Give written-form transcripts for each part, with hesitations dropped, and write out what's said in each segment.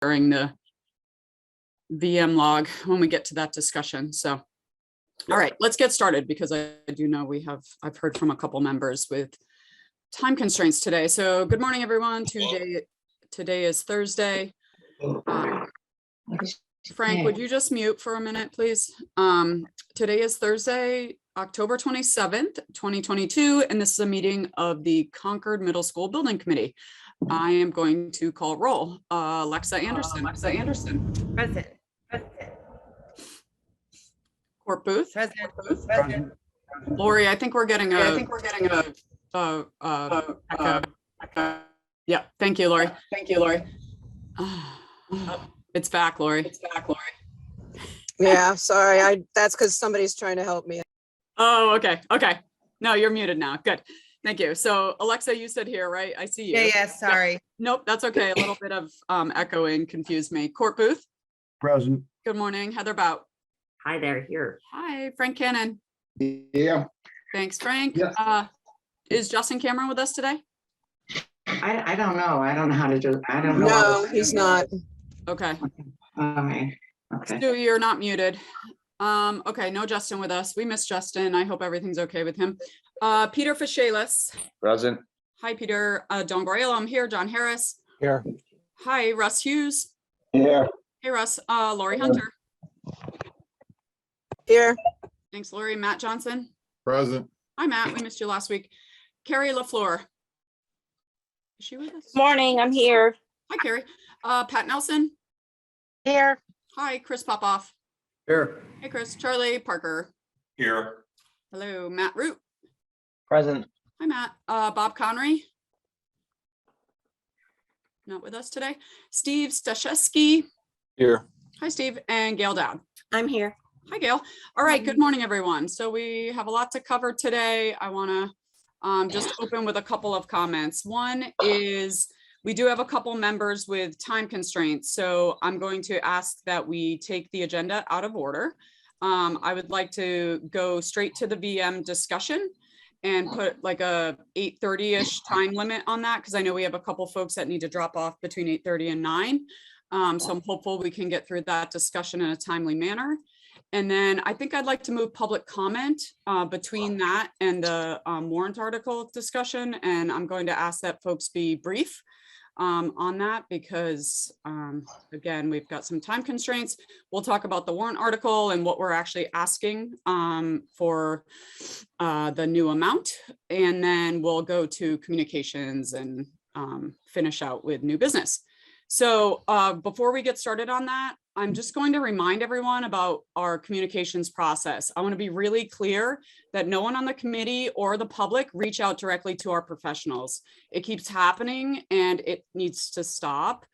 transferring the VM log when we get to that discussion. So, all right, let's get started because I do know I've heard from a couple members with time constraints today. So good morning, everyone. Today is Thursday. Frank, would you just mute for a minute, please? Today is Thursday, October 27th, 2022, and this is a meeting of the Concord Middle School Building Committee. I am going to call roll. Alexa Anderson. Present. Court Booth. Present. Lori, I think we're getting a yeah, thank you, Lori. It's back, Lori. Yeah, sorry. That's because somebody's trying to help me. Oh, okay. No, you're muted now. Good. Thank you. So Alexa, you said here, right? I see you. Yeah, sorry. Yeah. Nope, that's okay. A little bit of echoing confused me. Court Booth. Present. Good morning. Heather Bout. Hi there, here. Hi, Frank Cannon. Yeah. Thanks, Frank. Yeah. Is Justin Cameron with us today? I don't know. I don't know how to do. I don't know. No, he's not. Okay. Okay. Stu, you're not muted. Okay, no Justin with us. We miss Justin. I hope everything's okay with him. Peter Fishalis. Present. Hi, Peter. Don Goriello, I'm here. John Harris. Here. Hi, Russ Hughes. Here. Hey, Russ. Lori Hunter. Here. Thanks, Lori. Matt Johnson. Present. Hi, Matt. We missed you last week. Carrie LaFleur. Is she with us? Morning, I'm here. Hi, Carrie. Pat Nelson. Here. Hi, Chris Popoff. Here. Hey, Chris. Charlie Parker. Here. Hello, Matt Root. Present. Hi, Matt. Bob Connery. Not with us today. Steve Stashewski. Here. Hi, Steve. And Gail Dowd. I'm here. Hi, Gail. All right. Good morning, everyone. So we have a lot to cover today. I want to just open with a couple of comments. One is we do have a couple members with time constraints. So I'm going to ask that we take the agenda out of order. I would like to go straight to the VM discussion and put like a 8:30-ish time limit on that, because I know we have a couple folks that need to drop off between 8:30 and 9. So I'm hopeful we can get through that discussion in a timely manner. And then I think I'd like to move public comment between that and the warrant article discussion. And I'm going to ask that folks be brief on that because, again, we've got some time constraints. We'll talk about the warrant article and what we're actually asking for the new amount. And then we'll go to communications and finish out with new business. So before we get started on that, I'm just going to remind everyone about our communications process. I want to be really clear that no one on the committee or the public reach out directly to our professionals. It keeps happening and it needs to stop.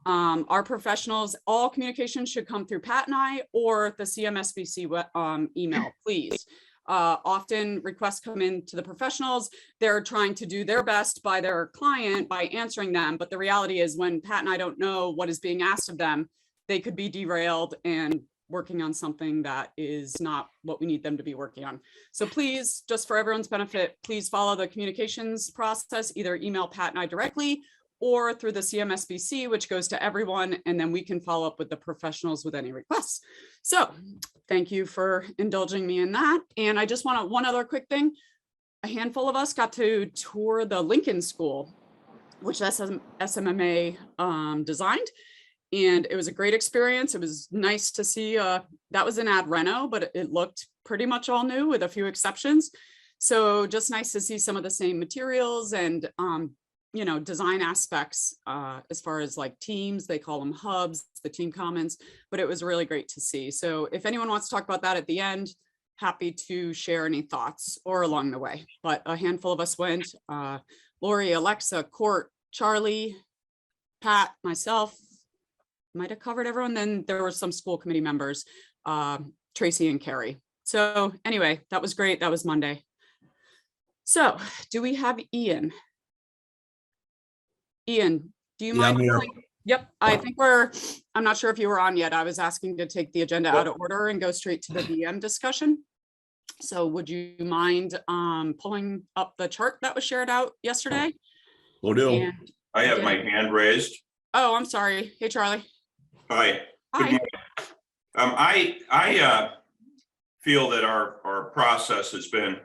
Our professionals, all communications should come through Pat and I or the CMSBC email, please. Often requests come in to the professionals. They're trying to do their best by their client by answering them. But the reality is when Pat and I don't know what is being asked of them, they could be derailed and working on something that is not what we need them to be working on. So please, just for everyone's benefit, please follow the communications process, either email Pat and I directly or through the CMSBC, which goes to everyone, and then we can follow up with the professionals with any requests. So thank you for indulging me in that. And I just want one other quick thing. A handful of us got to tour the Lincoln School, which SMMA designed. And it was a great experience. It was nice to see, that was an ad reno, but it looked pretty much all new with a few exceptions. So just nice to see some of the same materials and, you know, design aspects as far as like teams, they call them hubs, the team commons, but it was really great to see. So if anyone wants to talk about that at the end, happy to share any thoughts or along the way. But a handful of us went, Lori, Alexa, Court, Charlie, Pat, myself, might have covered everyone. Then there were some school committee members, Tracy and Carrie. So anyway, that was great. That was Monday. So do we have Ian? Ian, do you mind? Yep, I think I'm not sure if you were on yet. I was asking to take the agenda out of order and go straight to the VM discussion. So would you mind pulling up the chart that was shared out yesterday? Will do. And I have my hand raised. Oh, I'm sorry. Hey, Charlie. Hi. Good Hi. morning. I feel that our process has been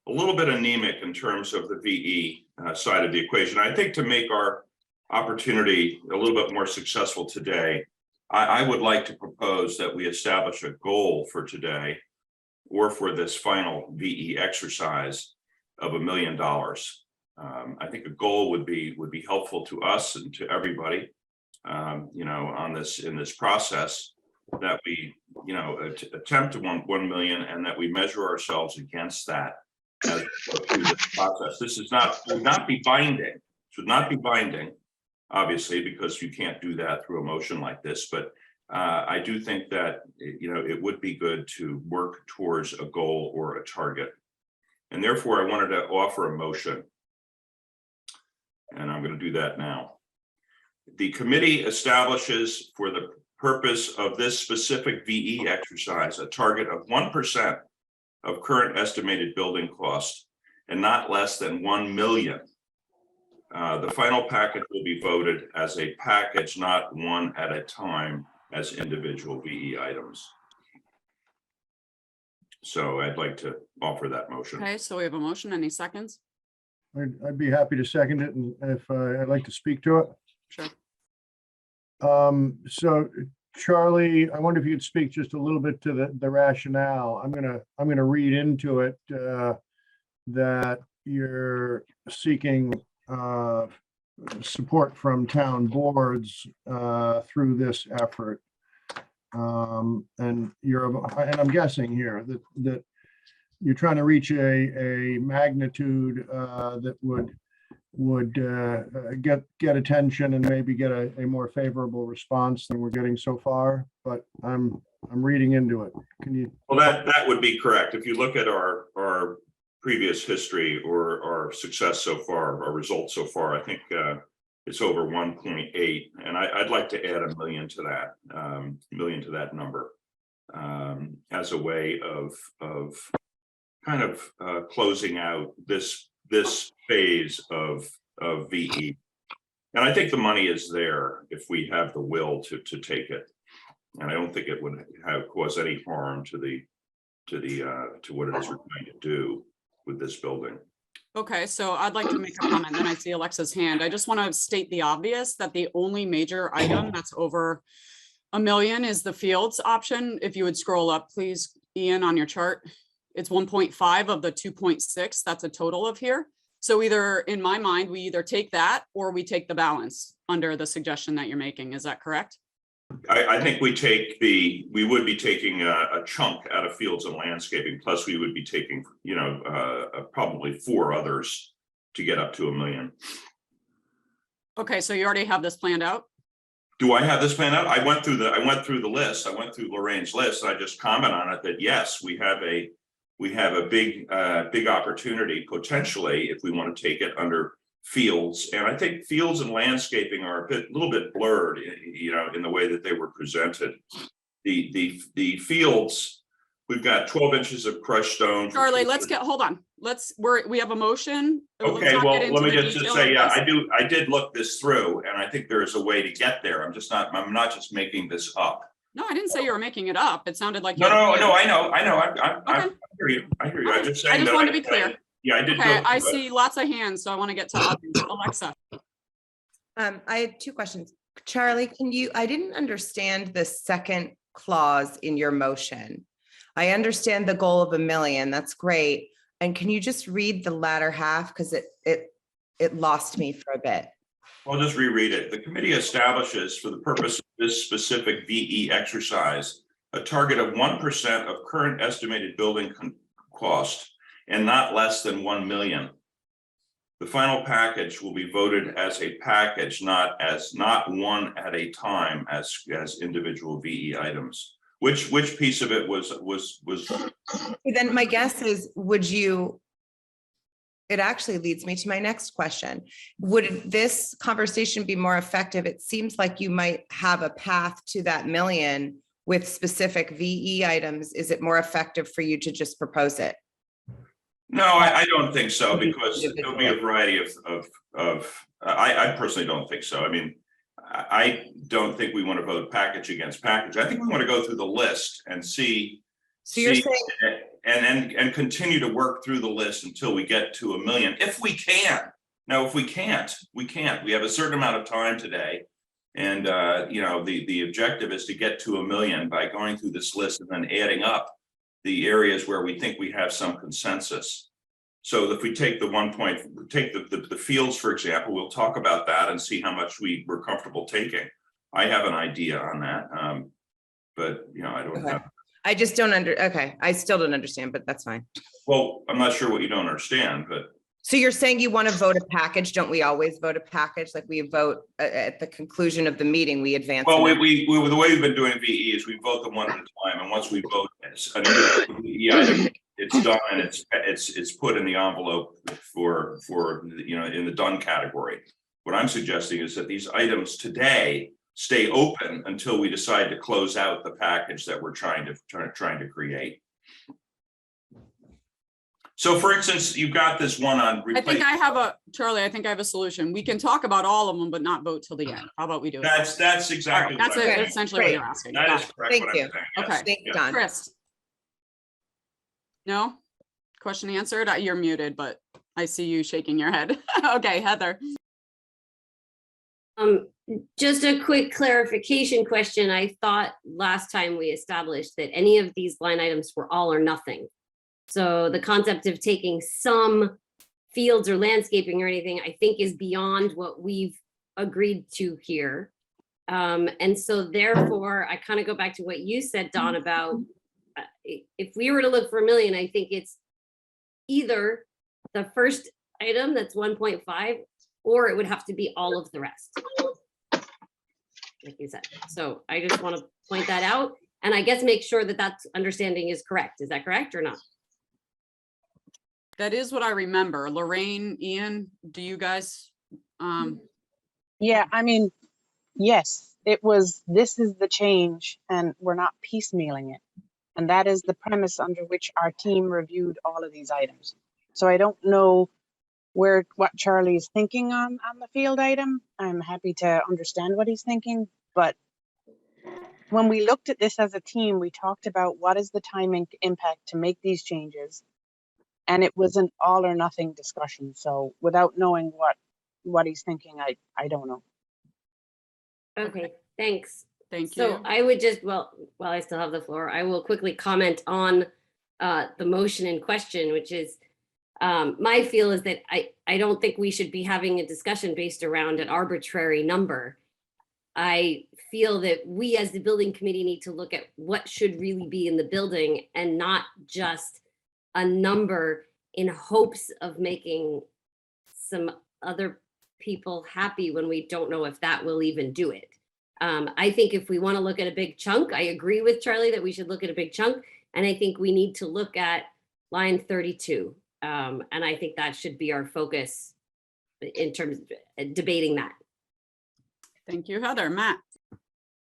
a little bit anemic in terms of the VE side of the equation. I think to make our opportunity a little bit more successful today, I would like to propose that we establish a goal for today or for this final VE exercise of $1 million. I think a goal would be helpful to us and to everybody, in this process, that we, attempt to 1 million and that we measure ourselves against that as we go through this process. This would not be binding. Should not be binding, obviously, because you can't do that through a motion like this. But I do think that it would be good to work towards a goal or a target, and therefore I wanted to offer a motion, and I'm going to do that now. The committee establishes, for the purpose of this specific VE exercise, a target of 1% of current estimated building cost and not less than 1 million. The final package will be voted as a package, not one at a time as individual VE items. So I'd like to offer that motion. Okay, so we have a motion. Any seconds? I'd be happy to second it, and if I'd like to speak to it. Sure. So Charlie, I wonder if you could speak just a little bit to the rationale. I'm gonna read into it that you're seeking support from town boards through this effort. And I'm guessing here that you're trying to reach a magnitude that would get attention and maybe get a more favorable response than we're getting so far. But I'm reading into it. Can you? Well, that would be correct. If you look at our previous history or our success so far, our results so far, I think it's over 1.8, and I'd like to add $1 million to that number as a way of kind of closing out this phase of VE. And I think the money is there if we have the will to take it. And I don't think it would cause any harm to what it is we're trying to do with this building. Okay, so I'd like to make a comment. Then I see Alexa's hand. I just want to state the obvious that the only major item that's over $1 million is the Fields option. If you would scroll up, please, Ian, on your chart. It's 1.5 of the 2.6. That's a total of here. So either, in my mind, we either take that or we take the balance under the suggestion that you're making. Is that correct? I think we would be taking a chunk out of Fields and Landscaping, plus we would be taking, probably 4 others to get up to $1 million. Okay, so you already have this planned out? Do I have this planned out? I went through the list. I went through Lorraine's list. I just comment on it that yes, we have a big opportunity potentially if we want to take it under Fields. And I think Fields and Landscaping are a little bit blurred, in the way that they were presented. The Fields, we've got 12 inches of crushed stone. Charlie, hold on. We have a motion. Okay, well, let me just say, yeah, I did look this through, and I think there is a way to get there. I'm not just making this up. No, I didn't say you were making it up. It sounded like no, I know. I Okay. hear you. Right. I'm just saying. I just wanted to be clear. Yeah, I did. Okay, I see lots of hands, so I want to get to others. Alexa. I had 2 questions. Charlie, I didn't understand the second clause in your motion. I understand the goal of $1 million. That's great. And can you just read the latter half? Because it lost me for a bit. I'll just reread it. The committee establishes, for the purpose of this specific VE exercise, a target of 1% of current estimated building cost and not less than 1 million. The final package will be voted as a package, not one at a time as individual VE items. Which piece of it was? Then my guess is, it actually leads me to my next question. Would this conversation be more effective? It seems like you might have a path to that $1 million with specific VE items. Is it more effective for you to just propose it? No, I don't think so, because there'll be a variety of I personally don't think so. I mean, I don't think we want to vote package against package. I think we want to go through the list and see. So you're saying, And continue to work through the list until we get to 1 million, if we can. Now, if we can't, we can't. We have a certain amount of time today. And you know, the objective is to get to 1 million by going through this list and then adding up the areas where we think we have some consensus. So if we take the fields, for example, we'll talk about that and see how much we're comfortable taking. I have an idea on that, but you know, I don't have. I just don't okay, I still don't understand, but that's fine. Well, I'm not sure what you don't understand, but. So you're saying you want to vote a package? Don't we always vote a package? Like we vote at the conclusion of the meeting, we advance. Well, the way we've been doing VE is we vote them one at a time, and once we vote another VE item, it's done and it's put in the envelope for you know, in the done category. What I'm suggesting is that these items today stay open until we decide to close out the package that we're trying to create. So for instance, you've got this one on. Charlie, I think I have a solution. We can talk about all of them, but not vote till the end. How about we do it? That's exactly. That's essentially what you're asking. That is correct. Thank what I'm you. saying, yes. Okay. Thank you, Don. Chris? No? Question answered? You're muted, but I see you shaking your head. Okay, Heather. Just a quick clarification question. I thought last time we established that any of these line items were all or nothing. So the concept of taking some fields or landscaping or anything, I think is beyond what we've agreed to here. And so therefore, I kind of go back to what you said, Don, about if we were to look for 1 million, I think it's either the first item that's 1.5, or it would have to be all of the rest. Like you said. So I just want to point that out. And I guess make sure that that understanding is correct. Is that correct or not? That is what I remember. Lorraine, Ian, do you guys? Yeah, I mean, yes, this is the change and we're not piecemealing it. And that is the premise under which our team reviewed all of these items. So I don't know what Charlie's thinking on the field item. I'm happy to understand what he's thinking, but when we looked at this as a team, we talked about what is the timing impact to make these changes. And it was an all or nothing discussion. So without knowing what he's thinking, I don't know. Okay, thanks. Thank you. So I would just, well, while I still have the floor, I will quickly comment on the motion in question, which is my feel is that I don't think we should be having a discussion based around an arbitrary number. I feel that we as the building committee need to look at what should really be in the building and not just a number in hopes of making some other people happy when we don't know if that will even do it. I think if we want to look at a big chunk, I agree with Charlie that we should look at a big chunk. And I think we need to look at line 32. And I think that should be our focus in terms of debating that. Thank you, Heather. Matt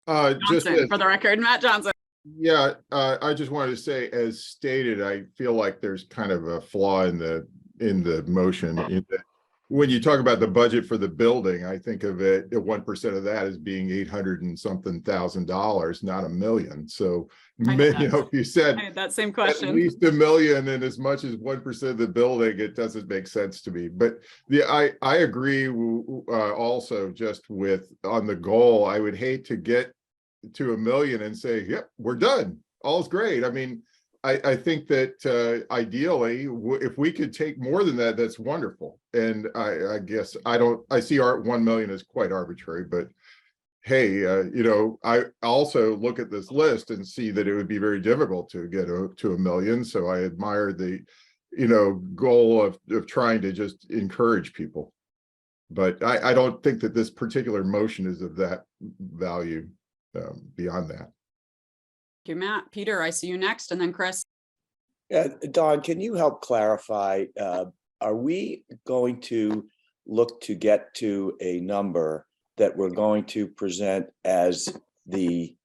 Just Johnson, for the record, Matt Johnson. Yeah, I just wanted to say, as stated, I feel like there's kind of a flaw in the motion. When you talk about the budget for the building, I think of it, 1% of that as being $800 and something thousand, not $1 million. So, you know, if you said I had that same question, at least $1 million and as much as 1% of the building, it doesn't make sense to me. But I agree also just with on the goal. I would hate to get to $1 million and say, yep, we're done. All's great. I mean, I think that ideally, if we could take more than that, that's wonderful. And I guess I see our 1 million as quite arbitrary, but hey, you know, I also look at this list and see that it would be very difficult to get to $1 million. So I admire the, you know, goal of trying to just encourage people. But I don't think that this particular motion is of that value beyond that. Thank you, Matt. Peter, I see you next, and then Chris. Don, can you help clarify, are we going to look to get to a number that we're going to present as the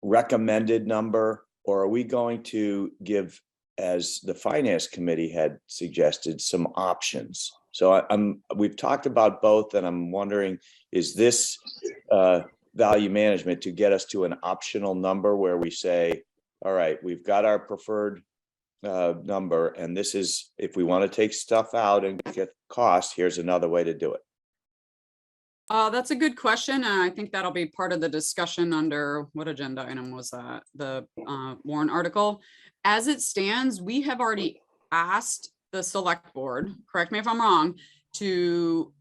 recommended number, or are we going to give, as the finance committee had suggested, some options? So we've talked about both, and I'm wondering, is this value management to get us to an optional number where we say, all right, we've got our preferred number, and this is, if we want to take stuff out and get costs, here's another way to do it. That's a good question. And I think that'll be part of the discussion under what agenda item was that? The warrant article. As it stands, we have already asked the select board, correct me if I'm wrong, to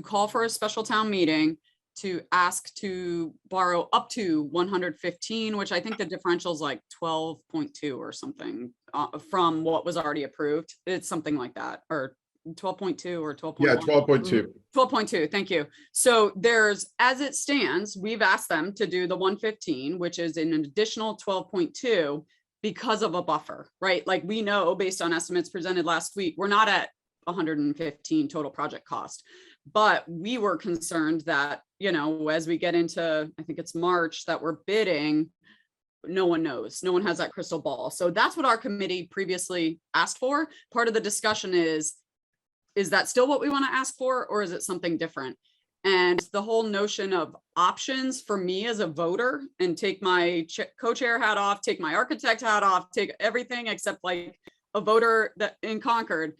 call for a special town meeting to ask to borrow up to 115, which I think the differential is like 12.2 or something from what was already approved. It's something like that, or 12.2 or 12.1. Yeah, 12.2. 12.2, thank you. So there's, as it stands, we've asked them to do the 115, which is an additional 12.2 because of a buffer, right? Like we know based on estimates presented last week, we're not at 115 total project cost. But we were concerned that, you know, as we get into, I think it's March, that we're bidding, no one knows. No one has that crystal ball. So that's what our committee previously asked for. Part of the discussion is that still what we want to ask for, or is it something different? And the whole notion of options for me as a voter, and take my co-chair hat off, take my architect hat off, take everything except like a voter that in Concord,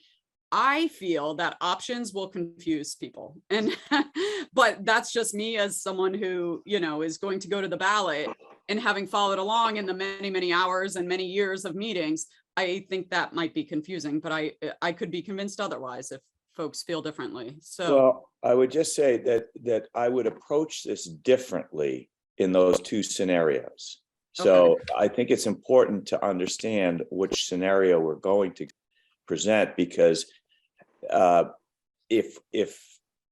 I feel that options will confuse people. And but that's just me as someone who, you know, is going to go to the ballot, and having followed along in the many, many hours and many years of meetings, I think that might be confusing, but I could be convinced otherwise if folks feel differently. So Well, I would just say that I would approach this differently in those two scenarios. So I think it's important to understand which scenario we're going to present, because if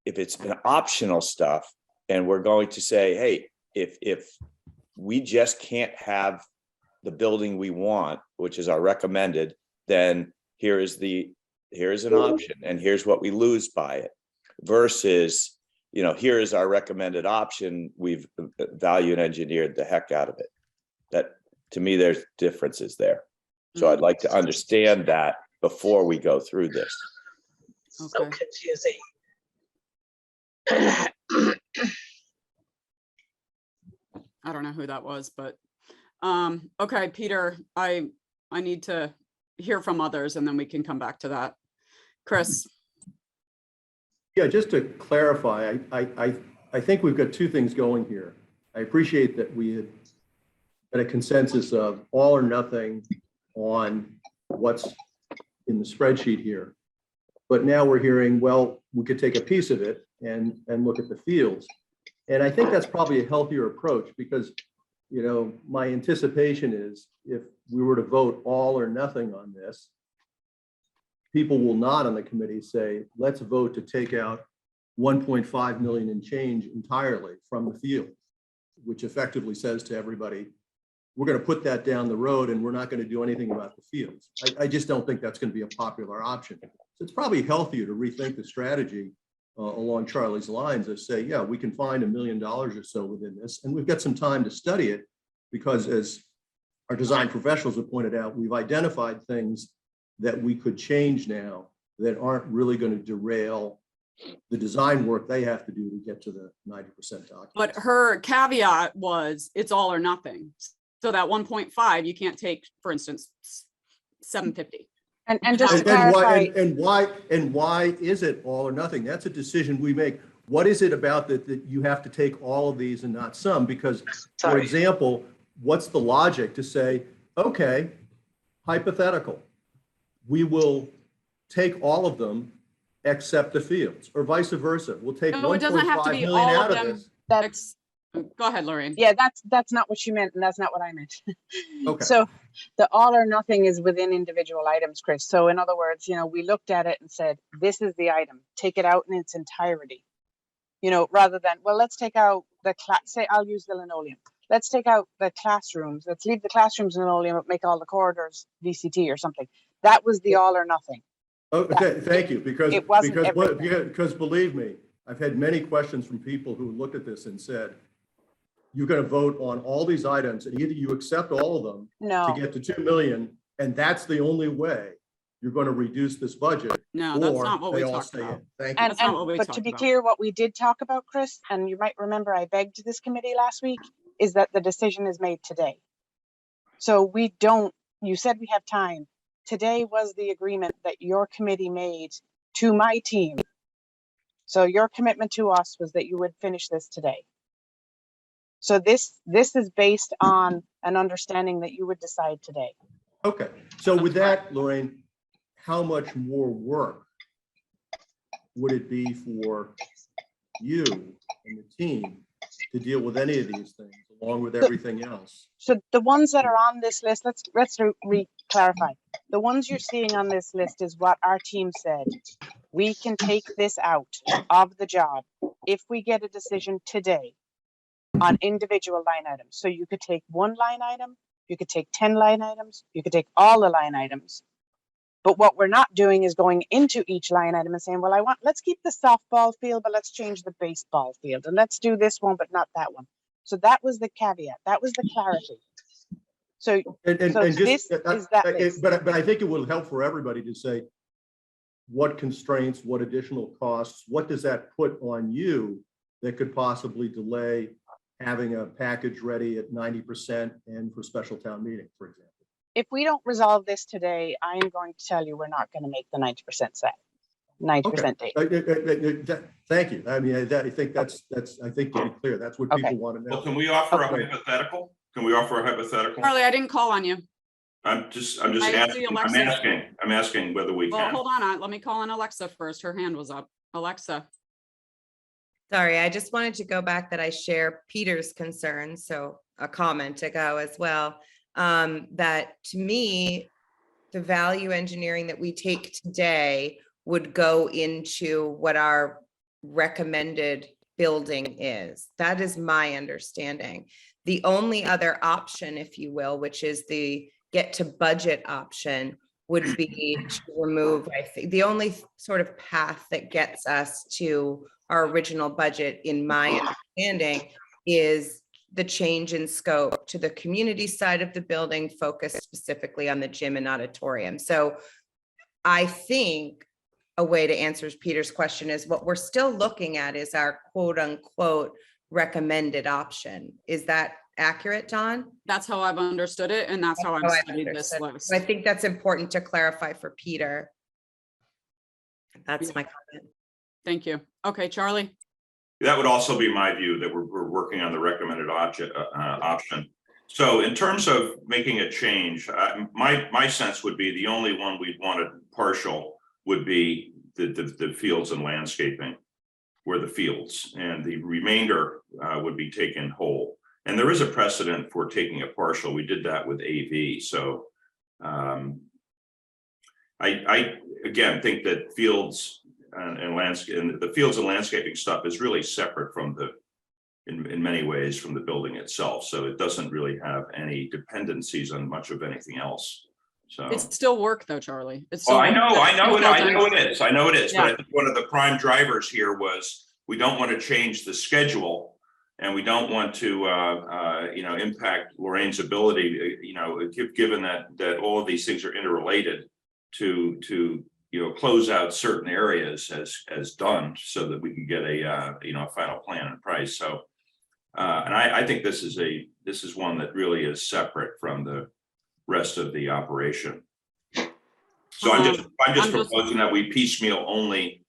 it's an optional stuff and we're going to say, hey, if we just can't have the building we want, which is our recommended, then here is an option, and here's what we lose by it, versus, you know, here is our recommended option, we've value and engineered the heck out of it. That, to me, there's differences there. So I'd like to understand that before we go through this. so confusing. I don't know who that was, but okay, Peter, I need to hear from others and then we can come back to that. Chris. Yeah, just to clarify, I think we've got two things going here. I appreciate that we had a consensus of all or nothing on what's in the spreadsheet here. But now we're hearing, well, we could take a piece of it and look at the fields. And I think that's probably a healthier approach, because, you know, my anticipation is if we were to vote all or nothing on this, people will not on the committee say, let's vote to take out 1.5 million and change entirely from the field, which effectively says to everybody, we're going to put that down the road and we're not going to do anything about the fields. I just don't think that's going to be a popular option. So it's probably healthier to rethink the strategy along Charlie's lines and say, yeah, we can find $1 million or so within this. And we've got some time to study it, because as our design professionals have pointed out, we've identified things that we could change now that aren't really going to derail the design work they have to do to get to the 90% document. But her caveat was it's all or nothing. So that 1.5, you can't take, for instance, 750. And just to clarify, why is it all or nothing? That's a decision we make. What is it about that you have to take all of these and not some? Because, for example, what's the logic to say, okay, hypothetical, we will take all of them except the fields, or vice versa. We'll take No, it doesn't have to 1.5 be million all out of of them. this. Go ahead, Lorraine. yeah, that's not what you meant, and that's not what I meant. Okay. So the all or nothing is within individual items, Chris. So in other words, you know, we looked at it and said, this is the item, take it out in its entirety. You know, rather than, well, let's take out the class, say, I'll use the linoleum. Let's take out the classrooms. Let's leave the classrooms linoleum, but make all the corridors VCT or something. That was the all or nothing. Okay, thank you, because It wasn't everything. because believe me, I've had many questions from people who looked at this and said, you're going to vote on all these items, and either you accept all of them No, to get to 2 million, and that's the only way, you're going to reduce this budget. No, that's or not what we they all talked stay in. about. Thank you. And, That's not what we but to talked be about. clear, what we did talk about, Chris, and you might remember I begged this committee last week, is that the decision is made today. So you said we have time. Today was the agreement that your committee made to my team. So your commitment to us was that you would finish this today. So this is based on an understanding that you would decide today. Okay, so with that, Lorraine, how much more work would it be for you and the team to deal with any of these things along with everything else? So the ones that are on this list, let's re-clarify. The ones you're seeing on this list is what our team said. We can take this out of the job if we get a decision today on individual line items. So you could take one line item, you could take 10 line items, you could take all the line items. But what we're not doing is going into each line item and saying, well, let's keep the softball field, but let's change the baseball field. And let's do this one, but not that one. So that was the caveat. That was the clarity. So, this is that list. But I think it will help for everybody to say what constraints, what additional costs, what does that put on you that could possibly delay having a package ready at 90% and for special town meeting, for example. If we don't resolve this today, I am going to tell you we're not going to make the 90% set, 90% date. Thank you. I mean, I think that's I think to be clear, that's what people want to know. Well, can we offer a hypothetical? Can we offer a hypothetical? Charlie, I didn't call on you. I'm just I see asking. Alexa. I'm asking whether we Well, can. hold on. Let me call on Alexa first. Her hand was up. Alexa. Sorry, I just wanted to go back that I share Peter's concerns, so a comment to go as well. That to me, the value engineering that we take today would go into what our recommended building is. That is my understanding. The only other option, if you will, which is the get to budget option, would be to remove, I think, the only sort of path that gets us to our original budget, in my understanding, is the change in scope to the community side of the building, focused specifically on the gym and auditorium. So I think a way to answer Peter's question is what we're still looking at is our quote unquote recommended option. Is that accurate, Dawn? That's how I've understood it, and that's how I've studied this list. So I think that's important to clarify for Peter. That's my comment. Thank you. Okay, Charlie. That would also be my view, that we're working on the recommended option. So in terms of making a change, my sense would be the only one we'd want a partial would be the fields and landscaping, where the fields, and the remainder would be taken whole. And there is a precedent for taking a partial. We did that with AV. So I again think that fields and landscape, and the fields and landscaping stuff is really separate from in many ways from the building itself. So it doesn't really have any dependencies on much of anything else. So it's still work though, Charlie. It's still I know it is. Yeah. But I think one of the prime drivers here was we don't want to change the schedule, and we don't want to impact Lorraine's ability, given that all of these things are interrelated, to close out certain areas as done, so that we can get a final plan and price. So and I think this is one that really is separate from the rest of the operation. So I'm just proposing that we piecemeal only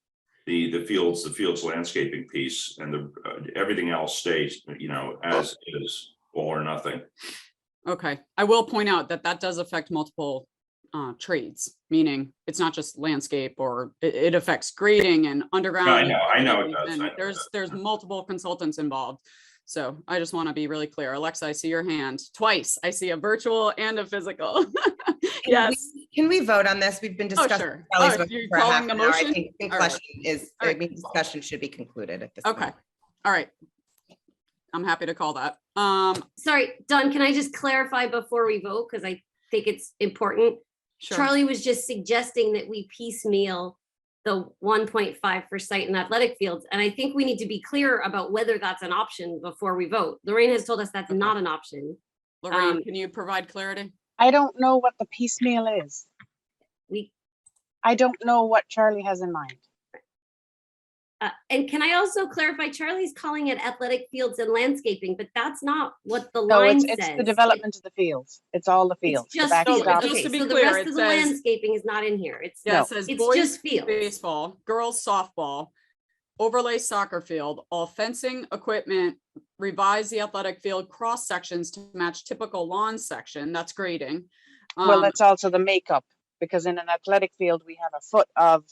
the fields landscaping piece, and everything else stays as is, all or nothing. Okay, I will point out that does affect multiple trades, meaning it's not just landscape, or it affects grading and underground. I know it does. And there's multiple consultants involved. So I just want to be really clear. Alexa, I see your hand twice. I see a virtual and a physical. Yes. Can we vote on this? We've been discussing. Sure. You're for a half calling the an hour. motion? I think the All right. question is, All right. discussion should be concluded at this Okay. point. All right. I'm happy to call that. Sorry, Dawn, can I just clarify before we vote? Because I think it's important. Sure. Charlie was just suggesting that we piecemeal the 1.5 for site and athletic fields. And I think we need to be clear about whether that's an option before we vote. Lorraine has told us that's not an option. Lorraine, can you provide clarity? I don't know what the piecemeal is. I don't know what Charlie has in mind. And can I also clarify, Charlie's calling it athletic fields and landscaping, but that's not what the No, line it's says. the development of the fields. It's all the fields. It's The just backstop. fields. just Okay, to be so the clear, rest it of the says- landscaping is not in here. It's Yeah, it says it's boys just fields. baseball, girls softball, overlay soccer field, all fencing equipment, revise the athletic field cross sections to match typical lawn section. That's grading. Well, that's also the makeup, because in an athletic field, we have a foot of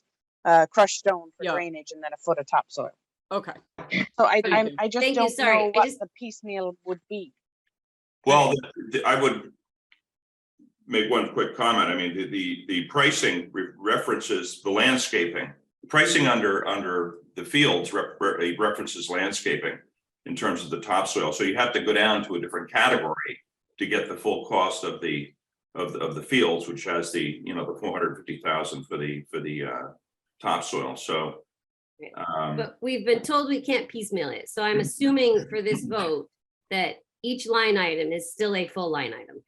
crushed stone for Yeah. drainage and then a foot of topsoil. Okay. So I Thank you. just Thank you, don't sorry. know I what just- the piecemeal would be. Well, I would make one quick comment. I mean, the pricing references the landscaping. Pricing under the fields references landscaping in terms of the topsoil. So you have to go down to a different category to get the full cost of the fields, which has the 450,000 for the topsoil. So But we've been told we can't piecemeal it. So I'm assuming for this vote that each line item is still a full line item.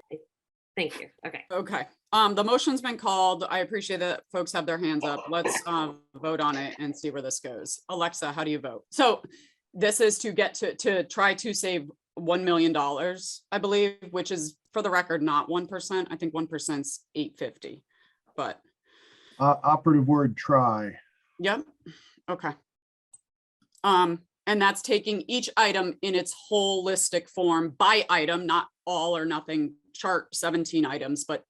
Thank you. Okay. Okay. The motion's been called. I appreciate that folks have their hands up. Let's vote on it and see where this goes. Alexa, how do you vote? So this is to get to try to save $1 million, I believe, which is, for the record, not 1%. I think 1%'s $850, but Operative word, try. yep. Okay. And that's taking each item in its holistic form by item, not all or nothing chart 17 items, but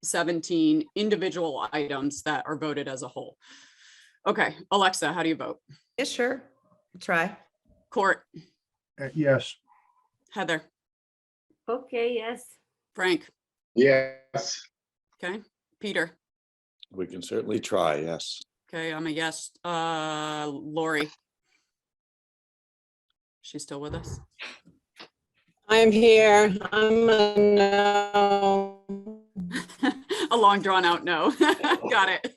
17 individual items that are voted as a whole. Okay, Alexa, how do you vote? Yeah, sure. I'll try. Court, Yes. Heather, Okay, yes. Frank, Yes. okay, Peter, We can certainly try, yes. okay, I'm a yes. Lori. She's still with us? I'm here. I'm a no. A long drawn out no. Got it.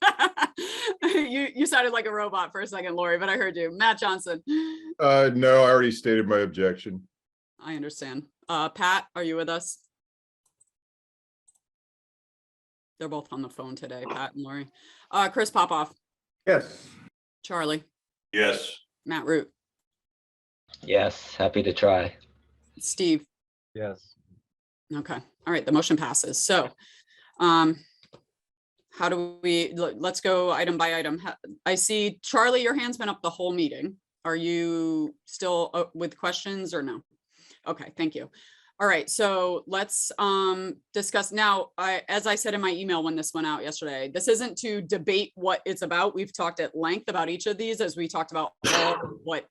You sounded like a robot for a second, Lori, but I heard you. Matt Johnson. No, I already stated my objection. I understand. Pat, are you with us? They're both on the phone today, Pat and Lori. Chris Popoff, Yes. Charlie, yes, Matt Root, Yes, happy to try. Steve. Yes. Okay, all right, the motion passes. So how do we, let's go item by item. I see, Charlie, your hand's been up the whole meeting. Are you still with questions or no? Okay, thank you. All right, so let's discuss now. As I said in my email when this went out yesterday, this isn't to debate what it's about. We've talked at length about each of these as we talked about all,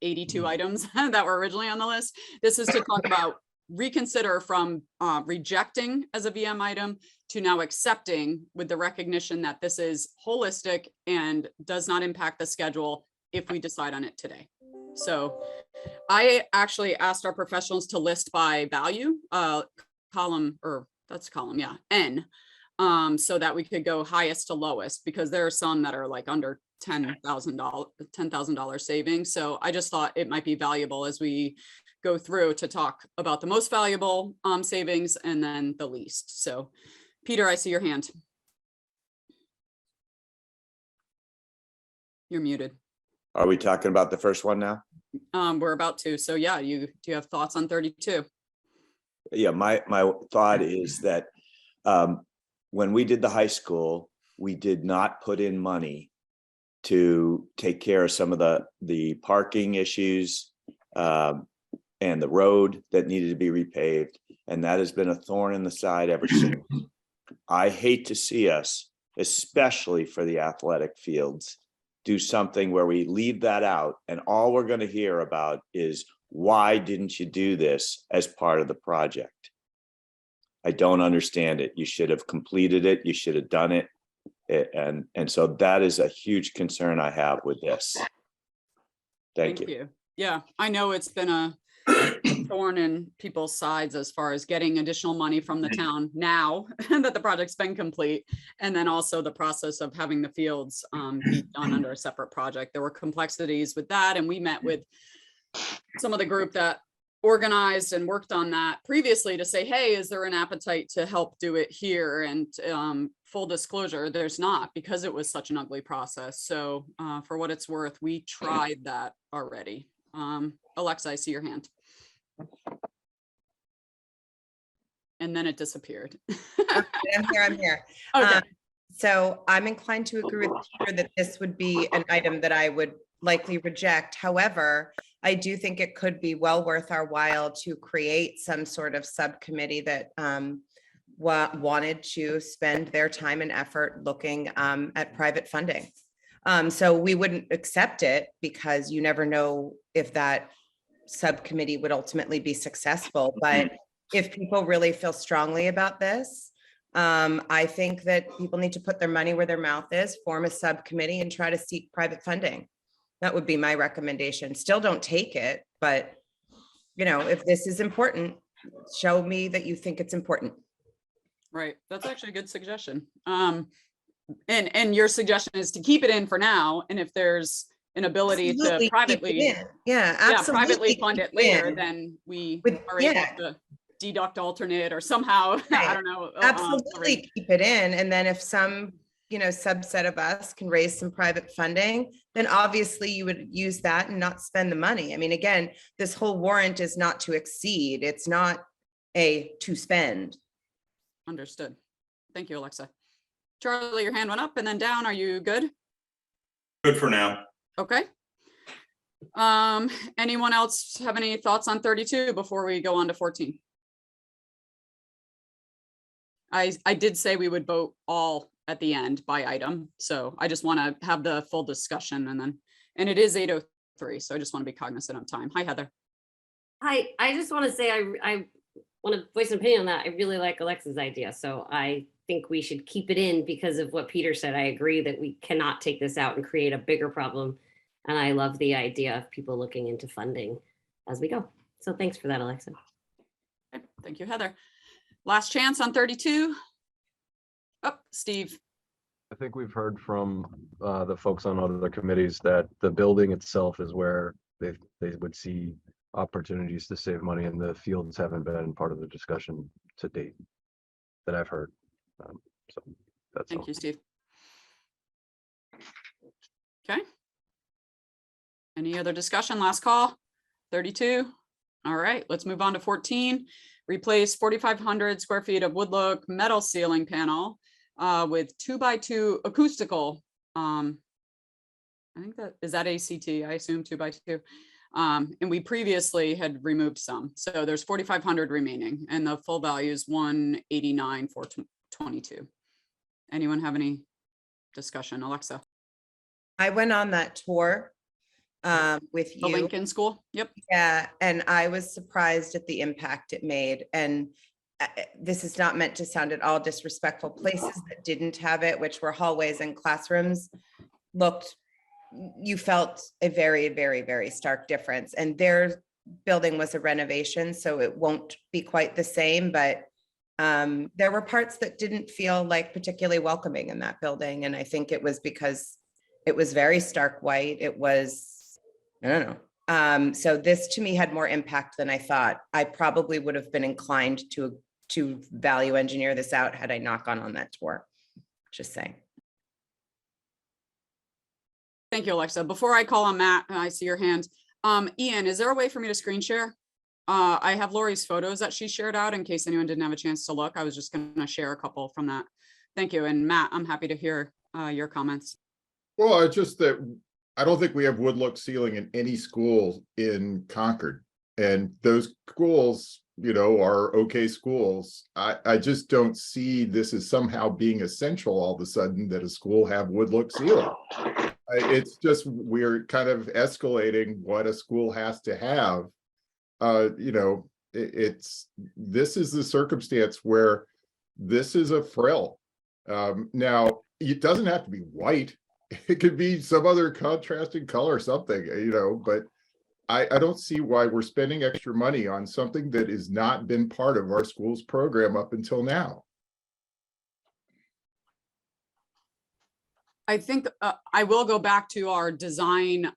82 items that were originally on the list. This is to talk about reconsider from rejecting as a VM item to now accepting with the recognition that this is holistic and does not impact the schedule if we decide on it today. So I actually asked our professionals to list by value, column, or that's column, yeah, N, so that we could go highest to lowest, because there are some that are like under $10,000 savings. So I just thought it might be valuable as we go through to talk about the most valuable savings and then the least. So Peter, I see your hand. You're muted. Are we talking about the first one now? We're about to. So yeah, do you have thoughts on 32? Yeah, my thought is that when we did the high school, we did not put in money to take care of some of the parking issues and the road that needed to be repaved. And that has been a thorn in the side ever since. I hate to see us, especially for the athletic fields, do something where we leave that out and all we're going to hear about is, why didn't you do this as part of the project? I don't understand it. You should have completed it. You should have done it. And so that is a huge concern I have with this. Thank you. Yeah, I know it's been a thorn in people's sides as far as getting additional money from the town now that the project's been complete. And then also the process of having the fields be done under a separate project. There were complexities with that. And we met with some of the group that organized and worked on that previously to say, hey, is there an appetite to help do it here? And full disclosure, there's not, because it was such an ugly process. So for what it's worth, we tried that already. Alexa, I see your hand. And then it disappeared. I'm here. Okay. So I'm inclined to agree with Peter that this would be an item that I would likely reject. However, I do think it could be well worth our while to create some sort of subcommittee that wanted to spend their time and effort looking at private funding. So we wouldn't accept it because you never know if that subcommittee would ultimately be successful. But if people really feel strongly about this, I think that people need to put their money where their mouth is, form a subcommittee and try to seek private funding. That would be my recommendation. Still don't take it, but if this is important, show me that you think it's important. Right. That's actually a good suggestion. And your suggestion is to keep it in for now. And if there's an ability Absolutely to keep it privately, in. Yeah, absolutely privately fund it keep it later, in. then we With- are able yeah. to deduct alternate or somehow, I don't know. Absolutely keep it in. And then if some, subset of us can raise some private funding, then obviously you would use that and not spend the money. I mean, again, this whole warrant is not to exceed. It's not to spend. Understood. Thank you, Alexa. Charlie, your hand went up and then down. Are you good? Good for now. Okay. Anyone else have any thoughts on 32 before we go on to 14? I did say we would vote all at the end by item. So I just want to have the full discussion and it is 8:03. So I just want to be cognizant of time. Hi, Heather. Hi, I just want to say I want to voice an opinion on that. I really like Alexa's idea. So I think we should keep it in because of what Peter said. I agree that we cannot take this out and create a bigger problem. And I love the idea of people looking into funding as we go. So thanks for that, Alexa. Okay, thank you, Heather. Last chance on 32. Oh, Steve. I think we've heard from the folks on other committees that the building itself is where they would see opportunities to save money, and the fields haven't been part of the discussion to date that I've heard. So that's Thank all. you, Steve. Okay. Any other discussion? Last call. 32. All right, let's move on to 14. Replace 4,500 square feet of wood look metal ceiling panel with 2x2 acoustical. I think is that ACT, I assume 2x2. And we previously had removed some. So there's 4,500 remaining and the full value is 189,422. Anyone have any discussion? Alexa. I went on that tour with The you. Lincoln School. Yep. Yeah, and I was surprised at the impact it made. And this is not meant to sound at all disrespectful. Places that didn't have it, which were hallways and classrooms, you felt a very, very, very stark difference. And their building was a renovation, so it won't be quite the same, but there were parts that didn't feel like particularly welcoming in that building. And I think it was because it was very stark white. It was, I don't know. So this to me had more impact than I thought. I probably would have been inclined to value engineer this out had I not gone on that tour. Just saying. Thank you, Alexa. Before I call on Matt, I see your hand. Ian, is there a way for me to screen share? I have Lori's photos that she shared out in case anyone didn't have a chance to look. I was just going to share a couple from that. Thank you. And Matt, I'm happy to hear your comments. Well, it's just that I don't think we have wood look ceiling in any school in Concord. And those schools, are okay schools. I just don't see this as somehow being essential all of a sudden that a school have wood look ceiling. It's just we're kind of escalating what a school has to have. This is the circumstance where this is a frill. Now, it doesn't have to be white. It could be some other contrasting color, something, but I don't see why we're spending extra money on something that has not been part of our school's program up until now. I think I will go back to our design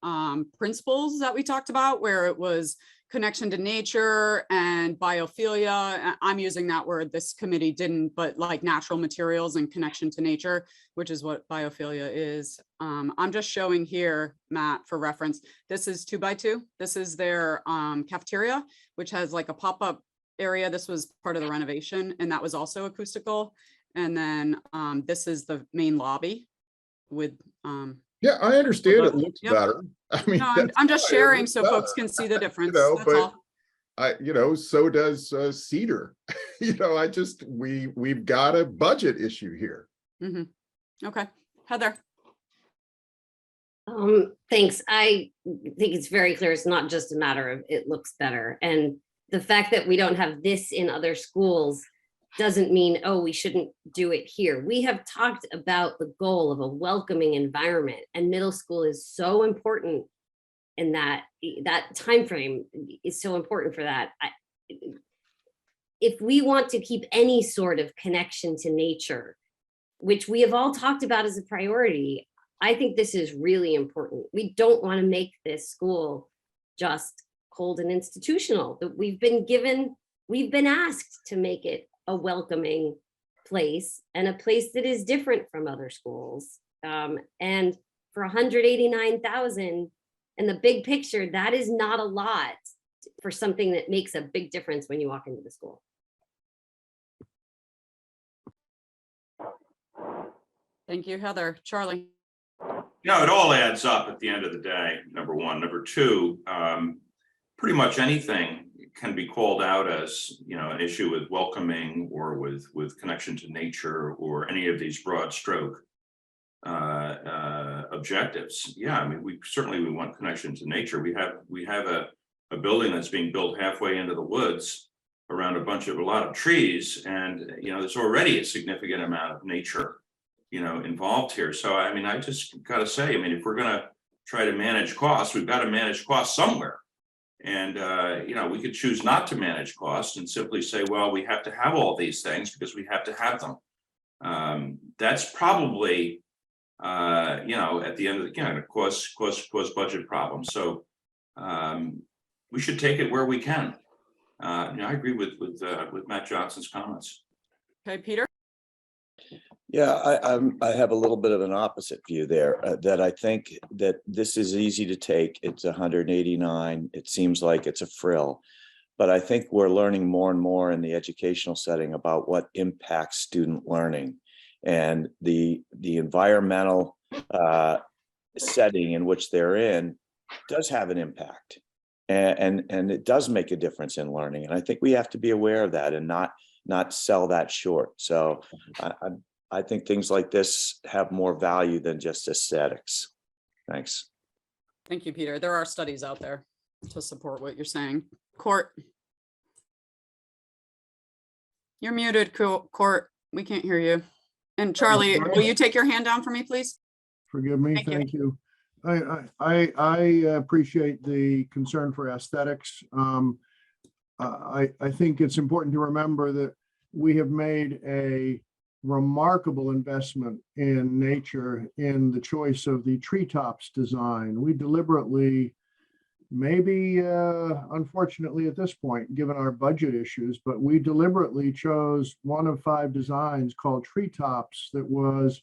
principles that we talked about, where it was connection to nature and biophilia. I'm using that word, this committee didn't, but like natural materials and connection to nature, which is what biophilia is. I'm just showing here, Matt, for reference. This is 2x2. This is their cafeteria, which has like a pop-up area. This was part of the renovation, and that was also acoustical. And then this is the main lobby with Yeah, I understand it the- looks yep. better. I mean, no, that's I'm just fine, it sharing looks so better. folks can see the difference. know, That's but all. so does Cedar. We've got a budget issue here. Okay, Heather. Thanks. I think it's very clear it's not just a matter of it looks better. And the fact that we don't have this in other schools doesn't mean, oh, we shouldn't do it here. We have talked about the goal of a welcoming environment, and middle school is so important in that time frame is so important for that. If we want to keep any sort of connection to nature, which we have all talked about as a priority, I think this is really important. We don't want to make this school just cold and institutional. That we've been asked to make it a welcoming place, and a place that is different from other schools. And for 189,000 in the big picture, that is not a lot for something that makes a big difference when you walk into the school. Thank you, Heather. Charlie. It all adds up at the end of the day, number one. Number two, pretty much anything can be called out as, an issue with welcoming or with connection to nature or any of these broad stroke objectives. Yeah, I mean, we want connection to nature. We have a building that's being built halfway into the woods around a lot of trees, and there's already a significant amount of nature involved here. So I mean, I just gotta say, if we're gonna try to manage costs, we've got to manage costs somewhere. And we could choose not to manage costs and simply say, well, we have to have all these things because we have to have them. That's probably at the end of the cause budget problems. So we should take it where we can. I agree with Matt Johnson's comments. Okay, Peter. Yeah, I have a little bit of an opposite view there, that I think that this is easy to take. It's 189. It seems like it's a frill, but I think we're learning more and more in the educational setting about what impacts student learning, and the environmental setting in which they're in does have an impact, and it does make a difference in learning. And I think we have to be aware of that and not sell that short. So I think things like this have more value than just aesthetics. Thanks. Thank you, Peter. There are studies out there to support what you're saying. Court. You're muted, Court. We can't hear you. And Charlie, will you take your hand down for me, please? Forgive me, thank you. I appreciate the concern for aesthetics. I think it's important to remember that we have made a remarkable investment in nature in the choice of the treetops design. We deliberately, maybe unfortunately at this point, given our budget issues, but we deliberately chose one of 5 designs called treetops that was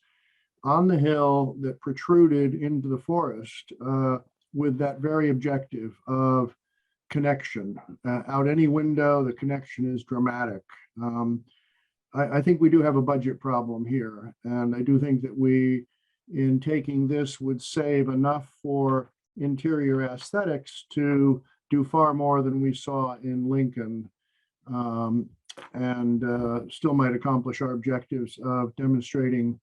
on the hill that protruded into the forest with that very objective of connection. Out any window, the connection is dramatic. I think we do have a budget problem here. And I do think that we, in taking this, would save enough for interior aesthetics to do far more than we saw in Lincoln, and still might accomplish our objectives of demonstrating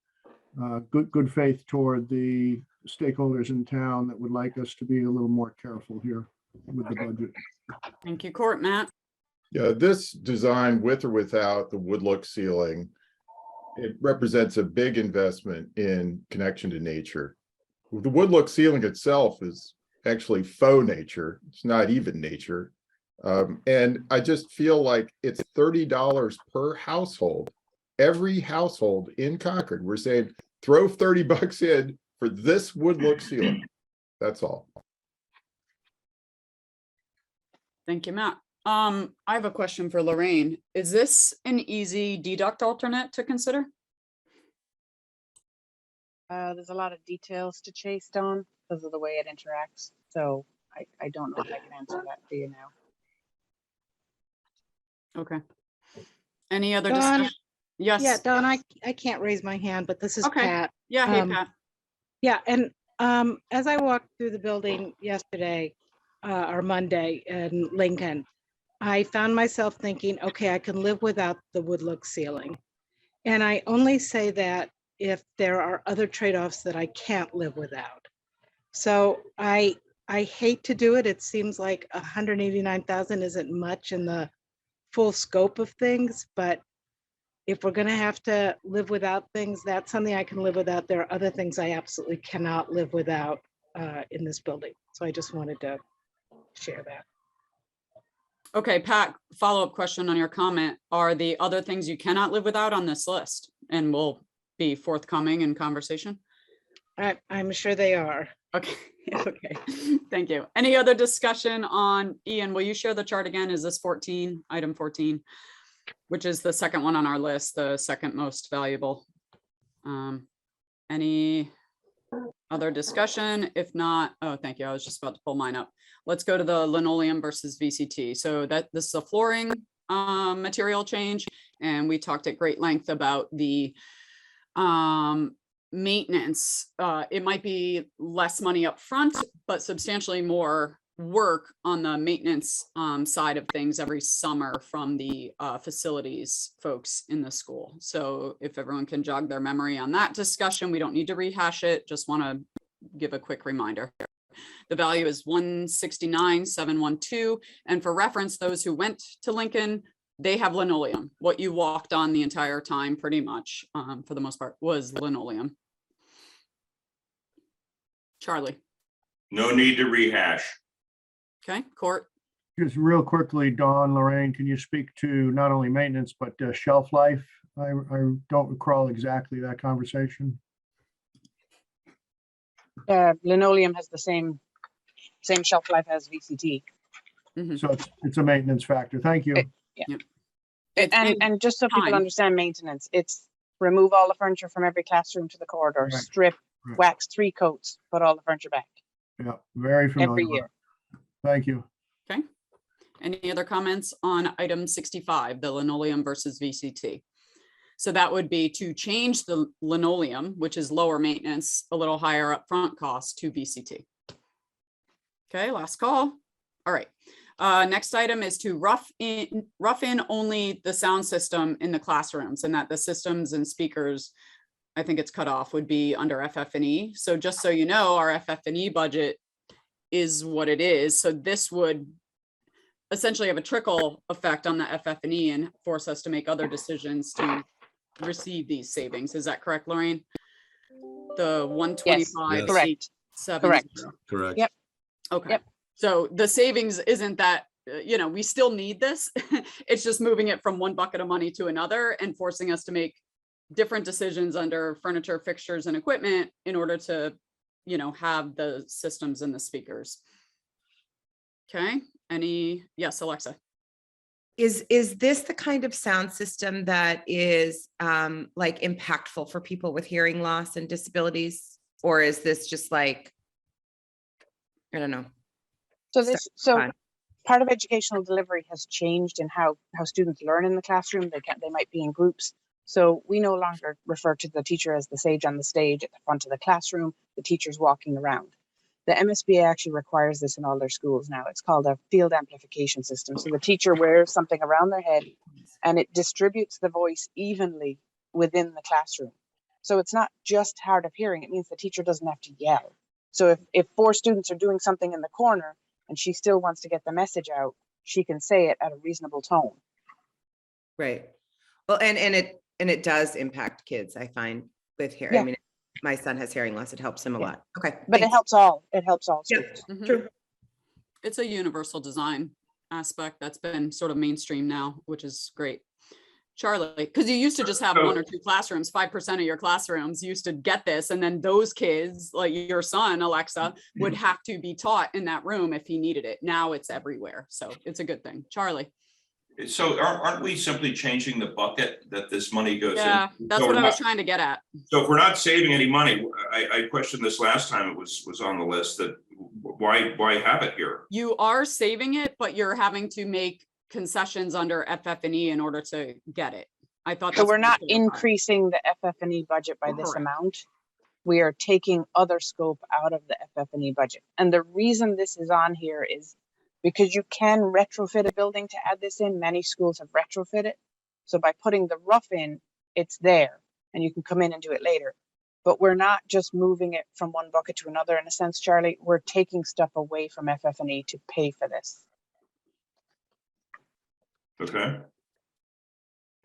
good faith toward the stakeholders in town that would like us to be a little more careful here with the budget. Thank you, Court. Matt. Yeah, this design, with or without the wood look ceiling, it represents a big investment in connection to nature. The wood look ceiling itself is actually faux nature. It's not even nature. And I just feel like it's $30 per household. Every household in Concord, we're saying throw 30 bucks in for this wood look ceiling. That's all. Thank you, Matt. I have a question for Lorraine. Is this an easy deduct alternate to consider? There's a lot of details to chase down because of the way it interacts. So I don't know if I can answer that for you now. Okay. Any other Dawn, discussion? Yes. Yeah, Don, I can't raise my hand, but this is Okay. Pat. Yeah, hey, Pat. Yeah, and as I walked through the building yesterday or Monday in Lincoln, I found myself thinking, okay, I can live without the wood look ceiling. And I only say that if there are other trade-offs that I can't live without. So I hate to do it. It seems like 189,000 isn't much in the full scope of things, but if we're gonna have to live without things, that's something I can live without. There are other things I absolutely cannot live without in this building. So I just wanted to share that. Okay, Pat, follow-up question on your comment. Are the other things you cannot live without on this list? And will be forthcoming in conversation? I'm sure they are. Okay, okay, thank you. Any other discussion on, Ian, will you share the chart again? Is this 14, item 14, which is the second one on our list, the second most valuable? Any other discussion? If not, oh, thank you. I was just about to pull mine up. Let's go to the linoleum versus VCT. So this is a flooring material change. And we talked at great length about the maintenance. It might be less money up front, but substantially more work on the maintenance side of things every summer from the facilities folks in the school. So if everyone can jog their memory on that discussion, we don't need to rehash it. Just want to give a quick reminder. The value is 169,712. And for reference, those who went to Lincoln, they have linoleum. What you walked on the entire time, pretty much, for the most part, was linoleum. Charlie. No need to rehash. Okay, Court. Just real quickly, Dawn, Lorraine, can you speak to not only maintenance, but shelf life? I don't recall exactly that conversation. Linoleum has the same shelf life as VCT. So it's a maintenance factor. Thank you. And just so people understand maintenance, it's remove all the furniture from every classroom to the corridor, strip, wax 3 coats, put all the furniture back. Yeah, very familiar. Every with year. it. Thank you. Okay. Any other comments on item 65, the linoleum versus VCT? So that would be to change the linoleum, which is lower maintenance, a little higher upfront cost, to VCT. Okay, last call. All right. Next item is to rough in only the sound system in the classrooms, and that the systems and speakers, I think it's cut off, would be under FF&E. So just so you know, our FF&E budget is what it is. So this would essentially have a trickle effect on the FF&E and force us to make other decisions to receive these savings. Is that correct, Lorraine? The 125, correct. 870. Correct. Yep. Okay. Yep. So the savings isn't that, we still need this. It's just moving it from one bucket of money to another and forcing us to make different decisions under furniture, fixtures, and equipment in order to, have the systems and the speakers. Okay. Yes, Alexa. Is this the kind of sound system that is like impactful for people with hearing loss and disabilities? Or is this just like, I don't know. So part of educational delivery has changed in how students learn in the classroom. They might be in groups. So we no longer refer to the teacher as the sage on the stage at the front of the classroom, the teacher's walking around. The MSBA actually requires this in all their schools now. It's called a field amplification system. So the teacher wears something around their head and it distributes the voice evenly within the classroom. So it's not just hard of hearing. It means the teacher doesn't have to yell. So if 4 students are doing something in the corner and she still wants to get the message out, she can say it at a reasonable tone. Right. Well, and it does impact kids, I find, with hearing. Yeah. I mean, my son has hearing loss. It helps him a lot. Okay. But thanks. it helps all students. True. It's a universal design aspect that's been sort of mainstream now, which is great. Charlie, because you used to just have one or two classrooms, 5% of your classrooms used to get this. And then those kids, like your son, Alexa, would have to be taught in that room if he needed it. Now it's everywhere. So it's a good thing. Charlie. So aren't we simply changing the bucket that this money goes in? Yeah, that's So what we're I was not- trying to get at. So if we're not saving any money, I questioned this last time it was on the list, that why have it here? You are saving it, but you're having to make concessions under FF&E in order to get it. I thought So that's we're what not you clarified. increasing the FF&E budget by this Correct. amount. We are taking other scope out of the FF&E budget. And the reason this is on here is because you can retrofit a building to add this in. Many schools have retrofit it. So by putting the roof in, it's there and you can come in and do it later. But we're not just moving it from one bucket to another. In a sense, Charlie, we're taking stuff away from FF&E to pay for this. Okay.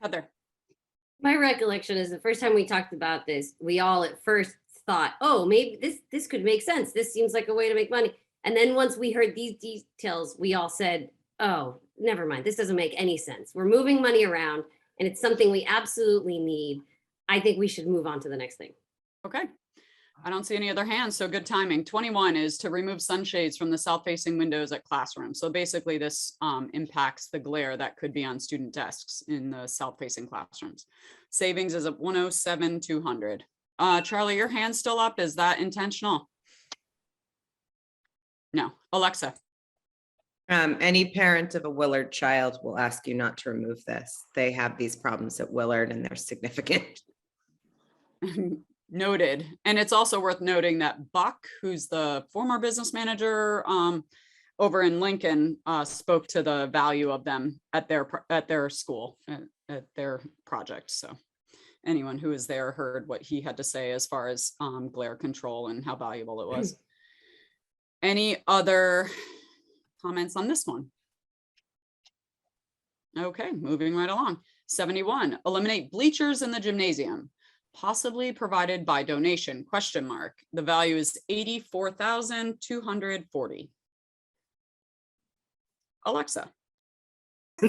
Heather. My recollection is the first time we talked about this, we all at first thought, oh, maybe this could make sense. This seems like a way to make money. And then once we heard these details, we all said, oh, never mind. This doesn't make any sense. We're moving money around and it's something we absolutely need. I think we should move on to the next thing. Okay. I don't see any other hands, so good timing. 21 is to remove sunshades from the south-facing windows at classrooms. So basically this impacts the glare that could be on student desks in the south-facing classrooms. Savings is at 107,200. Charlie, your hand's still up. Is that intentional? No. Alexa. Any parent of a Willard child will ask you not to remove this. They have these problems at Willard and they're significant. Noted. And it's also worth noting that Buck, who's the former business manager over in Lincoln, spoke to the value of them at their school, at their project. So anyone who was there heard what he had to say as far as glare control and how valuable it was. Any other comments on this one? Okay, moving right along. 71, eliminate bleachers in the gymnasium, possibly provided by donation, question mark. The value is 84,240. Alexa.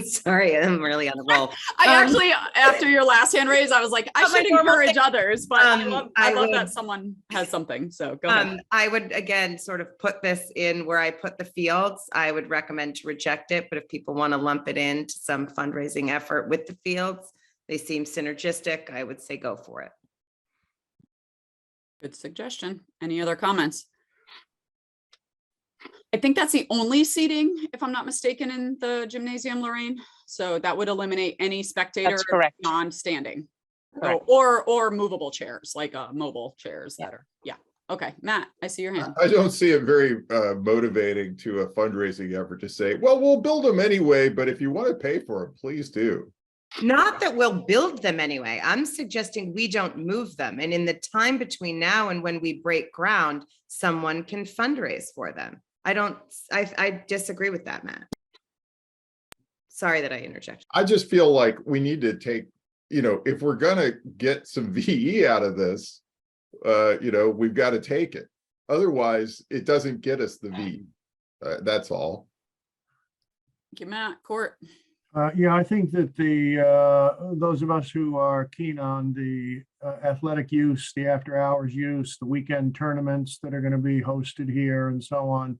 Sorry, I'm really on the roll. I actually, after your last hand raise, I was like, I Not my should normal encourage thing. others, but I love would- that someone has something. So go ahead. I would, again, sort of put this in where I put the fields. I would recommend to reject it, but if people want to lump it into some fundraising effort with the fields, they seem synergistic, I would say go for it. Good suggestion. Any other comments? I think that's the only seating, if I'm not mistaken, in the gymnasium, Lorraine. So that would eliminate any spectator That's correct. non-standing. So, Correct. or movable chairs, like mobile chairs that are, yeah. Okay, Matt, I see your hand. I don't see it very motivating to a fundraising effort to say, well, we'll build them anyway, but if you want to pay for them, please do. Not that we'll build them anyway. I'm suggesting we don't move them. And in the time between now and when we break ground, someone can fundraise for them. I disagree with that, Matt. Sorry that I interjected. I just feel like we need to take, if we're gonna get some VE out of this, we've got to take it. Otherwise, it doesn't get us the V. That's all. Thank you, Matt. Court. Yeah, I think that those of us who are keen on the athletic use, the after hours use, the weekend tournaments that are going to be hosted here and so on,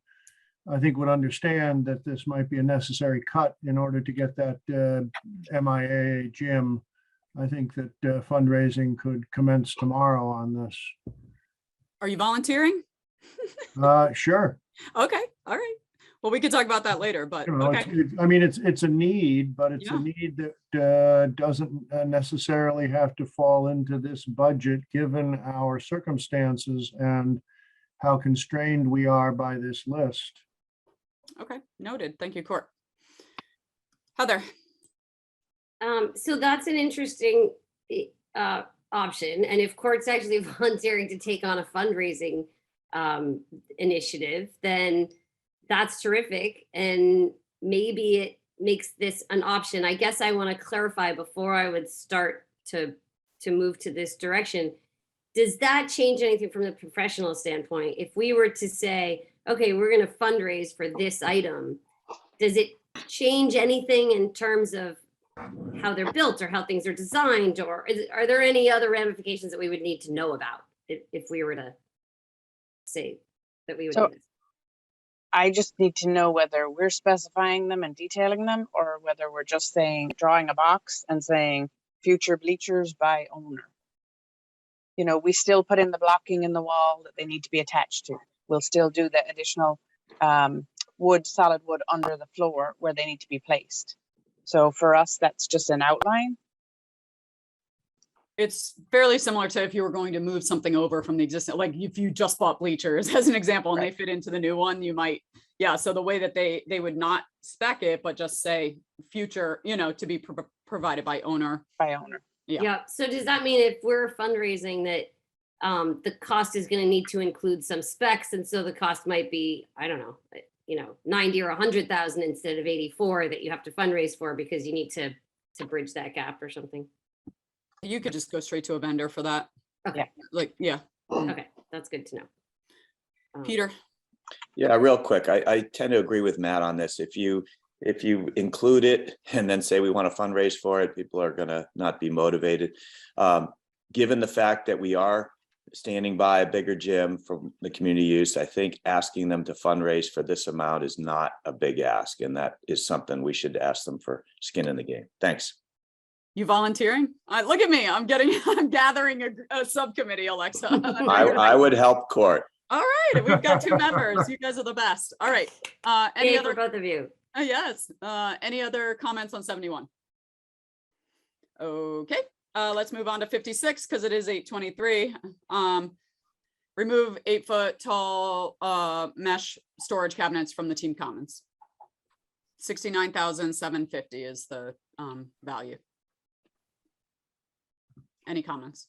I think would understand that this might be a necessary cut in order to get that MIA gym. I think that fundraising could commence tomorrow on this. Are you volunteering? Sure. Okay, all right. Well, we could talk about that later, but okay. It's a need, but it's a need that doesn't necessarily have to fall into this budget, given our circumstances and how constrained we are by this list. Okay, noted. Thank you, Court. Heather. So that's an interesting option. And if Court's actually volunteering to take on a fundraising initiative, then that's terrific. And maybe it makes this an option. I guess I want to clarify before I would start to move to this direction. Does that change anything from the professional standpoint? If we were to say, okay, we're going to fundraise for this item, does it change anything in terms of how they're built or how things are designed, or are there any other ramifications that we would need to know about if we were to say that we would So do this? I just need to know whether we're specifying them and detailing them, or whether we're just saying, drawing a box and saying future bleachers by owner. You know, we still put in the blocking in the wall that they need to be attached to. We'll still do the additional solid wood under the floor where they need to be placed. So for us, that's just an outline. It's fairly similar to if you were going to move something over from the existing, like if you just bought bleachers as an example, and they fit into the new one, you might, yeah. So the way that they would not spec it, but just say future, you know, to be provided by owner. By owner. Yeah. So does that mean if we're fundraising that the cost is going to need to include some specs, and so the cost might be, I don't know, you know, 90 or 100,000 instead of 84 that you have to fundraise for because you need to bridge that gap or something? You could just go straight to a vendor for that. Okay. Like, yeah. Okay, that's good to know. Peter. Yeah, real quick. I tend to agree with Matt on this. If you include it and then say we want to fundraise for it, people are going to not be motivated. Given the fact that we are standing by a bigger gym from the community use, I think asking them to fundraise for this amount is not a big ask. And that is something we should ask them for skin in the game. Thanks. You volunteering? Look at me. I'm gathering a subcommittee, Alexa. I would help Court. All right. We've got 2 members. You guys are the best. All right. Any other for both of you? Yes. Any other comments on 71? Okay. Let's move on to 56 because it is 8:23. Remove 8-foot tall mesh storage cabinets from the team commons. 69,750 is the value. Any comments?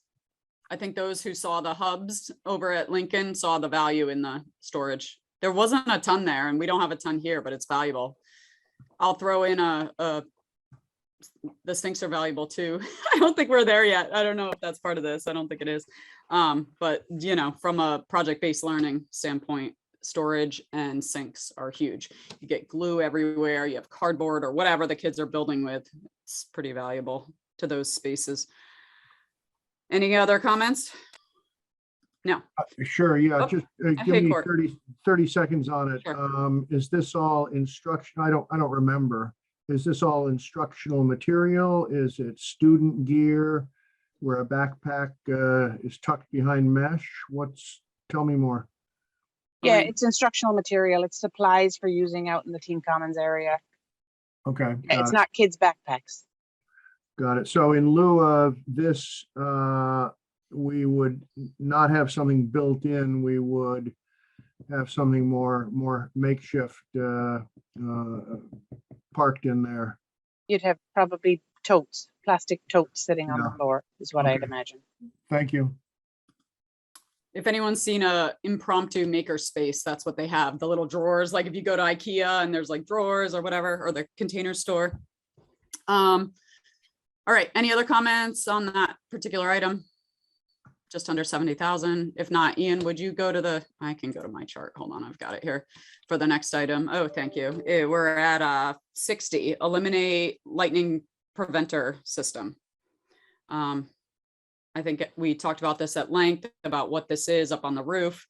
I think those who saw the hubs over at Lincoln saw the value in the storage. There wasn't a ton there, and we don't have a ton here, but it's valuable. I'll throw in the sinks are valuable too. I don't think we're there yet. I don't know if that's part of this. I don't think it is. But you know, from a project-based learning standpoint, storage and sinks are huge. You get glue everywhere. You have cardboard or whatever the kids are building with. It's pretty valuable to those spaces. Any other comments? No. Sure, yeah, Oh, just hey, give me Court. 30 seconds on it. Sure. Is this all instruction? I don't remember. Is this all instructional material? Is it student gear where a backpack is tucked behind mesh? Tell me more. Yeah, it's instructional material. It's supplies for using out in the team commons area. Okay. It's not kids' backpacks. Got it. So in lieu of this, we would not have something built in. We would have something more makeshift parked in there. You'd have probably totes, plastic totes sitting on the Yeah. floor is what I'd imagine. Thank you. If anyone's seen a impromptu maker space, that's what they have. The little drawers, like if you go to IKEA and there's like drawers or whatever, or the container store. All right, any other comments on that particular item? Just under 70,000. If not, Ian, would you go to I can go to my chart. Hold on, I've got it here for the next item. Oh, thank you. We're at 60, eliminate lightning preventer system. I think we talked about this at length about what this is up on the roof.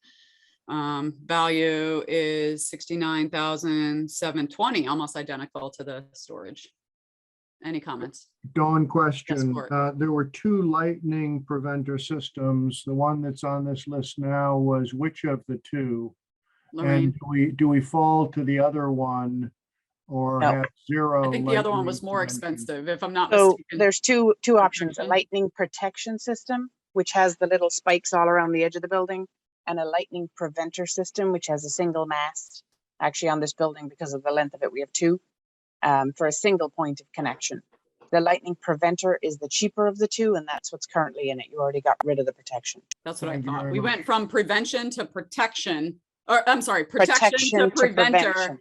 Value is 69,720, almost identical to the storage. Any comments? Dawn question. Court. There were 2 lightning preventer systems. The one that's on this list now was which of the 2? Lorraine? And do we fall to the other one or No. have 0? I think the other one lightning was more prevention? expensive, if I'm not So mistaken. there's two options, a Protection. lightning protection system, which has the little spikes all around the edge of the building, and a lightning preventer system, which has a single mast. Actually on this building, because of the length of it, we have 2 for a single point of connection. The lightning preventer is the cheaper of the 2, and that's what's currently in it. You already got rid of the protection. That's what I Thank you thought. very We much. went from prevention to protection, or I'm sorry, protection to preventer. prevention.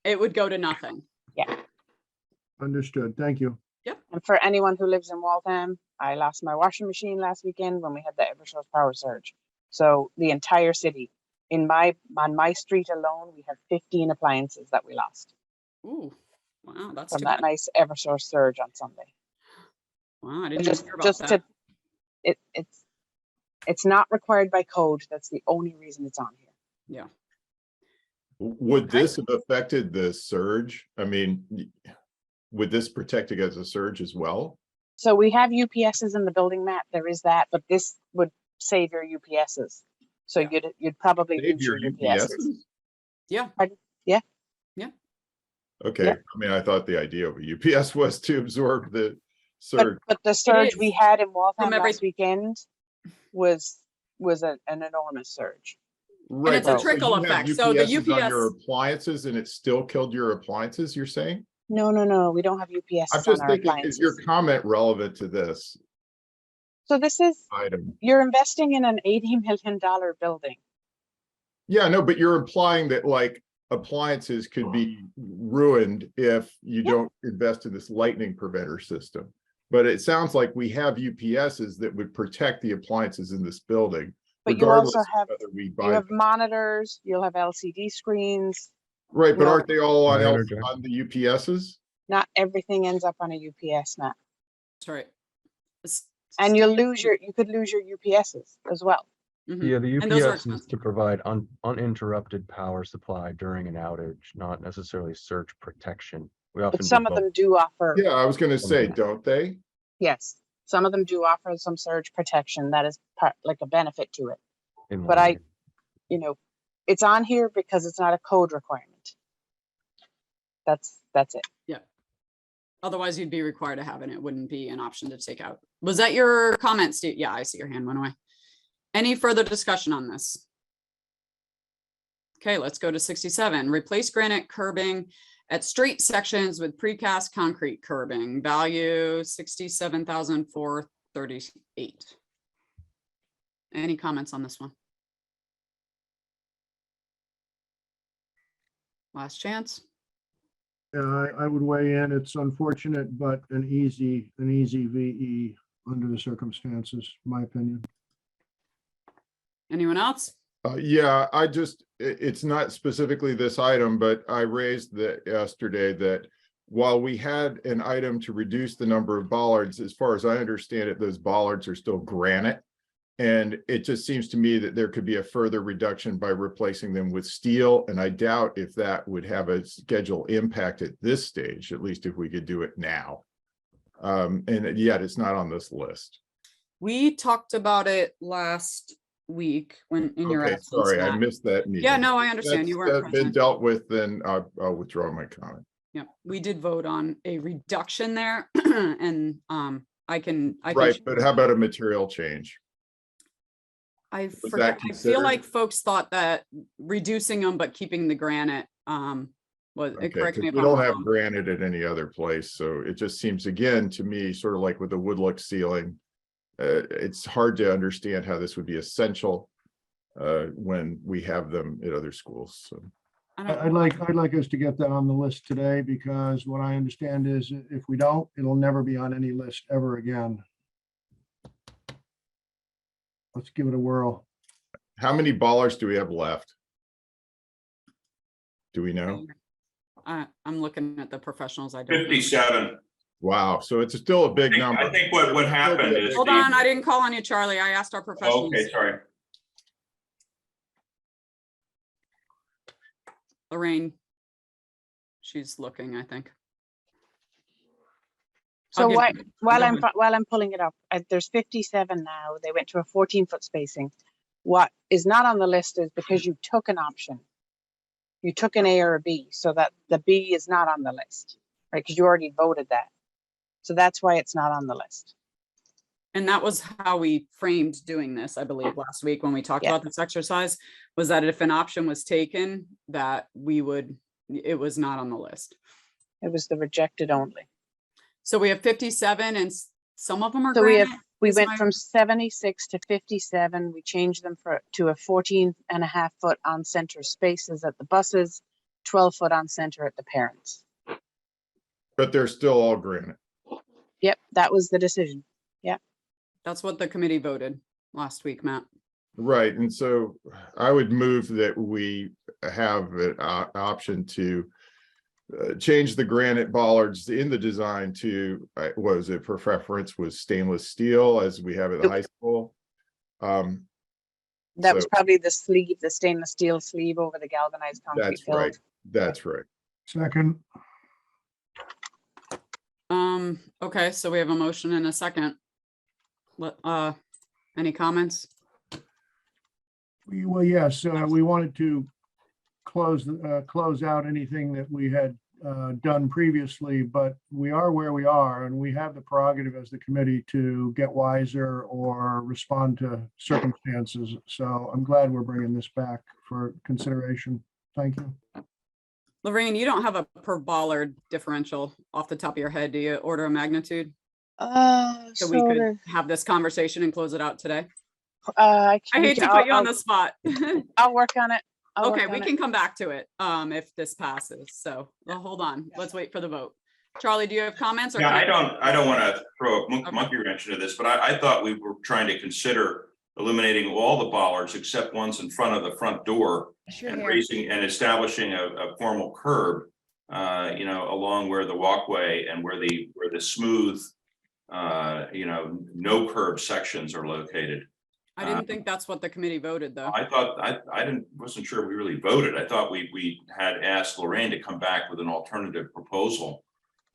It would go to nothing. Yeah. Understood. Thank you. And for anyone who lives in Waltham, I lost my washing machine last weekend when we had the Eversource power surge. So the entire city, on my street alone, we have 15 appliances that we lost. Ooh. Wow, that's from too that bad. nice Eversource surge on Sunday. Wow, I didn't Just, even hear about just that. to, it's not required by code. That's the only reason it's on here. Yeah. Would Okay. this have affected the surge? I mean, would this protect against a surge as well? So we have UPSs in the building, Matt. There is that, but this would save your UPSs. So Yeah. you'd probably Save lose your your UPSs. UPSs? Yeah. Pardon? Yeah. Yeah. Okay, Yep. I mean, I thought the idea of a UPS was to absorb the surge. But the surge we is. had in Waltham every- last weekend was an enormous surge. Right, it's a but so trickle you have effect. So the UPSs on your UPS appliances and it still killed your appliances, you're saying? No, we don't have I'm UPSs on just our thinking, is your appliances. comment relevant to this So this is, item? you're investing in an $80 million building. Yeah, no, but you're implying that like appliances could be ruined if you Yeah. don't invest in this lightning preventer system. But it sounds like we have UPSs that would protect the appliances in this building, But you regardless also of have, whether we you buy have them. monitors, you'll have LCD screens. Right, but No. aren't they all on, Manager. on the UPSs? Not everything ends up on a UPS, Matt. That's right. And you could lose your UPSs as well. Mhm. Yeah, the And those are UPS is expensive. to provide uninterrupted power supply during an outage, not necessarily surge protection. We often But some of devote- them do offer, Yeah, I was gonna say, don't they? yes, some of them do offer some surge protection. That is part, like a benefit to it. in But warranty. it's on here because it's not a code requirement. That's it. Yeah. Otherwise, you'd be required to have it. It wouldn't be an option to take out. Was that your comment, Steve? Yeah, I see your hand went away. Any further discussion on this? Okay, let's go to 67. Replace granite curbing at street sections with precast concrete curbing. Value 67,438. Any comments on this one? Last chance. Yeah, I would weigh in. It's unfortunate, but an easy VE under the circumstances, my opinion. Anyone else? Yeah, it's not specifically this item, but I raised that yesterday that while we had an item to reduce the number of bollards, as far as I understand it, those bollards are still granite. And it just seems to me that there could be a further reduction by replacing them with steel. And I doubt if that would have a schedule impact at this stage, at least if we could do it now. And yet it's not on this list. We talked about it last week when in your Okay, absence. sorry, I Matt. missed that meeting. Yeah, no, I understand. You That's weren't been present. dealt with, then I'll withdraw my comment. Yeah, we did vote on a reduction there and I can. Right, but how about a material change? I that forget, I feel considered? like folks thought that reducing them but keeping the granite was, Okay, correct me 'cause if we I'm don't have wrong. granite at any other place, so it just seems again to me, sort of like with the wood look ceiling. It's hard to understand how this would be essential when we have them at other schools, so. I'd like us to get that on the list today, because what I understand is if we don't, it'll never be on any list ever again. Let's give it a whirl. How many bollards do we have left? Do we know? I'm looking at the professionals. I don't. know. 57. Wow, so it's still a big number. I think what happened is. Hold on, I didn't call on you, Charlie. I asked our professionals. Okay, sorry. Lorraine. She's looking, I think. So I'll give- while go I'm ahead. while I'm pulling it up, there's 57 now. They went to a 14-foot spacing. What is not on the list is because you took an option. You took an A or a B, so that the B is not on the list, right? Because you already voted that. So that's why it's not on the list. And that was how we framed doing this, I believe, last week when we talked Yeah. about this exercise, was that if an option was taken, that it was not on the list. It was the rejected only. So we have 57 and some of them are So granite. we is went my- from 76 to 57. We changed them to a 14.5-foot on center spaces at the buses, 12-foot on center at the parents. But they're still all granite. Yep, that was the decision. Yep. That's what the committee voted last week, Matt. Right, and so I would move that we have an option to change the granite bollards in the design to, was it preference was stainless steel as we have at the high school. That was So probably the sleeve, the stainless steel sleeve over the galvanized concrete that's build. right. That's right. Second, Okay, so we have a motion and a second. Any comments? well, yes, we wanted to close out anything that we had done previously, but we are where we are, and we have the prerogative as the committee to get wiser or respond to circumstances. So I'm glad we're bringing this back for consideration. Thank you. Lorraine, you don't have a per bollard differential off the top of your head, do you? Order of magnitude? So we could have this conversation and close it out today. I hate to put you on the spot. I'll work on it. Okay, we can come back to it if this passes. So well, hold on. Let's wait for the vote. Charlie, do you have comments? Or Yeah, can I don't want to throw a monkey wrench into this, but I thought we were trying to consider eliminating all the bollards except ones in front of the front door and raising and establishing a formal curb, you know, along where the walkway and where the smooth, you know, no curb sections are located. I didn't think that's what the committee voted, though. I thought wasn't sure we really voted. I thought we had asked Lorraine to come back with an alternative proposal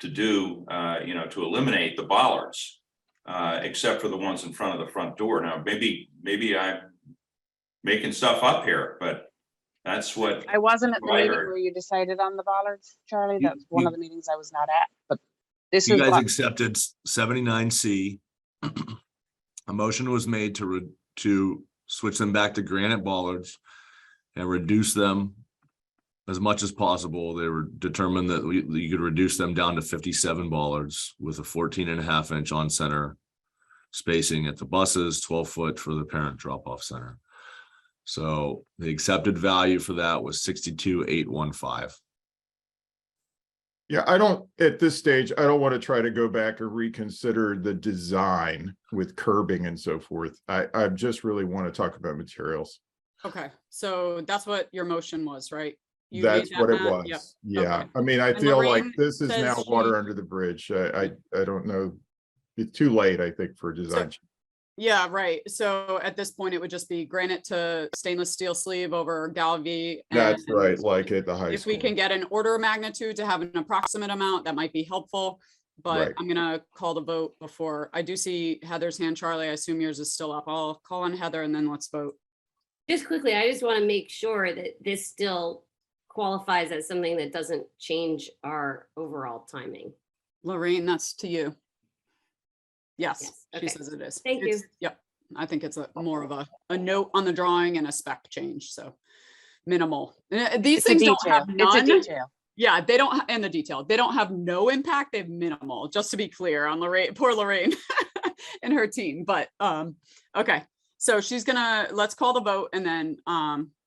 to do, you know, to eliminate the bollards, except for the ones in front of the front door. Now, maybe I'm making stuff up here, but that's what I wasn't at the I meeting heard. where you decided on the bollards, Charlie. That's one of the meetings I was not at, but this You is guys what, accepted 79C. A motion was made to switch them back to granite bollards and reduce them as much as possible. They were determined that you could reduce them down to 57 bollards with a 14.5-inch on center spacing at the buses, 12-foot for the parent drop-off center. So the accepted value for that was 62,815. Yeah, at this stage, I don't want to try to go back or reconsider the design with curbing and so forth. I just really want to talk about materials. Okay, so that's what your motion was, right? You That's made what that, it Matt? was. Yep. Yeah, Okay. I mean, I And feel like Lorraine this is says now water under the bridge. I don't know. It's too late, I think, for design. Yeah, right. So at this point, it would just be granite to stainless steel sleeve over Galvy. That's right, like at the high If school. we can get an order of magnitude to have an approximate amount, that might be helpful. But Right. I'm gonna call the vote before. I do see Heather's hand, Charlie. I assume yours is still up. I'll call on Heather and then let's vote. Just quickly, I just want to make sure that this still qualifies as something that doesn't change our overall timing. Lorraine, that's to you. Yes, Yes, she okay. says it is. Thank It's- you. Yep, I think it's more of a note on the drawing and a spec change, so minimal. These it's a things don't detail. have It's a none. detail. Yeah, they don't, and the detail, they don't have no impact, they have minimal, just to be clear on Lorraine, poor Lorraine and her team, but, okay. So she's gonna, let's call the vote and then,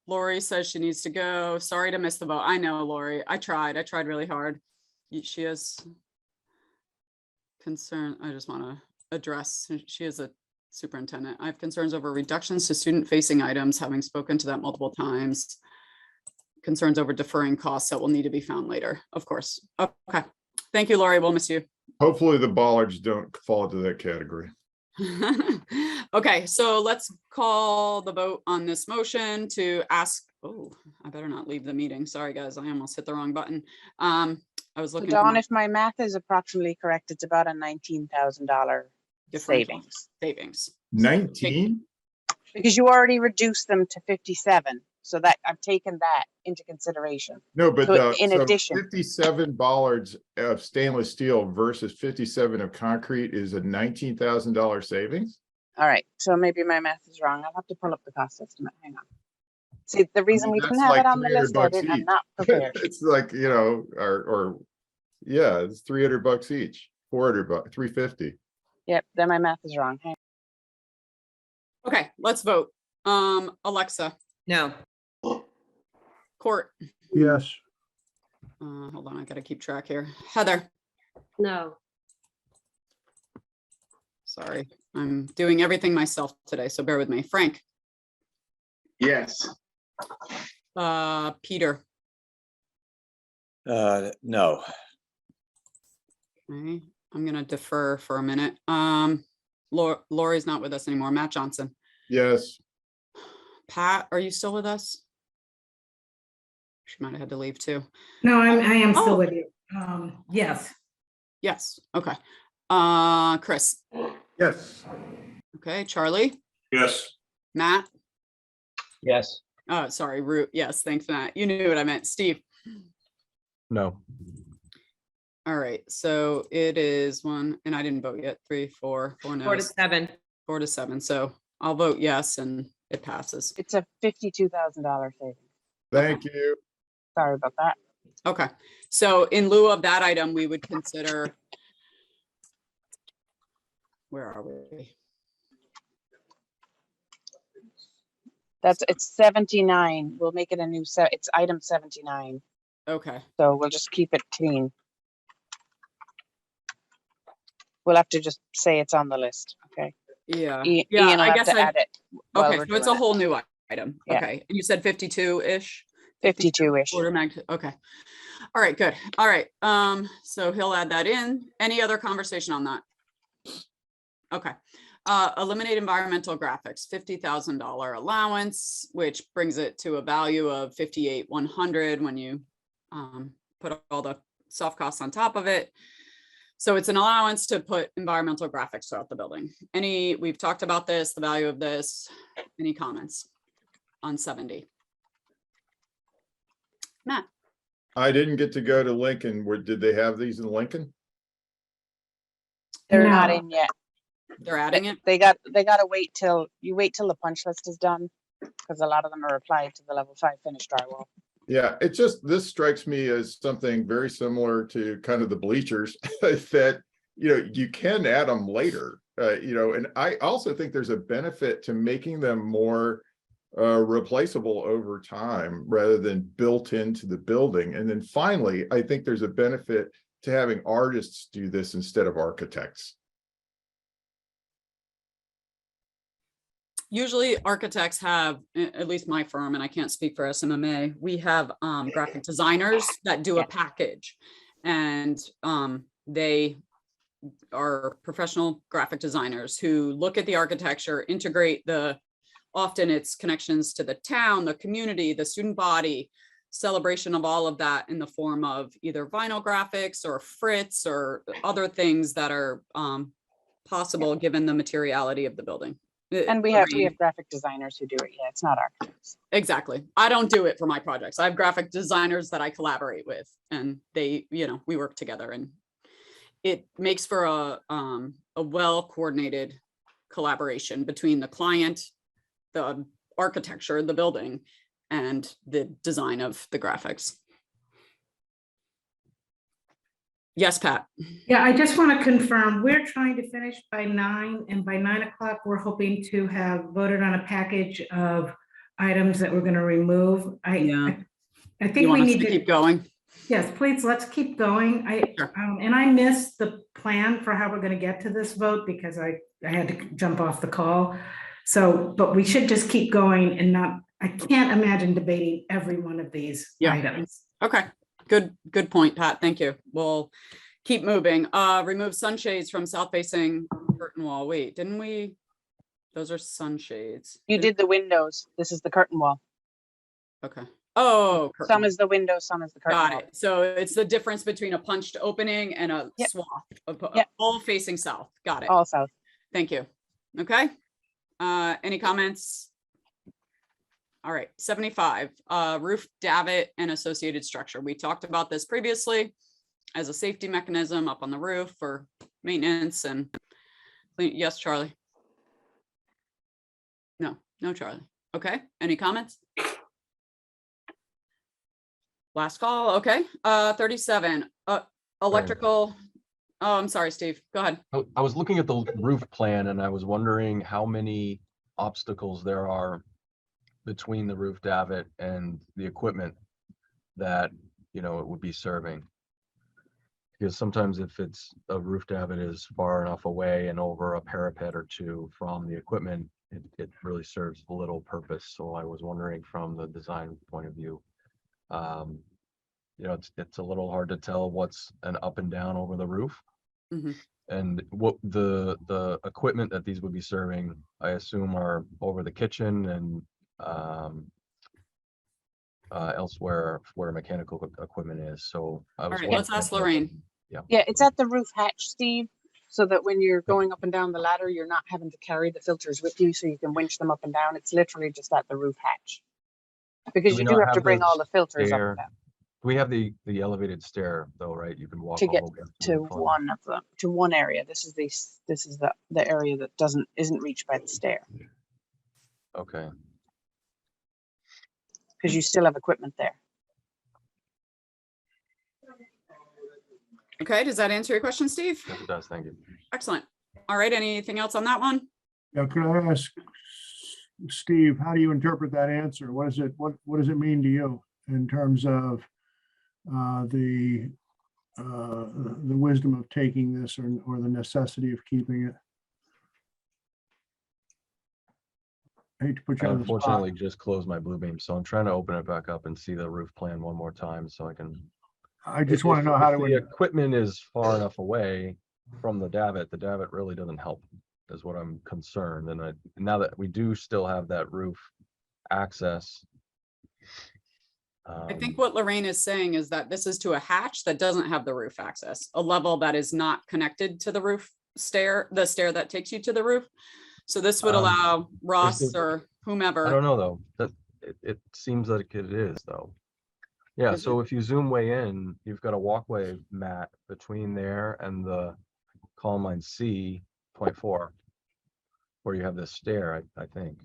Lori says she needs to go. Sorry to miss the vote. I know, Lori, I tried really hard. She has concern, I just wanna address, she is a superintendent. I have concerns over reductions to student-facing items, having spoken to that multiple times. Concerns over deferring costs that will need to be found later, of course. Okay, thank you, Lori, we'll miss you. Hopefully the bollards don't fall into that category. Okay, so let's call the vote on this motion to ask, oh, I better not leave the meeting. Sorry, guys, I almost hit the wrong button. I was So looking. Dawn, if my math is approximately correct, it's about a $19,000 savings. Savings. 19? Because you already reduced them to 57. So that I've taken that into consideration. No, but So in so addition, 57 bollards of stainless steel versus 57 of concrete is a $19,000 savings. all right. So maybe my math is wrong. I'll have to pull up the cost estimate. Hang on. See, the reason we didn't That's have like it on the list, I $300 didn't, I'm each. not prepared. It's like, you know, or yeah, it's $300 each, $400, $350. Yep, then my math is wrong. Hang Okay, let's vote. Alexa, No. Court, Yes. hold on, I gotta keep track here. Heather, No, sorry, I'm doing everything myself today, so bear with me. Frank, Yes. Peter, No. Okay, I'm gonna defer for a minute. Lori's not with us anymore. Matt Johnson. Yes. Pat, are you still with us? She might have had to leave too. No, I am still Oh. with you. Yes. Yes, okay. Chris. Yes. Okay, Charlie, Yes. Matt. Yes. Oh, sorry, Root. Yes, thanks, Matt. You knew what I meant. Steve. No. All right, so it is one, and I didn't vote yet. 3, 4 4 to no's. 7. 4 to 7. So I'll vote yes, and it passes. It's a $52,000 savings. Thank you. Sorry about that. Okay, so in lieu of that item, we would consider. Where are we? It's 79. We'll make it a new set. It's item 79. Okay. So we'll just keep it clean. We'll have to just say it's on the list. Okay. Yeah. Ian Yeah, will I have guess to add it. while Okay, we're so it's a doing it. whole new item. Yeah. Okay, and you said 52-ish? 52-ish. Order of magnitude. Okay. All right, good. All right. So he'll add that in. Any other conversation on that? Okay. Eliminate environmental graphics, $50,000 allowance, which brings it to a value of 58,100 when you put all the soft costs on top of it. So it's an allowance to put environmental graphics throughout the building. We've talked about this, the value of this. Any comments on 70? Matt. I didn't get to go to Lincoln. Did they have these in Lincoln? They're not No. in yet. They're adding it? They got to wait till the punch list is done, because a lot of them are applied to the level 5 finished drywall. Yeah, this strikes me as something very similar to kind of the bleachers that, you can add them later, and I also think there's a benefit to making them more replaceable over time rather than built into the building. And then finally, I think there's a benefit to having artists do this instead of architects. Usually architects have, at least my firm, and I can't speak for SMMA, we have graphic designers that do a package. And they are professional graphic designers who look at the architecture, integrate often it's connections to the town, the community, the student body, celebration of all of that in the form of either vinyl graphics or fritz or other things that are possible given the materiality of the building. And we have graphic designers who do it. Yeah, it's not architects. Exactly. I don't do it for my projects. I have graphic designers that I collaborate with, and they, we work together, and it makes for a well-coordinated collaboration between the client, the architecture, the building, and the design of the graphics. Yes, Pat. Yeah, I just want to confirm, we're trying to finish by 9, and by 9 o'clock, we're hoping to have voted on a package of items that we're going to remove. I think we need to keep going. Yes, please, let's keep going. And I missed the plan for how we're going to get to this vote because I had to jump off the call. So, but we should just keep going and I can't imagine debating every one of these items. Okay. Good point, Pat. Thank you. We'll keep moving. Remove sunshades from south facing curtain wall. Wait, didn't we? Those are sunshades. You did the windows. This is the curtain wall. Okay. Oh, some is the window, some is the curtain. Got it. So it's the difference between a punched opening and a swath of all facing south. Got it. All south. Thank you. Okay. Any comments? All right, 75, roof davit and associated structure. We talked about this previously as a safety mechanism up on the roof for maintenance and yes, Charlie. No, Charlie. Okay, any comments? Last call, okay. 37, electrical. Oh, I'm sorry, Steve, go ahead. I was looking at the roof plan and I was wondering how many obstacles there are between the roof davit and the equipment that it would be serving, because sometimes if it's a roof davit is far enough away and over a parapet or two from the equipment, it really serves little purpose. So I was wondering from the design point of view, you know, it's a little hard to tell what's an up and down over the roof. Mhm. And what the equipment that these would be serving, I assume, are over the kitchen and elsewhere where mechanical equipment is. So I All was right, let's ask wondering- Lorraine. Yeah, it's at the roof hatch, Steve, so that when you're going up and down the ladder, you're not having to carry the filters with you, so you can winch them up and down. It's literally just at the roof hatch. Because Do we you do not have to have bring the all the filters up stair? and down We have the elevated stair though, right? You can walk to all get the way up to the roof on- one of them, to one area. This is the area that isn't reached by the stair, Okay. because you still have equipment there. Okay, does that answer your question, Steve? Yes, it does. Thank you. Excellent. All right, anything else on that one? Now, could I ask Steve, how do you interpret that answer? What does it mean to you in terms of the wisdom of taking this or the necessity of keeping it? I hate to put you I on the spot. unfortunately just closed my blue beam, so I'm trying to open it back up and see the roof plan one more time so I can. I just want to know how If to. the equipment is far enough away from the davit really doesn't help, is what I'm concerned. And now that we do still have that roof access. I think what Lorraine is saying is that this is to a hatch that doesn't have the roof access, a level that is not connected to the roof stair, the stair that takes you to the roof. So this would allow Ross or whomever. I don't know though, that it seems like it is though. Yeah, Is so if you zoom way in, you've got a walkway mat between there and the column line C.4, where you have this stair, I think.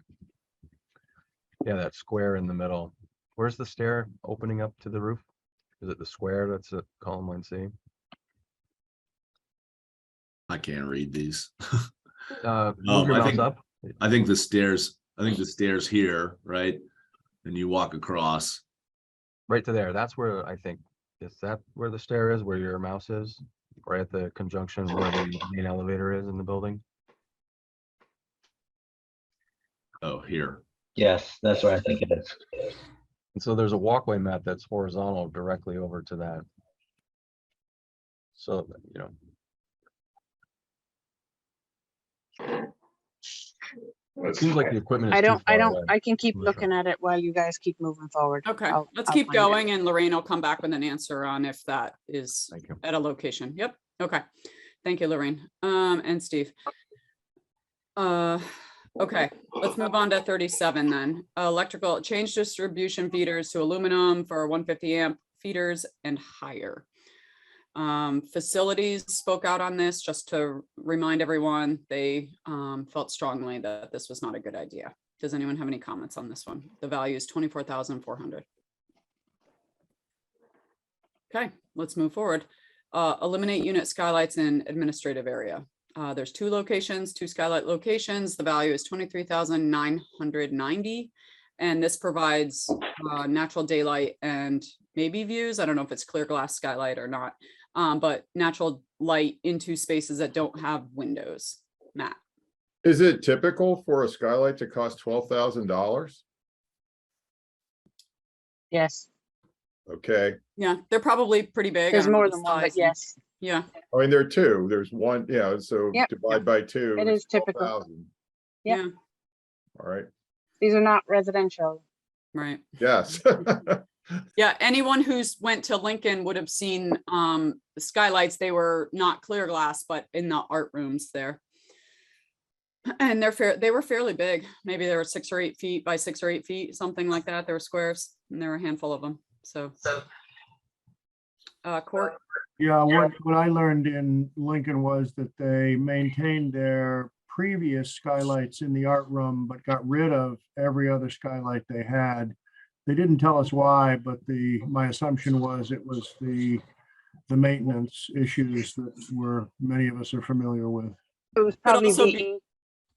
Yeah, that square in the middle. Where's the stair opening up to the roof? Is it the square that's at column line C? I can't read these. Move your mouse up. I think the stairs here, right? And you walk across. Right to there. That's where I think, is that where the stair is, where your mouse is? Right at the conjunction where the main elevator is in the building? Oh, here. Yes, that's what I think it is. And so there's a walkway mat that's horizontal directly over to that. So, you know. It seems like the equipment is too far away. I can keep I'm not sure. looking at it while you guys keep moving forward. Okay, let's I'll keep find it. going and Lorraine will come back with an answer on if that is Thank you. at a location. Yep. Okay. Thank you, Lorraine. And Steve. Okay, let's move on to 37 then. Electrical change distribution feeders to aluminum for 150 amp feeders and higher. Facilities spoke out on this just to remind everyone they felt strongly that this was not a good idea. Does anyone have any comments on this one? The value is 24,400. Okay, let's move forward. Eliminate unit skylights in administrative area. There's two locations, two skylight locations. The value is 23,990. And this provides natural daylight and maybe views. I don't know if it's clear glass skylight or not, but natural light into spaces that don't have windows. Matt. Is it typical for a skylight to cost $12,000? Yes, Okay, Yeah, they're probably pretty big. I there's don't know more the than one, but size. yes, Yeah, I mean, there are two, there's one, yeah, so Yep. divide by two. it it's is typical. 12,000. Yep. yeah, All right, These are not residential. right. yes. Yeah, anyone who's went to Lincoln would have seen the skylights. They were not clear glass, but in the art rooms there. And they were fairly big. Maybe they were 6 or 8 feet by 6 or 8 feet, something like that. They were squares and there were a handful of them. So Court. Yeah, what I learned in Lincoln was that they maintained their previous skylights in the art room, but got rid of every other skylight they had. They didn't tell us why, but my assumption was it was the maintenance issues that many of us are familiar with. It was probably also VE.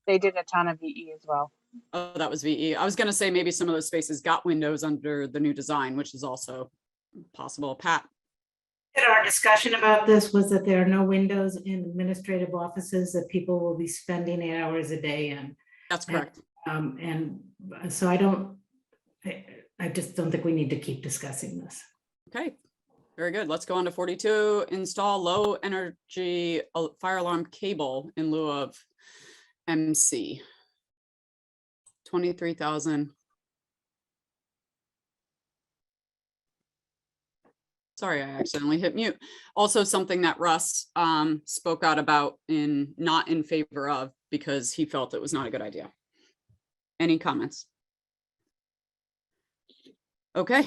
They did a ton of VE as well. Oh, that was VE. I was going to say maybe some of those spaces got windows under the new design, which is also possible. Pat. Our discussion about this was that there are no windows in administrative offices that people will be spending 8 hours a day in. That's correct. And so I just don't think we need to keep discussing this. Okay, Very good. Let's go on to 42. Install low energy fire alarm cable in lieu of MC. 23,000. Sorry, I accidentally hit mute. Also something that Russ spoke out about not in favor of, because he felt it was not a good idea. Any comments? Okay,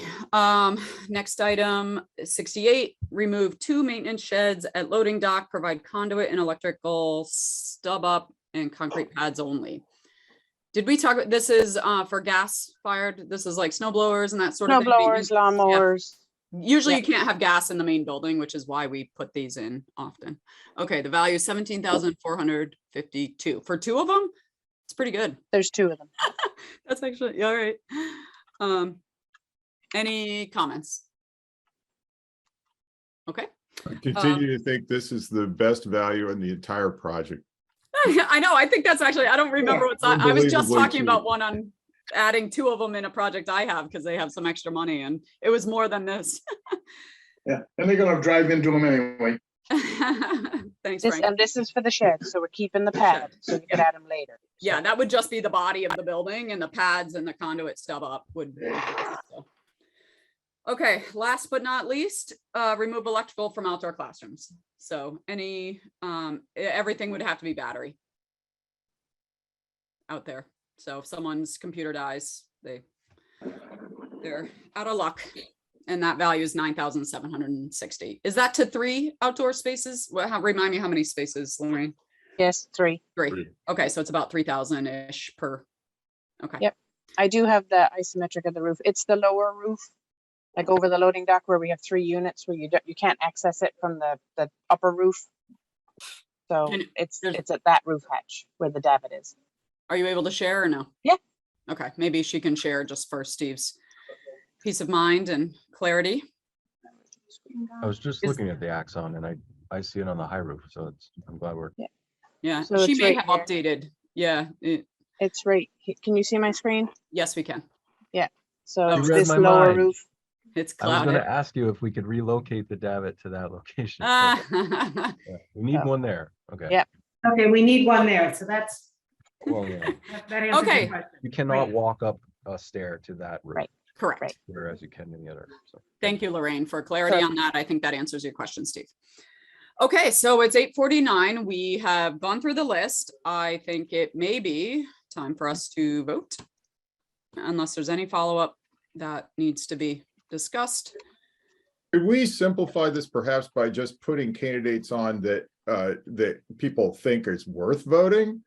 next item, 68, remove 2 maintenance sheds at loading dock, provide conduit and electrical stub up and concrete pads only. Did we talk, this is for gas fired, this is like snow blowers and that sort of Snow thing? blowers, lawnmowers. Usually Yeah. you can't have gas in the main building, which is why we put these in often. Okay, the value is 17,452 for 2 of them. It's pretty good. There's 2 of them. That's actually, all right. Any comments? Okay. I continue to think this is the best value in the entire project. I know, I think that's actually, I don't remember what's, I was just Unbelievably talking about cheap. one on adding 2 of them in a project I have because they have some extra money and it was more than this. Yeah, and they're gonna drive into them anyway. Thanks, This, Frank. and this is for the shed, so we're keeping the pad, so you can add them later. Yeah, that would just be the body of the building and the pads and the conduit stub up would. So. Okay, last but not least, remove electrical from outdoor classrooms. So everything would have to be battery out there. So if someone's computer dies, they're out of luck. And that value is 9,760. Is that to 3 outdoor spaces? Well, remind me how many spaces, Lorraine? Yes, 3. 3. Okay, so it's about 3,000-ish per. Okay. Yep. I do have the isometric of the roof. It's the lower roof, like over the loading dock where we have 3 units where you can't access it from the upper roof. So it's at that roof hatch where the davit is. Are you able to share or no? Yeah. Okay, maybe she can share just for Steve's peace of mind and clarity. I was just looking at the Axon and I see it on the high roof, so I'm glad we're. Yeah, So she it's may right have here. updated. Yeah. It's right. Can you see my screen? Yes, we can. Yeah. So Oh, it's you read this my lower mind. roof. It's I was going clouded. to ask you if we could relocate the davit to that location. but, yeah, we need one there. Okay. Yeah. Okay, we need one there, so that's, Well, yeah. that answers Okay. your question. You cannot walk up a stair to that roof, Right. Correct. Right. whereas you can in the other. So. Thank you, Lorraine, for clarity on that. I think that answers your question, Steve. Okay, so it's 8:49. We have gone through the list. I think it may be time for us to vote. Unless there's any follow-up that needs to be discussed. Could we simplify this perhaps by just putting candidates on that that people think is worth voting?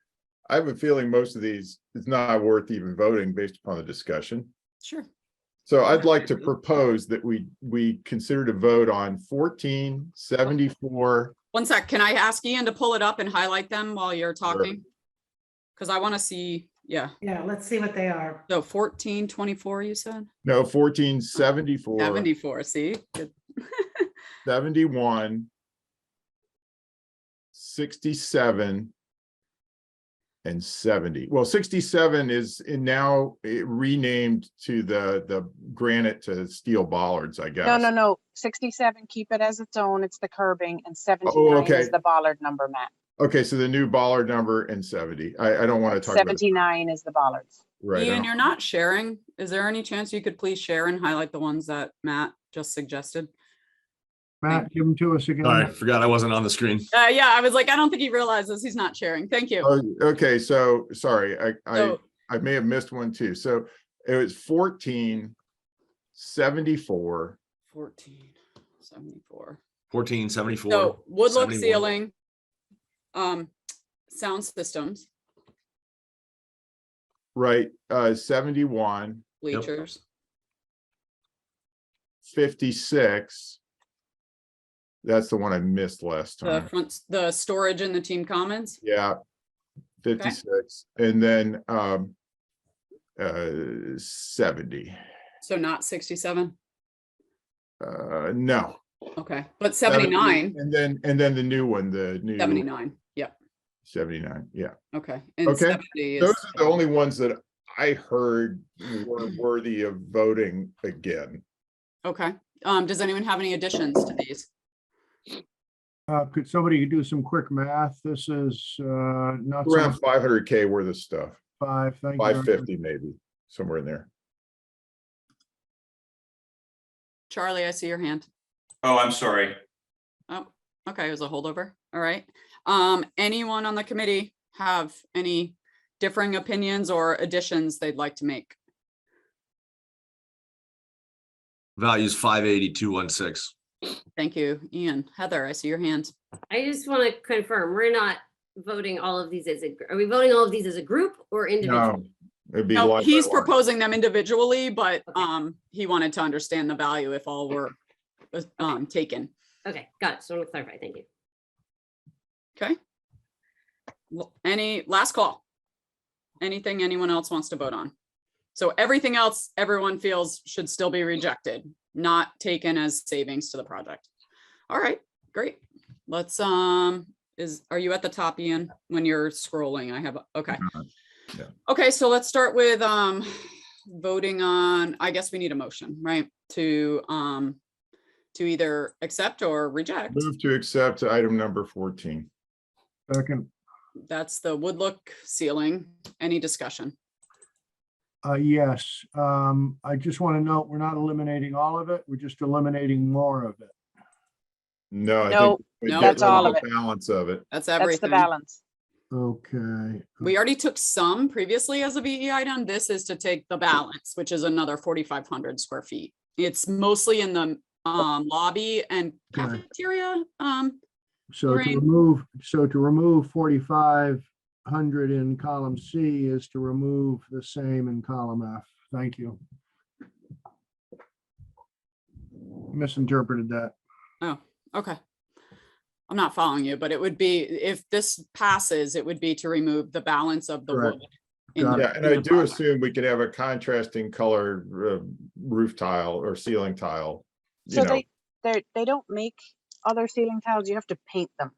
I have a feeling most of these is not worth even voting based upon the discussion. Sure. So I'd like to propose that we consider to vote on 14, 74. One sec, can I ask Ian to pull it up and highlight them while you're talking? Because I want to see, yeah. Yeah, let's see what they are. So 1424, you said? No, 14, 74, 74, see? Good. 71, 67, and 70. Well, 67 is now renamed to the granite to steel bollards, I guess. No. 67, keep it as its own. It's the curbing, and 79 okay. is the bollard number, Matt. Okay, so the new bollard number and 70. I don't want to talk about it. 79 is the bollards. Right. I Ian, don't- you're not sharing. Is there any chance you could please share and highlight the ones that Matt just suggested? Matt, give them to us again. Sorry, forgot I wasn't on the screen. Yeah, I was like, I don't think he realizes he's not sharing. Thank you. Oh, okay, so sorry, So- I may have missed one too. So it was 14, 74. 1474. 1474. So wood look 71. ceiling, sound systems, Right, 71, bleachers, 56. That's the one I missed last the time. front, the storage in the team commons. Yeah, 56, and then 70. So not 67. No. Okay, but 79, And then the new one, the new 79. Yep. 79. Yeah. Okay. And Okay. 70 Those is, are the only ones that I heard were worthy of voting again. okay. Does anyone have any additions to these? Could somebody do some quick math? This is not so Around much 500K worth of stuff, five. Thank you. very much. 550 maybe, somewhere in there. Charlie, I see your hand. Oh, I'm sorry. Oh, okay, it was a holdover. All right. Anyone on the committee have any differing opinions or additions they'd like to make? Values 580,216. Thank you, Ian. Heather, I see your hand. I just want to confirm, we're not voting all of these as a, are we voting all of these as a group or individually? No, it'd be No, line by he's line. proposing them individually, but Okay. he wanted to understand the value if all were taken. Okay, got it. So I want to clarify. Thank you. Okay. Well, any last call? Anything anyone else wants to vote on? So everything else everyone feels should still be rejected, not taken as savings to the project. All right, great. Let's are you at the top, Ian, when you're scrolling? I have, okay. Yeah. Okay, so let's start with voting on, I guess we need a motion, right? To either accept or reject. Move to accept item number 14. Second. That's the wood look ceiling. Any discussion? Yes. I just want to note, we're not eliminating all of it. We're just eliminating more of it. No, I No, think we no, get that's rid of all the of it. balance of it. That's That's everything. the balance. Okay. We already took some previously as a VE item. This is to take the balance, which is another 4,500 square feet. It's mostly in the lobby and Okay. cafeteria. So Lorraine? to remove 4,500 in column C is to remove the same in column F. Thank you. Misinterpreted that. Oh, okay. I'm not following you, but it would be, if this passes, it would be to remove the balance of the Correct. wood. in Got the- Yeah, and in I the do project. assume we could have a contrasting color roof tile or ceiling tile. So You know, they don't make other ceiling tiles, you have to paint them.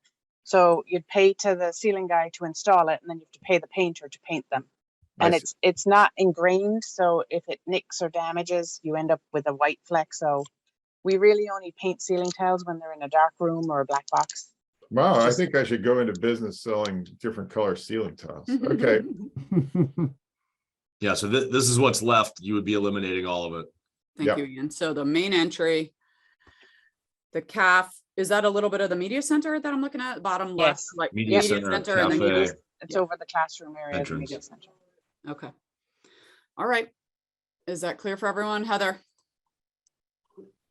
So you'd pay to the ceiling guy to install it, and then you have to pay the painter to paint them. I And see. it's not ingrained, so if it nicks or damages, you end up with a white fleck. So we really only paint ceiling tiles when they're in a dark room or a black box. Wow, I Just- think I should go into business selling different color ceiling tiles. Okay, Yeah, so this is what's left. You would be eliminating all of it. Thank Yep. you, Ian. So the main entry, the CAF, is that a little bit of the media center that I'm looking at? Bottom left, Yes. like Media media center, center and then cafe. media. It's over the classroom area of the Entrance. media center. Okay. All right. Is that clear for everyone? Heather?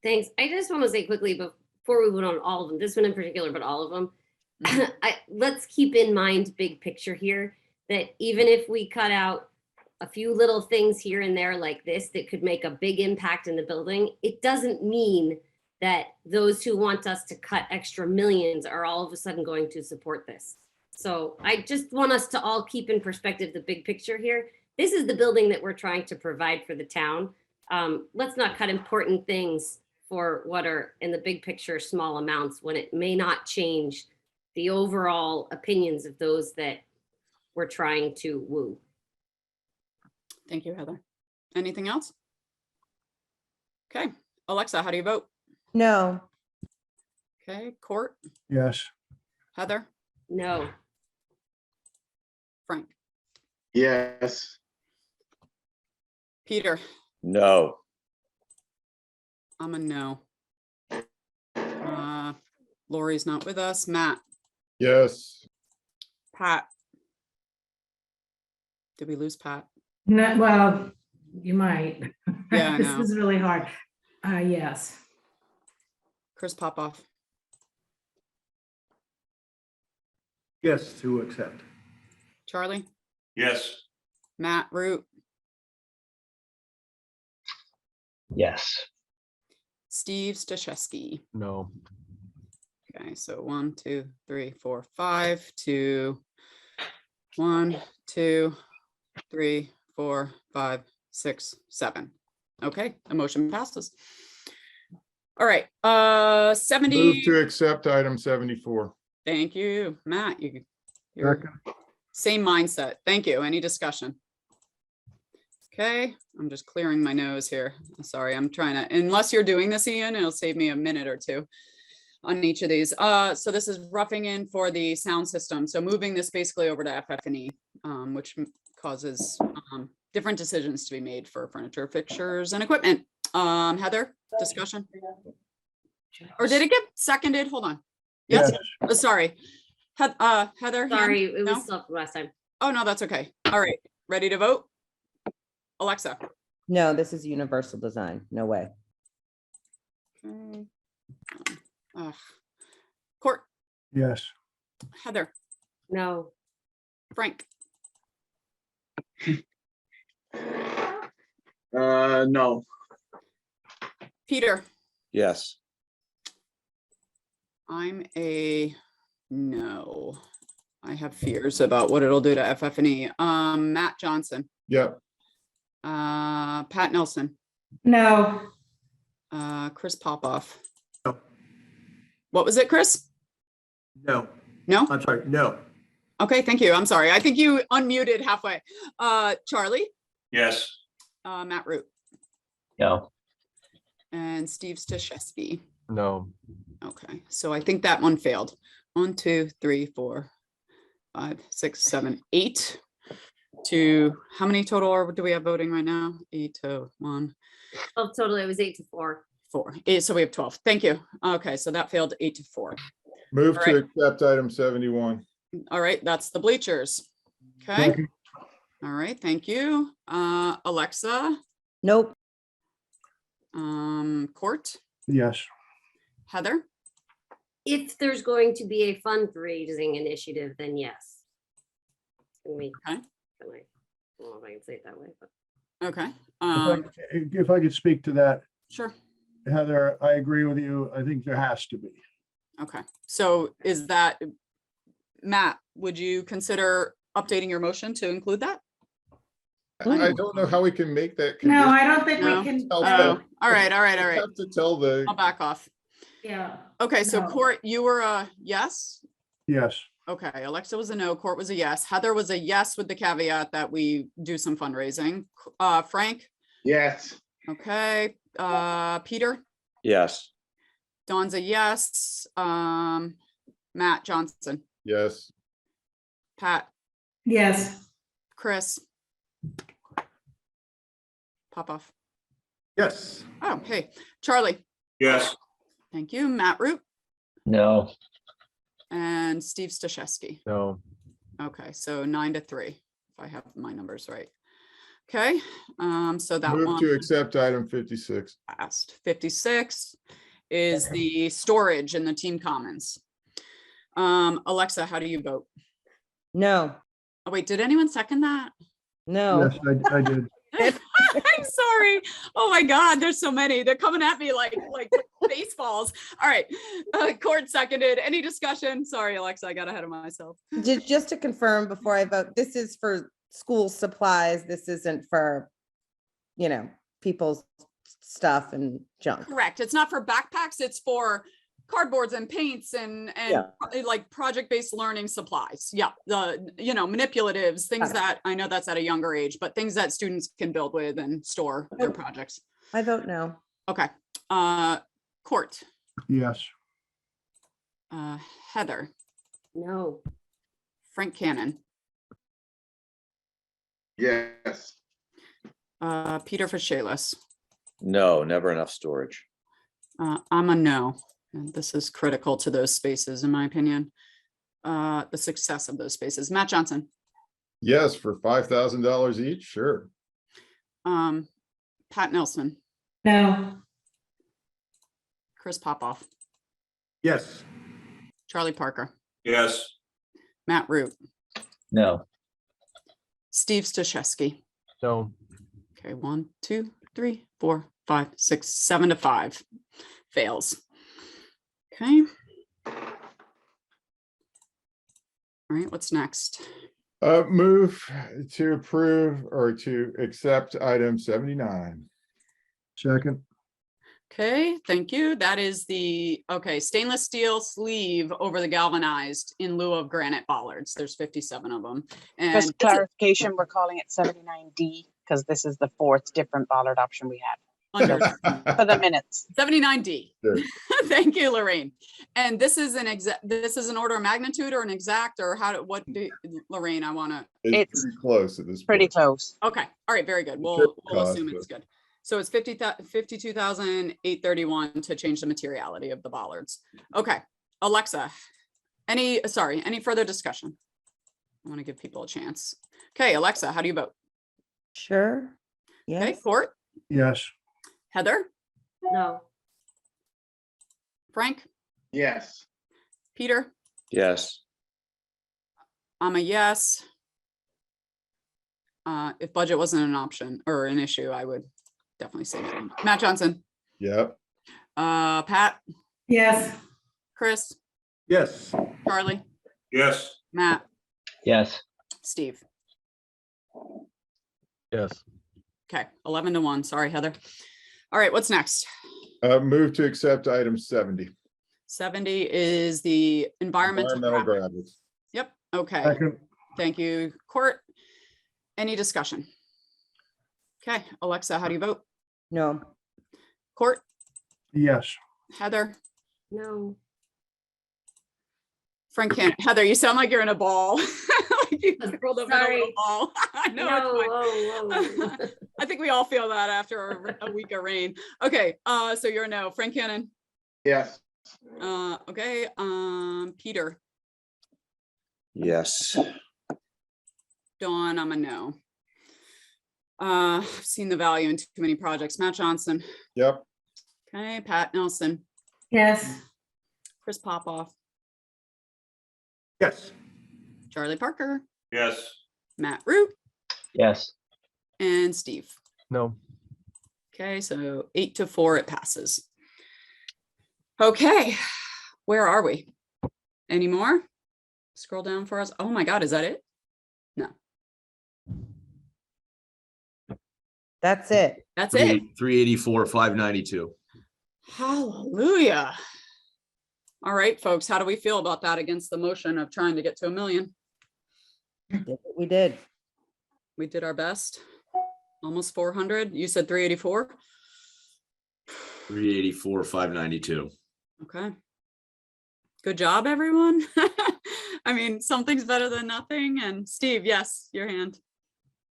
Thanks. I just want to say quickly before we vote on all of them, this one in particular, but all of them, let's keep in mind big picture here, that even if we cut out a few little things here and there like this that could make a big impact in the building, it doesn't mean that those who want us to cut extra millions are all of a sudden going to support this. So I just want us to all keep in perspective the big picture here. This is the building that we're trying to provide for the town. Let's not cut important things for what are in the big picture small amounts when it may not change the overall opinions of those that we're trying to woo. Thank you, Heather. Anything else? Okay. Alexa, how do you vote? No. Okay. Court? Yes. Heather? No. Frank? Yes. Peter? No. I'm a no. Lori's not with us. Matt? yes, Pat? Did we lose Pat? No, well, you might. Yeah, I This know. is really hard. Yes. Chris Popoff? Yes, to accept. Charlie? Yes. Matt? Root? Yes. Steve Stashewski? No. Okay, so 1, 2, 3, 4, 5, 2, 1, 2, 3, 4, 5, 6, 7. Okay, the motion passes. All right, move 70. to accept item 74. Thank you, Matt. You're Second. same mindset. Thank you. Any discussion? Okay, I'm just clearing my nose here. Sorry, I'm trying to, unless you're doing this, Ian, it'll save me a minute or two on each of these. So this is roughing in for the sound system. So moving this basically over to FF&E, which causes different decisions to be made for furniture, fixtures, and equipment. Heather, discussion? Or did it get seconded? Hold on. Yes, sorry. Heather? hand? Sorry, it No? was still last time. Oh, no, that's okay. All right, ready to vote? Alexa. No, this is universal design. No way. Okay. Court, Yes. Heather, No. Frank, No. Peter. Yes. I'm a no. I have fears about what it'll do to FF&E. Matt Johnson, Yep. Pat Nelson, No. Chris Popoff. No. What was it, Chris? No, No? I'm sorry, no. Okay, thank you. I'm sorry. I think you unmuted halfway. Charlie, Yes. Matt Root, No. and Steve Stashewski. No. Okay, so I think that one failed. 1, 2, 3, 4, 5, 6, 7, 8. To how many total do we have voting right now? 8 to 1. Oh, totally. It was 8-4. 4. 8, so we have 12. Thank you. Okay, so that failed 8 to 4. Move All to right. accept item 71. All right, that's the bleachers. Okay. All right, thank you. Alexa, Nope. Court, Yes. Heather, If there's going to be a fundraising initiative, then yes. Can we? Okay. I don't know if I can say it that way, but. okay. If I could speak to that, Sure. Heather, I agree with you. I think there has to be. Okay, so is that, Matt, would you consider updating your motion to include that? I don't know how we can make that. No, I don't think No? we can. Oh, all right. Have to tell the. I'll back off. Yeah. Okay, so No. Court, you were a yes? Yes. Okay, Alexa was a no, Court was a yes. Heather was a yes with the caveat that we do some fundraising. Frank? Yes. Okay, Peter? Yes. Dawn's a yes. Matt Johnson, Yes. Pat, Yes. Chris. Popoff. Yes. Oh, hey, Charlie. Yes. Thank you. Matt Root No. and Steve Stashewski. No. Okay, so 9 to 3, if I have my numbers right. Okay, so that Move one to accept item 56. passed. 56 is the storage in the team commons. Alexa, how do you vote? No. Oh, wait, did anyone second that? No. Yes, I did. I'm sorry. Oh my God, there's so many. They're coming at me like baseballs. All right, Court seconded. Any discussion? Sorry, Alexa, I got ahead of myself. Just to confirm before I vote, this is for school supplies. This isn't for, people's stuff and junk. Correct. It's not for backpacks. It's for cardboards and paints and like project-based learning supplies. Yeah, the manipulatives, things that I know that's at a younger age, but things that students can build with and store their projects. I vote no. Okay. Court. Yes. Heather. No. Frank Cannon. Yes. Peter Fishalis. No, never enough storage. I'm a no. And this is critical to those spaces, in my opinion. The success of those spaces. Matt Johnson. Yes, for $5,000 each, sure. Pat Nelson. No. Chris Popoff. Yes. Charlie Parker. Yes. Matt Root. No. Steve Stashewski. No. Okay, 1, 2, 3, 4, 5, 6, 7 to 5 fails. Okay. All right, what's next? Move to approve or to accept item 79. Second. Okay, thank you. That is the, stainless steel sleeve over the galvanized in lieu of granite bollards. There's 57 of them. And Just clarification, we're calling it 79D because this is the fourth different bollard option we had. Under For the minutes. 79D. Sure. Thank you, Lorraine. And this is an order of magnitude or an exact, or Lorraine, I want to. It's pretty close at this Pretty point. close. Okay, all right, very good. We'll Cost, assume it's good. So it's 52,831 to change the materiality of the bollards. Okay, Alexa, any further discussion? I want to give people a chance. Okay, Alexa, how do you vote? Sure. Okay, Yes. Court, Yes. Heather, No. Frank, Yes. Peter, Yes. I'm a yes. If budget wasn't an option or an issue, I would definitely say no. Matt Johnson, Yep. Pat, Yes. Chris, Yes. Charlie, Yes. Matt, Yes. Steve. Yes. Okay, 11-1. Sorry, Heather. All right, what's next? Move to accept item 70. 70 is the environmental. Graphics. Yep, okay. Second. Thank you, Court. Any discussion? Okay, Alexa, how do you vote? No. Court, Yes. Heather, No. Frank can't. Heather, you sound like you're in a ball. Like you curled up in a Sorry. little ball. I know. It's fine. I think we all feel that after a week of rain. Okay, so you're a no. Frank Cannon. Yes. Okay, Peter, Yes. Dawn, I'm a no. I've seen the value in too many projects. Matt Johnson. Yep. Okay, Pat Nelson, Yes. Chris Popoff, Yes. Charlie Parker, Yes. Matt Root, Yes. and Steve. No. Okay, so 8-4, it passes. Okay, where are we? Any more? Scroll down for us. Oh my God, is that it? No, That's it. that's it. 384, 592. Hallelujah. All right, folks, how do we feel about that against the motion of trying to get to 1 million? We did. We did our best. Almost 400. You said 384. 384, 592. Okay. Good job, everyone. I mean, something's better than nothing. And Steve, yes, your hand.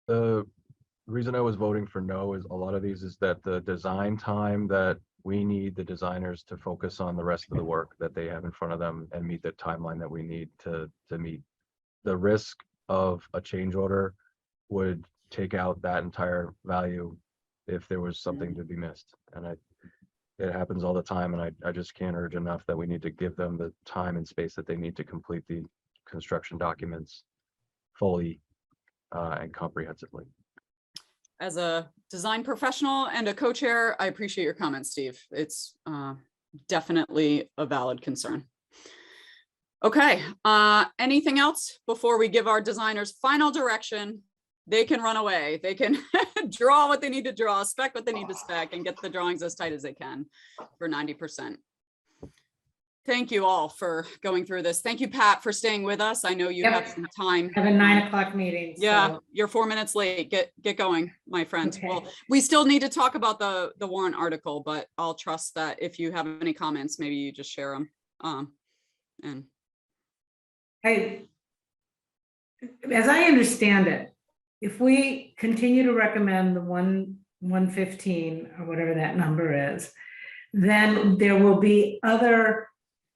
The reason I was voting for no is a lot of these is that the design time that we need the designers to focus on the rest of the work that they have in front of them and meet the timeline that we need to meet. The risk of a change order would take out that entire value if there was something to be missed. And it happens all the time, and I just can't urge enough that we need to give them the time and space that they need to complete the construction documents fully and comprehensively. As a design professional and a co-chair, I appreciate your comments, Steve. It's definitely a valid concern. Okay, anything else before we give our designers final direction? They can run away. They can draw what they need to draw, spec what they need to spec, and get the drawings as tight as they can for 90%. Thank you all for going through this. Thank you, Pat, for staying with us. I know you Yep. have some time. Have a 9 o'clock meeting. Yeah, so- you're 4 minutes late. Get going, my friend. Okay. Well, we still need to talk about the warrant article, but I'll trust that if you have any comments, maybe you just share them. And As I understand it, if we continue to recommend the 115 or whatever that number is, then there will be other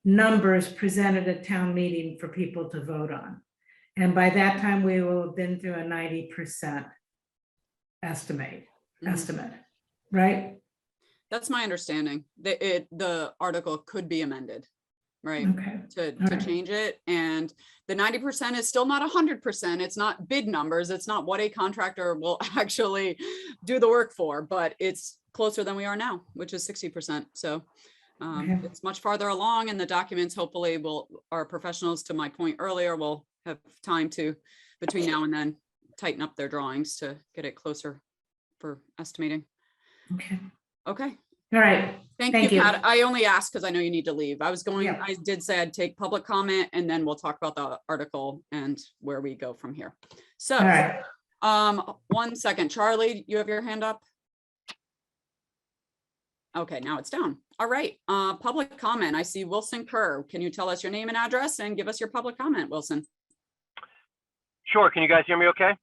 numbers presented at town meeting for people to vote on. And by that time, we will have been through a 90% estimate, right? that's my understanding. The article could be amended, right? Okay. To All right. change it. And the 90% is still not 100%. It's not bid numbers. It's not what a contractor will actually do the work for, but it's closer than we are now, which is 60%. So Okay. it's much farther along, and the documents hopefully our professionals, to my point earlier, will have time to, between now and then, tighten up their drawings to get it closer for estimating. Okay. Okay. All right. Thank you, Pat. I only asked because I know you need to leave. I Yeah. did say I'd take public comment, and then we'll talk about the article and where we go from here. So All right. 1 second, Charlie, you have your hand up? Okay, now it's down. All right, public comment. I see Wilson Kerr. Can you tell us your name and address and give us your public comment, Wilson? Sure. Can you guys hear me okay?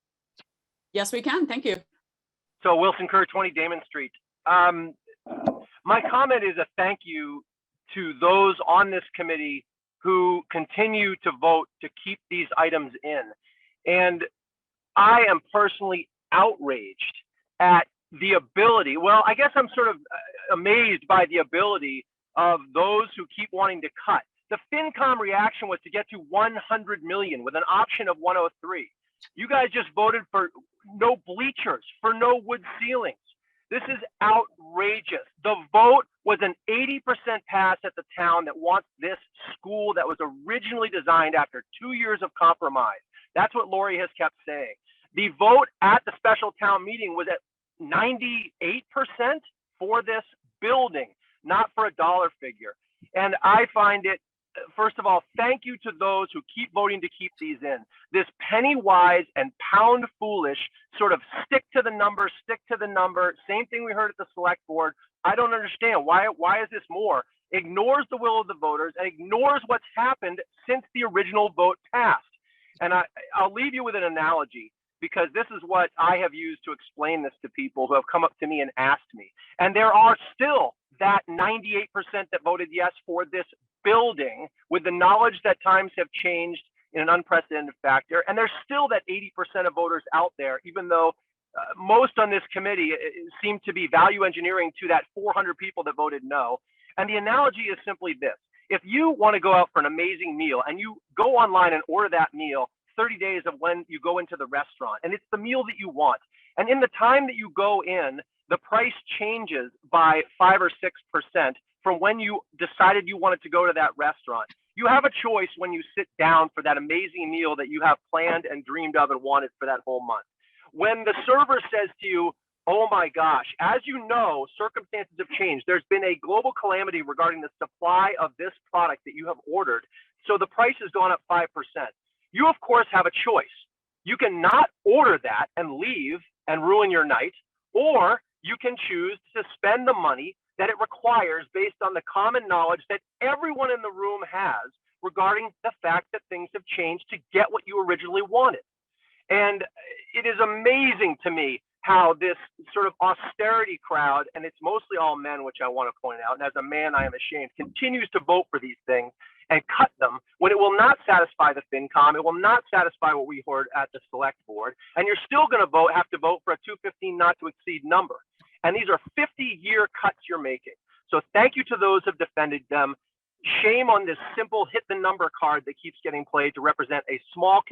Yes, we can. Thank you. So Wilson Kerr, 20 Damon Street. My comment is a thank you to those on this committee who continue to vote to keep these items in. And I am personally outraged at the ability, well, I guess I'm sort of amazed by the ability of those who keep wanting to cut. The FinCom reaction was to get to 100 million with an option of 103. You guys just voted for no bleachers, for no wood ceilings. This is outrageous. The vote was an 80% pass at the town that wants this school that was originally designed after 2 years of compromise. That's what Lori has kept saying. The vote at the special town meeting was at 98% for this building, not for a dollar figure. And I find it, first of all, thank you to those who keep voting to keep these in. This penny wise and pound foolish sort of stick to the number, same thing we heard at the select board. I don't understand why is this more? Ignores the will of the voters and ignores what's happened since the original vote passed. And I'll leave you with an analogy, because this is what I have used to explain this to people who have come up to me and asked me. And there are still that 98% that voted yes for this building, with the knowledge that times have changed in an unprecedented factor. And there's still that 80% of voters out there, even though most on this committee seem to be value engineering to that 400 people that voted no. And the analogy is simply this. If you want to go out for an amazing meal and you go online and order that meal 30 days of when you go into the restaurant, and it's the meal that you want, and in the time that you go in, the price changes by 5 or 6% from when you decided you wanted to go to that restaurant. You have a choice when you sit down for that amazing meal that you have planned and dreamed of and wanted for that whole month. When the server says to you, oh my gosh, as you know, circumstances have changed. There's been a global calamity regarding the supply of this product that you have ordered, so the price has gone up 5%. You, of course, have a choice. You can not order that and leave and ruin your night, or you can choose to spend the money that it requires based on the common knowledge that everyone in the room has regarding the fact that things have changed to get what you originally wanted. And it is amazing to me how this sort of austerity crowd, and it's mostly all men, which I want to point out, and as a man I am ashamed, continues to vote for these things and cut them when it will not satisfy the FinCom, it will not satisfy what we heard at the select board, and you're still going to have to vote for a 215 not to exceed number. And these are 50-year cuts you're making. So thank you to those who have defended them. Shame on this simple hit the number card that keeps getting played to represent a small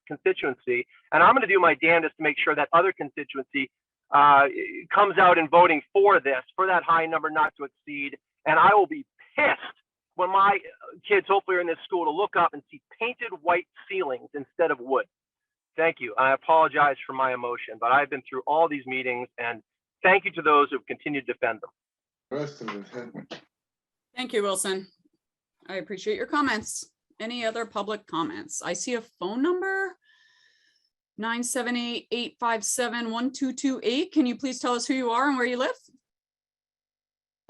constituency. And I'm going to do my damnedest to make sure that other constituency comes out in voting for this, for that high number not to exceed. And I will be pissed when my kids hopefully are in this school to look up and see painted white ceilings instead of wood. Thank you. I apologize for my emotion, but I've been through all these meetings, and thank you to those who've continued to defend them. Thank you, Wilson. I appreciate your comments. Any other public comments? I see a phone number, 978-857-1228. Can you please tell us who you are and where you live?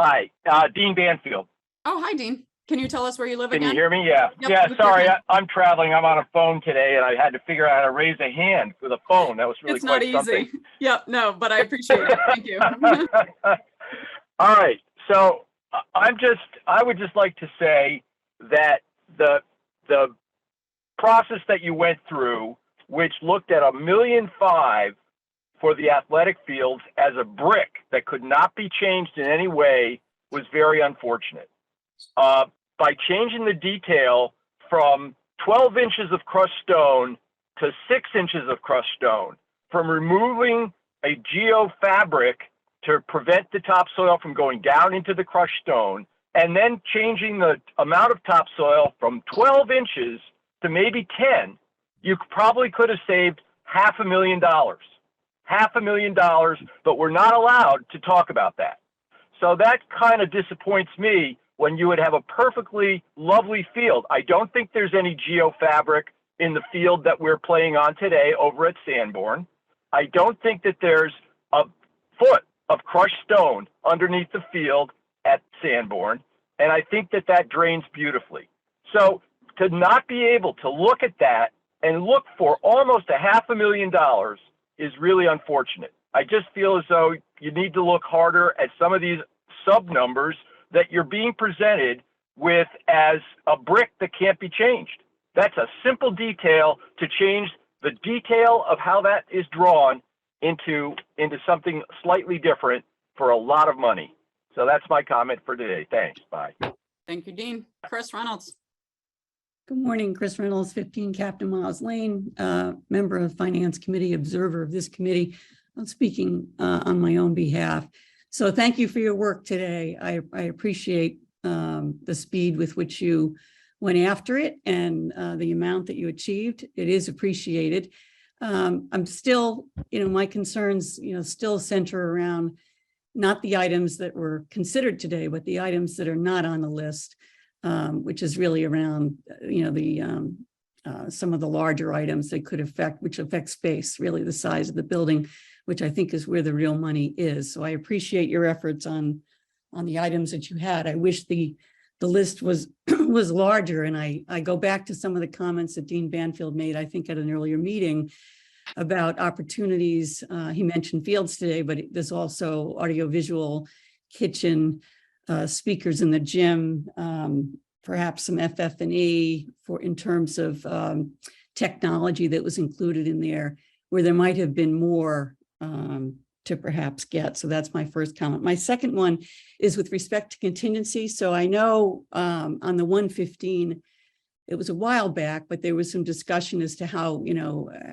Hi, Dean Banfield. Oh, hi, Dean. Can you tell us where you live Can again? you hear me? Yeah. Yep, Yeah, we sorry, can. I'm traveling. I'm on a phone today and I had to figure out how to raise a hand with a phone. That was really It's not quite easy. something. Yep, no, but I appreciate it. Thank you. All right. So I would just like to say that the process that you went through, which looked at $1.5 million for the athletic fields as a brick that could not be changed in any way, was very unfortunate. By changing the detail from 12 inches of crushed stone to 6 inches of crushed stone, from removing a geofabric to prevent the topsoil from going down into the crushed stone, and then changing the amount of topsoil from 12 inches to maybe 10, you probably could have saved $500,000. $500,000, but we're not allowed to talk about that. So that kind of disappoints me when you would have a perfectly lovely field. I don't think there's any geofabric in the field that we're playing on today over at Sanborn. I don't think that there's a foot of crushed stone underneath the field at Sanborn. And I think that that drains beautifully. So to not be able to look at that and look for almost $500,000 is really unfortunate. I just feel as though you need to look harder at some of these sub numbers that you're being presented with as a brick that can't be changed. That's a simple detail to change the detail of how that is drawn into something slightly different for a lot of money. So that's my comment for today. Thanks. Bye. Thank you, Dean. Chris Reynolds. Good morning, Chris Reynolds, 15 Captain Miles Lane, member of Finance Committee, observer of this committee. I'm speaking on my own behalf. So thank you for your work today. I appreciate the speed with which you went after it and the amount that you achieved. It is appreciated. I'm still, my concerns, still center around not the items that were considered today, but the items that are not on the list, which is really around, some of the larger items that could affect, which affect space, really the size of the building, which I think is where the real money is. So I appreciate your efforts on the items that you had. I wish the list was was larger. And I go back to some of the comments that Dean Banfield made, I think at an earlier meeting, about opportunities. He mentioned fields today, but there's also audiovisual, kitchen, speakers in the gym, perhaps some FF&E in terms of technology that was included in there, where there might have been more to perhaps get. So that's my first comment. My second one is with respect to contingency. So I know on the 115, it was a while back, but there was some discussion as to how,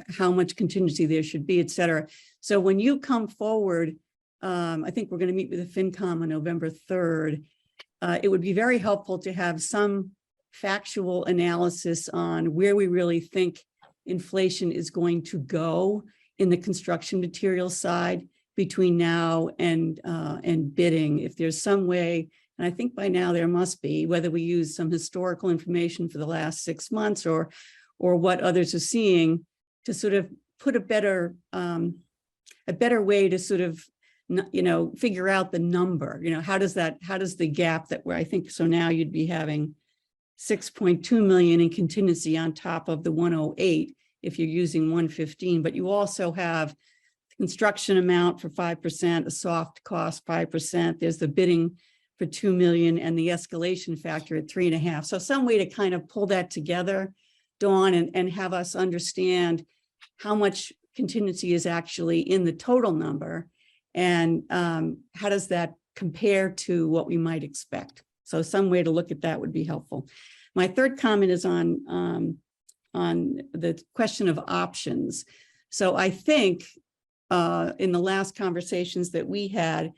how much contingency there should be, et cetera. So when you come forward, I think we're going to meet with the FinCom on November 3rd. It would be very helpful to have some factual analysis on where we really think inflation is going to go in the construction materials side between now and bidding. If there's some way, and I think by now there must be, whether we use some historical information for the last 6 months or what others are seeing, to sort of put a better way to sort of, figure out the number. How does the gap that where I think, so now you'd be having 6.2 million in contingency on top of the 108 if you're using 115, but you also have the construction amount for 5%, a soft cost 5%. There's the bidding for 2 million and the escalation factor at 3.5. So some way to kind of pull that together, Dawn, and have us understand how much contingency is actually in the total number, and how does that compare to what we might expect. So some way to look at that would be helpful. My third comment is on the question of options. So I think in the last conversations that we had,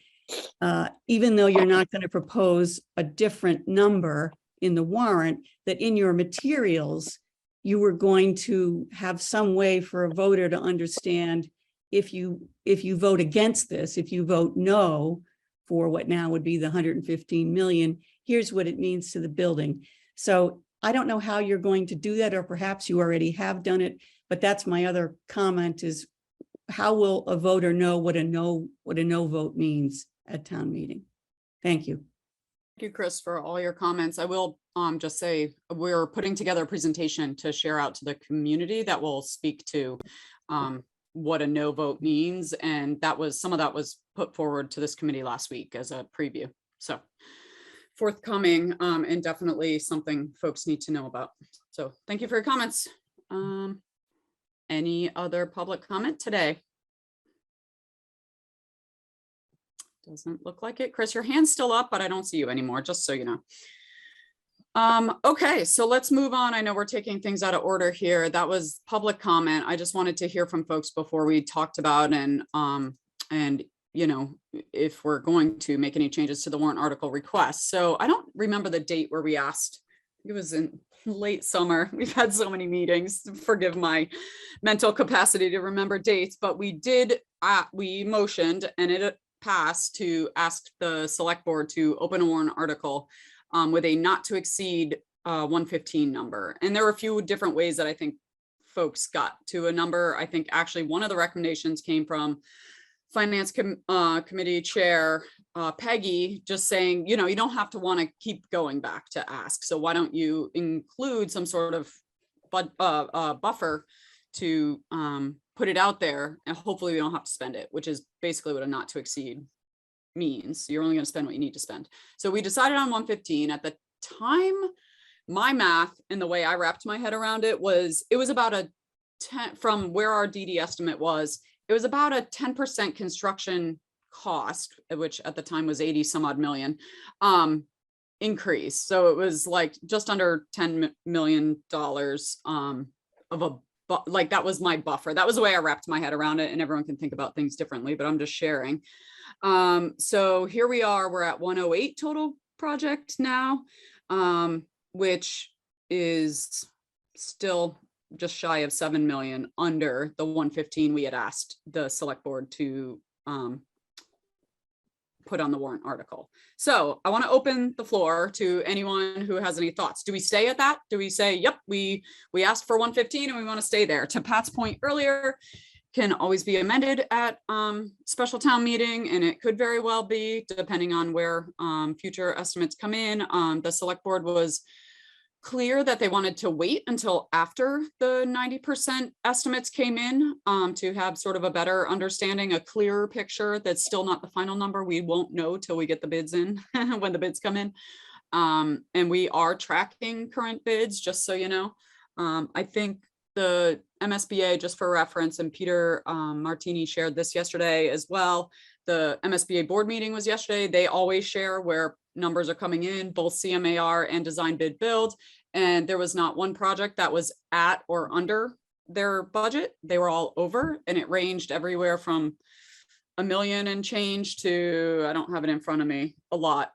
even though you're not going to propose a different number in the warrant, that in your materials, you were going to have some way for a voter to understand if you vote against this, if you vote no for what now would be the 115 million, here's what it means to the building. So I don't know how you're going to do that, or perhaps you already have done it, but that's my other comment, is how will a voter know what a no vote means at town meeting? Thank you. Thank you, Chris, for all your comments. I will just say we're putting together a presentation to share out to the community that will speak to what a no vote means. And some of that was put forward to this committee last week as a preview. So forthcoming, and definitely something folks need to know about. So thank you for your comments. Any other public comment today? Doesn't look like it. Chris, your hand's still up, but I don't see you anymore, just so you know. Okay, so let's move on. I know we're taking things out of order here. That was public comment. I just wanted to hear from folks before we talked about and if we're going to make any changes to the warrant article request. So I don't remember the date where we asked. It was in late summer. We've had so many meetings. Forgive my mental capacity to remember dates, but we motioned and it passed to ask the select board to open a warrant article with a not to exceed 115 number. And there were a few different ways that I think folks got to a number. I think actually one of the recommendations came from Finance Committee Chair Peggy, just saying, you know, you don't have to want to keep going back to ask. So why don't you include some sort of buffer to put it out there, and hopefully we don't have to spend it, which is basically what a not to exceed means. You're only going to spend what you need to spend. So we decided on 115. At the time, my math and the way I wrapped my head around it was about a 10 from where our DD estimate was. It was about a 10% construction cost, which at the time was 80 some odd million increase. So it was like just under $10 million of a, like that was my buffer. That was the way I wrapped my head around it, and everyone can think about things differently, but I'm just sharing. So here we are, we're at 108 total project now, which is still just shy of 7 million under the 115 we had asked the select board to put on the warrant article. So I want to open the floor to anyone who has any thoughts. Do we stay at that? Do we say, yep, we asked for 115 and we want to stay there? To Pat's point earlier, can always be amended at special town meeting, and it could very well be, depending on where future estimates come in. The select board was clear that they wanted to wait until after the 90% estimates came in to have sort of a better understanding, a clearer picture. That's still not the final number. We won't know till we get the bids in when the bids come in. And we are tracking current bids, just so you know. I think the MSBA, just for reference, and Peter Martini shared this yesterday as well. The MSBA board meeting was yesterday. They always share where numbers are coming in, both CMAR and design bid build. And there was not one project that was at or under their budget. They were all over, and it ranged everywhere from $1 million and change to, I don't have it in front of me, a lot,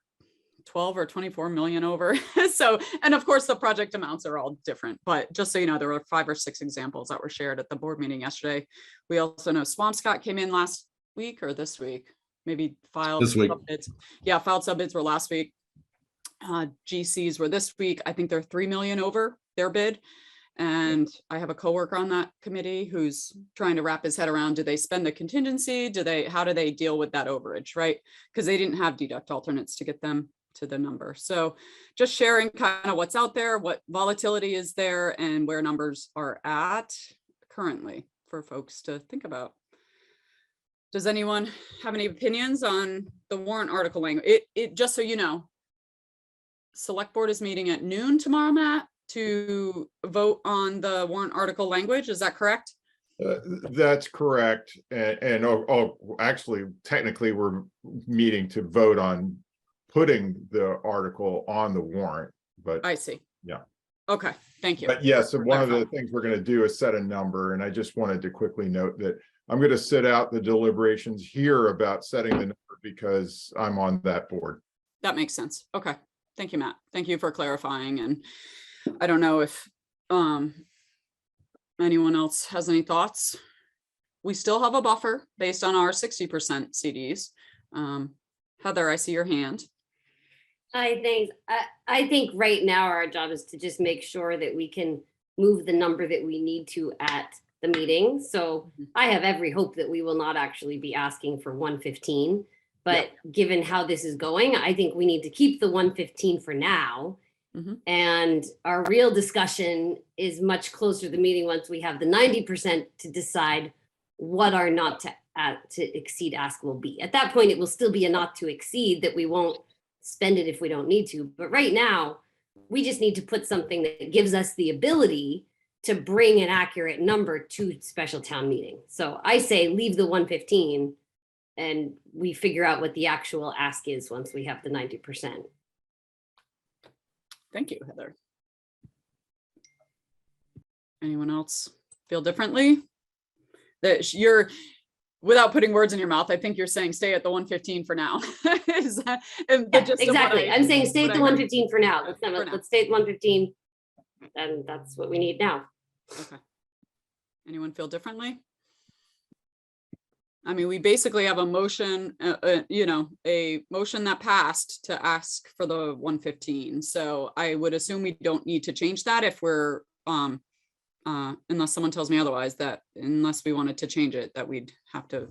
12 or 24 million over. So, and of course the project amounts are all different, but just so you know, there were 5 or 6 examples that were shared at the board meeting yesterday. We also know Swampscott came in last week or this week, maybe filed This week. sub-bids. Yeah, filed sub-bids were last week. GCs were this week. I think they're 3 million over their bid. And I have a coworker on that committee who's trying to wrap his head around, do they spend the contingency? How do they deal with that overage, right? Because they didn't have deduct alternates to get them to the number. So just sharing kind of what's out there, what volatility is there, and where numbers are at currently for folks to think about. Does anyone have any opinions on the warrant article language? It just so you know, select board is meeting at noon tomorrow, Matt, to vote on the warrant article language. Is that correct? That's correct. And actually, technically, we're meeting to vote on putting the article on the warrant, but I see. Yeah. Okay, thank you. But yes, one of the things we're going to do is set a number. And I just wanted to quickly note that I'm going to sit out the deliberations here about setting the number because I'm on that board. That makes sense. Okay. Thank you, Matt. Thank you for clarifying. And I don't know if anyone else has any thoughts. We still have a buffer based on our 60% CDs. Heather, I see your hand. I think right now our job is to just make sure that we can move the number that we need to at the meeting. So I have every hope that we will not actually be asking for 115. But given how this is going, I think we need to keep the 115 for now. And our real discussion is much closer to the meeting once we have the 90% to decide what our not to exceed ask will be. At that point, it will still be a not to exceed that we won't spend it if we don't need to. But right now, we just need to put something that gives us the ability to bring an accurate number to special town meeting. So I say leave the 115 and we figure out what the actual ask is once we have the 90%. Thank you, Heather. Anyone else feel differently? That you're, without putting words in your mouth, I think you're saying stay at the 115 for now. Is that, exactly. I'm saying stay at the 115 for now. Let's stay at 115, and that's what we need now. Okay. Anyone feel differently? I mean, we basically have a motion, a motion that passed to ask for the 115. So I would assume we don't need to change that if we're on unless someone tells me otherwise, that unless we wanted to change it, that we'd have to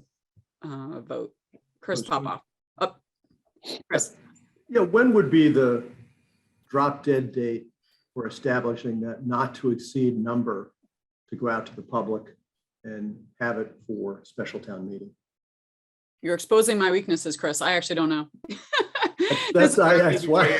vote. Chris, pop off. Up. Chris. Yeah, when would be the drop dead date for establishing that not to exceed number to go out to the public and have it for special town meeting? You're exposing my weaknesses, Chris. I actually don't know. That's why.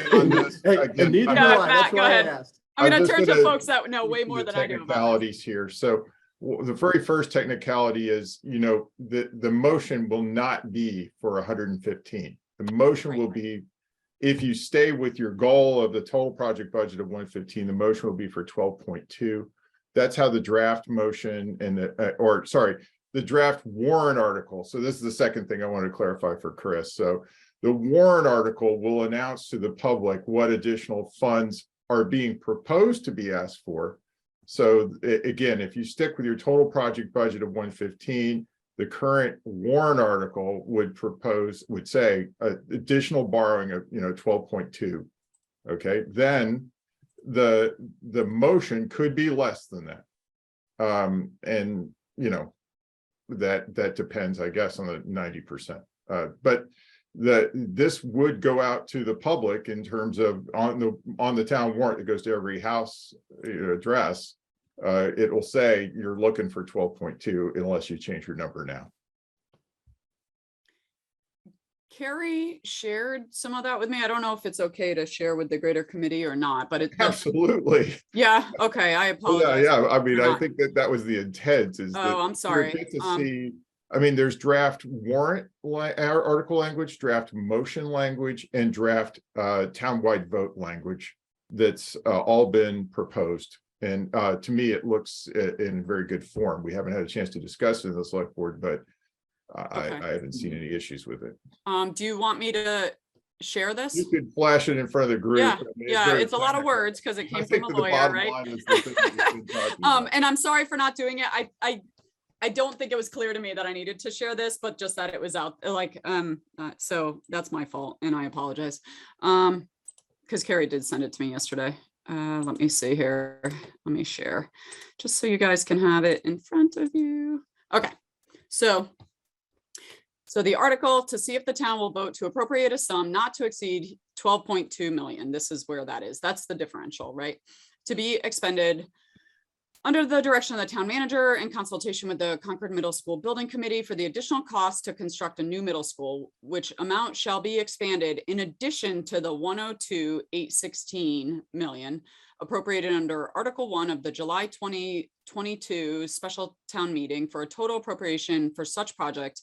Hey, and neither do I. That's why I asked. I'm going to just turn to gonna folks that know way speak to more the than I do about this. technicalities here. So the very first technicality is, the motion will not be for 115. The motion will be, if you stay with your goal of the total project budget of 115, the motion will be for 12.2. That's how the draft motion and the draft warrant article. So this is the second thing I want to clarify for Chris. So the warrant article will announce to the public what additional funds are being proposed to be asked for. So again, if you stick with your total project budget of 115, the current warrant article would say additional borrowing of 12.2. Okay, then the motion could be less than that. And that depends, I guess, on the 90%. But this would go out to the public in terms of on the town warrant that goes to every house address. It will say you're looking for 12.2 unless you change your number now. Carrie shared some of that with me. I don't know if it's okay to share with the greater committee or not, but Absolutely. Yeah. Okay. I apologize. Yeah. I mean, I think that was the intent. I'm sorry. See, I mean, there's draft warrant article language, draft motion language, and draft townwide vote language that's all been proposed. And to me, it looks in very good form. We haven't had a chance to discuss it in the select board, but I haven't seen any issues with it. Do you want me to share this? You could flash it in front of the group. Yeah, I mean, it's a lot of words because it came from a lawyer, right? And I'm sorry for not doing it. I don't think it was clear to me that I needed to share this, but just that it was out so that's my fault and I apologize. Because Carrie did send it to me yesterday. Let me see here. Let me share just so you guys can have it in front of you. Okay, so the article to see if the town will vote to appropriate a sum not to exceed 12.2 million. This is where that is. That's the differential, right? To be expended under the direction of the town manager in consultation with the Concord Middle School Building Committee for the additional cost to construct a new middle school, which amount shall be expanded in addition to the 102,816 million appropriated under Article 1 of the July 2022 special town meeting for a total appropriation for such project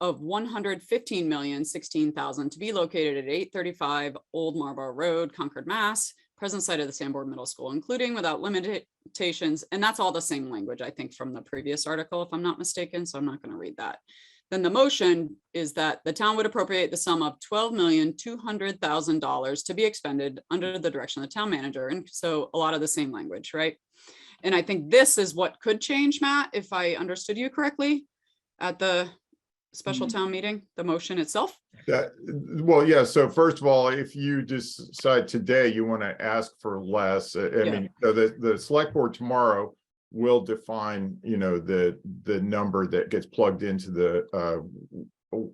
of 115,016,000 to be located at 835 Old Marlborough Road, Concord, Mass, present site of the Sanborn Middle School, including without limitations. And that's all the same language, I think, from the previous article, if I'm not mistaken. So I'm not going to read that. Then the motion is that the town would appropriate the sum of $12,200,000 to be expended under the direction of the town manager. And so a lot of the same language, right? And I think this is what could change, Matt, if I understood you correctly at the special town meeting, the motion itself? Well, yeah. So first of all, if you decide today you want to ask for less, I mean, the select board tomorrow will define, the number that gets plugged into the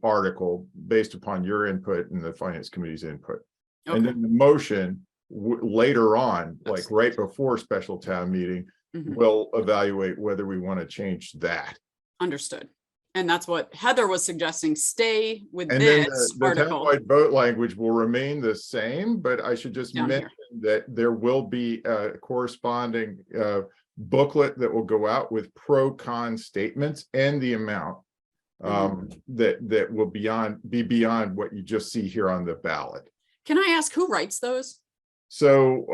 article based upon your input and the finance committee's input. Okay. And then the motion later on, like right before special town meeting, will evaluate whether we want to change that. Understood. And that's what Heather was suggesting, stay with and this then the article. townwide vote language will remain the same, but I should just mention that there will be a corresponding booklet that will go out with pro-con statements and the amount that will be beyond what you just see here on the ballot. Can I ask who writes those? So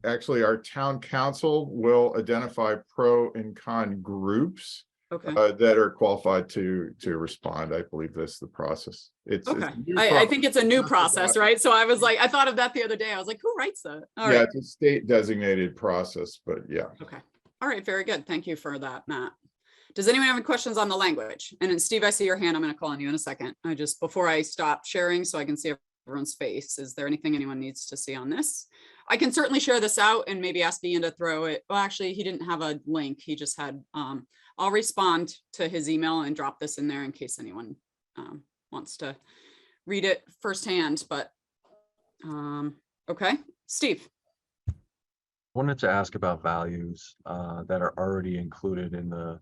actually, our town council will identify pro and con groups that are qualified to respond. I believe that's the process. It's I think it's a new process, right? So I was like, I thought of that the other day. I was like, who writes that? All right. It's a state designated process, but yeah. Okay. All right. Very good. Thank you for that, Matt. Does anyone have any questions on the language? And then Steve, I see your hand. I'm going to call on you in a second. Before I stop sharing so I can see everyone's face. Is there anything anyone needs to see on this? I can certainly share this out and maybe ask Ian to throw it. Well, actually, he didn't have a link. He just had, I'll respond to his email and drop this in there in case anyone wants to read it firsthand, but okay, Steve. Wanted to ask about values that are already included in the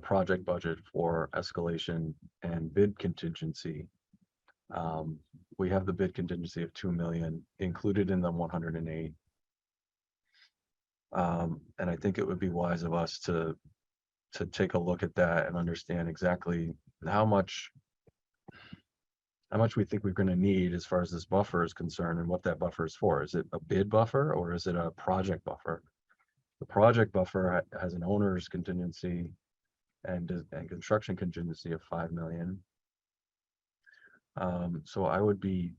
project budget for escalation and bid contingency. We have the bid contingency of 2 million included in the 108. And I think it would be wise of us to take a look at that and understand exactly how much we think we're going to need as far as this buffer is concerned and what that buffer is for. Is it a bid buffer or is it a project buffer? The project buffer has an owner's contingency and construction contingency of 5 million. So I would be,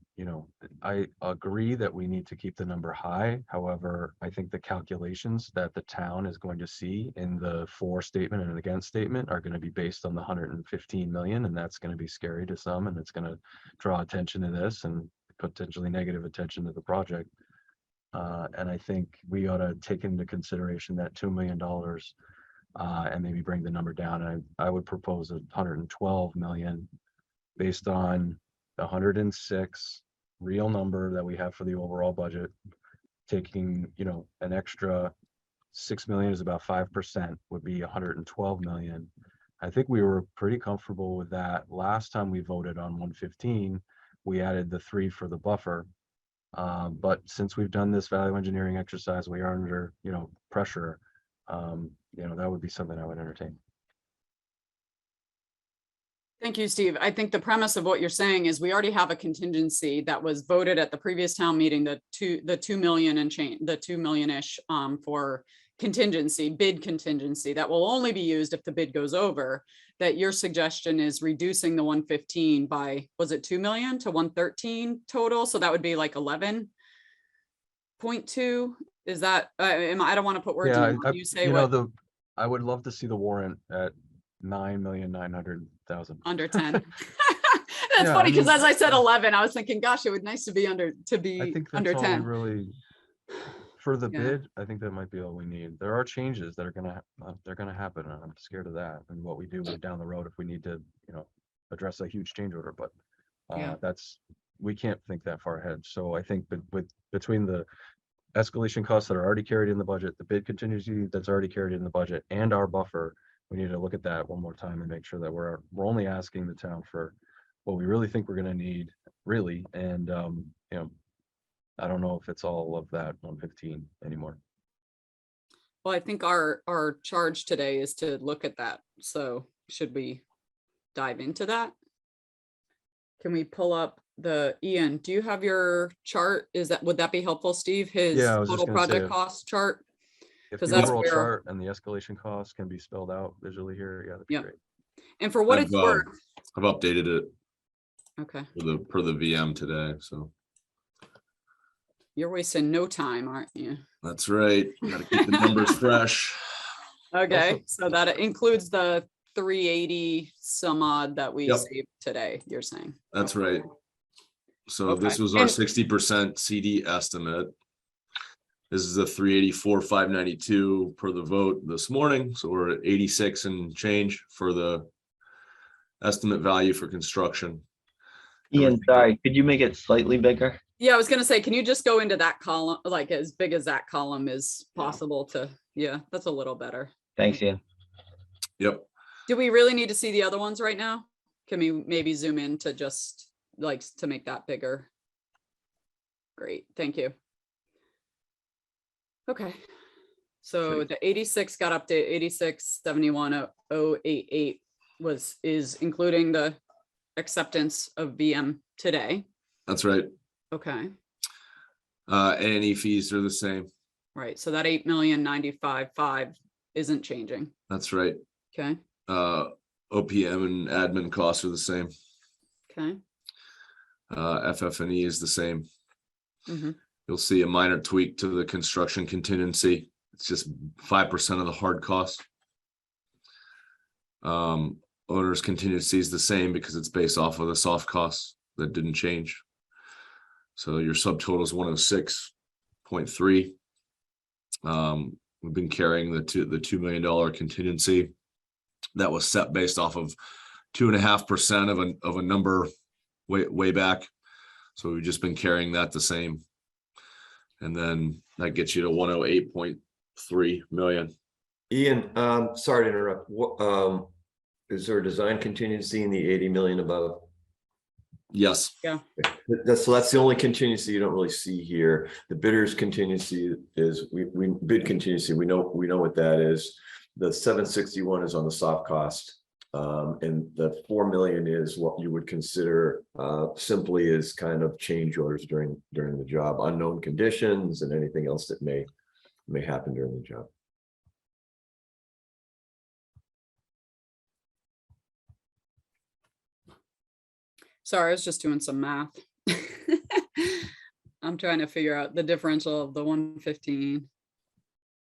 I agree that we need to keep the number high. However, I think the calculations that the town is going to see in the for statement and against statement are going to be based on the 115 million, and that's going to be scary to some, and it's going to draw attention to this and potentially negative attention to the project. And I think we ought to take into consideration that $2 million and maybe bring the number down. And I would propose 112 million based on the 106 real number that we have for the overall budget. Taking, an extra 6 million is about 5% would be 112 million. I think we were pretty comfortable with that. Last time we voted on 115, we added the 3 for the buffer. But since we've done this value engineering exercise, we are under, pressure. That would be something I would entertain. Thank you, Steve. I think the premise of what you're saying is we already have a contingency that was voted at the previous town meeting, the 2 million and change, the 2 million-ish for contingency, bid contingency that will only be used if the bid goes over. That your suggestion is reducing the 115 by, was it 2 million to 113 total? So that would be like 11.2. Is that, I don't want to put words in your mouth. You say what? I would love to see the warrant at 9,900,000. Under 10. That's funny because as I said 11, I was thinking, gosh, it would nice to be under I think that's under all 10. we really, for the bid, I think that might be all we need. There are changes that are gonna happen, and I'm scared of that and what we do down the road if we need to, address a huge change order. But we can't think that far ahead. So I think between the escalation costs that are already carried in the budget, the bid contingency that's already carried in the budget, and our buffer, we need to look at that one more time and make sure that we're only asking the town for what we really think we're going to need, really. And I don't know if it's all of that 115 anymore. Well, I think our charge today is to look at that. So should we dive into that? Can we pull up Ian, do you have your chart? Would that be helpful, Steve? His total project cost chart? If the overall chart and the escalation costs can be spelled out visually here, that'd be great. And for what it's worth, I've updated it. Okay. Per the VM today, so. You're wasting no time, aren't you? That's right. Got to keep the numbers fresh. Okay, so that includes the 380 some odd that we saved today, you're saying? That's right. So this was our 60% CD estimate. This is the 384,592 per the vote this morning. So we're at 86 and change for the estimate value for construction. Ian, sorry, could you make it slightly bigger? Yeah, I was going to say, can you just go into that column, like as big as that column is possible to, that's a little better. Thanks, Ian. Yep. Do we really need to see the other ones right now? Can we maybe zoom in to just like to make that bigger? Great, thank you. Okay, so the 86 got up to 86,71,088 is including the acceptance of VM today. That's right. Okay. A&E fees are the same. Right, so that 8,095,500 isn't changing. That's right. Okay. OPM and admin costs are the same. Okay. FF&E is the same. Mm-hmm. You'll see a minor tweak to the construction contingency. It's just 5% of the hard cost. Owner's contingency is the same because it's based off of the soft costs that didn't change. So your subtotal is 106 0.3. We've been carrying the $2 million contingency that was set based off of 2.5% of a number way back. So we've just been carrying that the same. And then that gets you to 108.3 million. Ian, sorry to interrupt. What, is there a design contingency in the 80 million above? Yes. Yeah. So that's the only contingency you don't really see here. The bidder's contingency is we bid contingency. We know what that is. The 761 is on the soft cost. And the 4 million is what you would consider simply as kind of change orders during the job, unknown conditions and anything else that may happen during the job. Sorry, I was just doing some math. I'm trying to figure out the differential of the 115.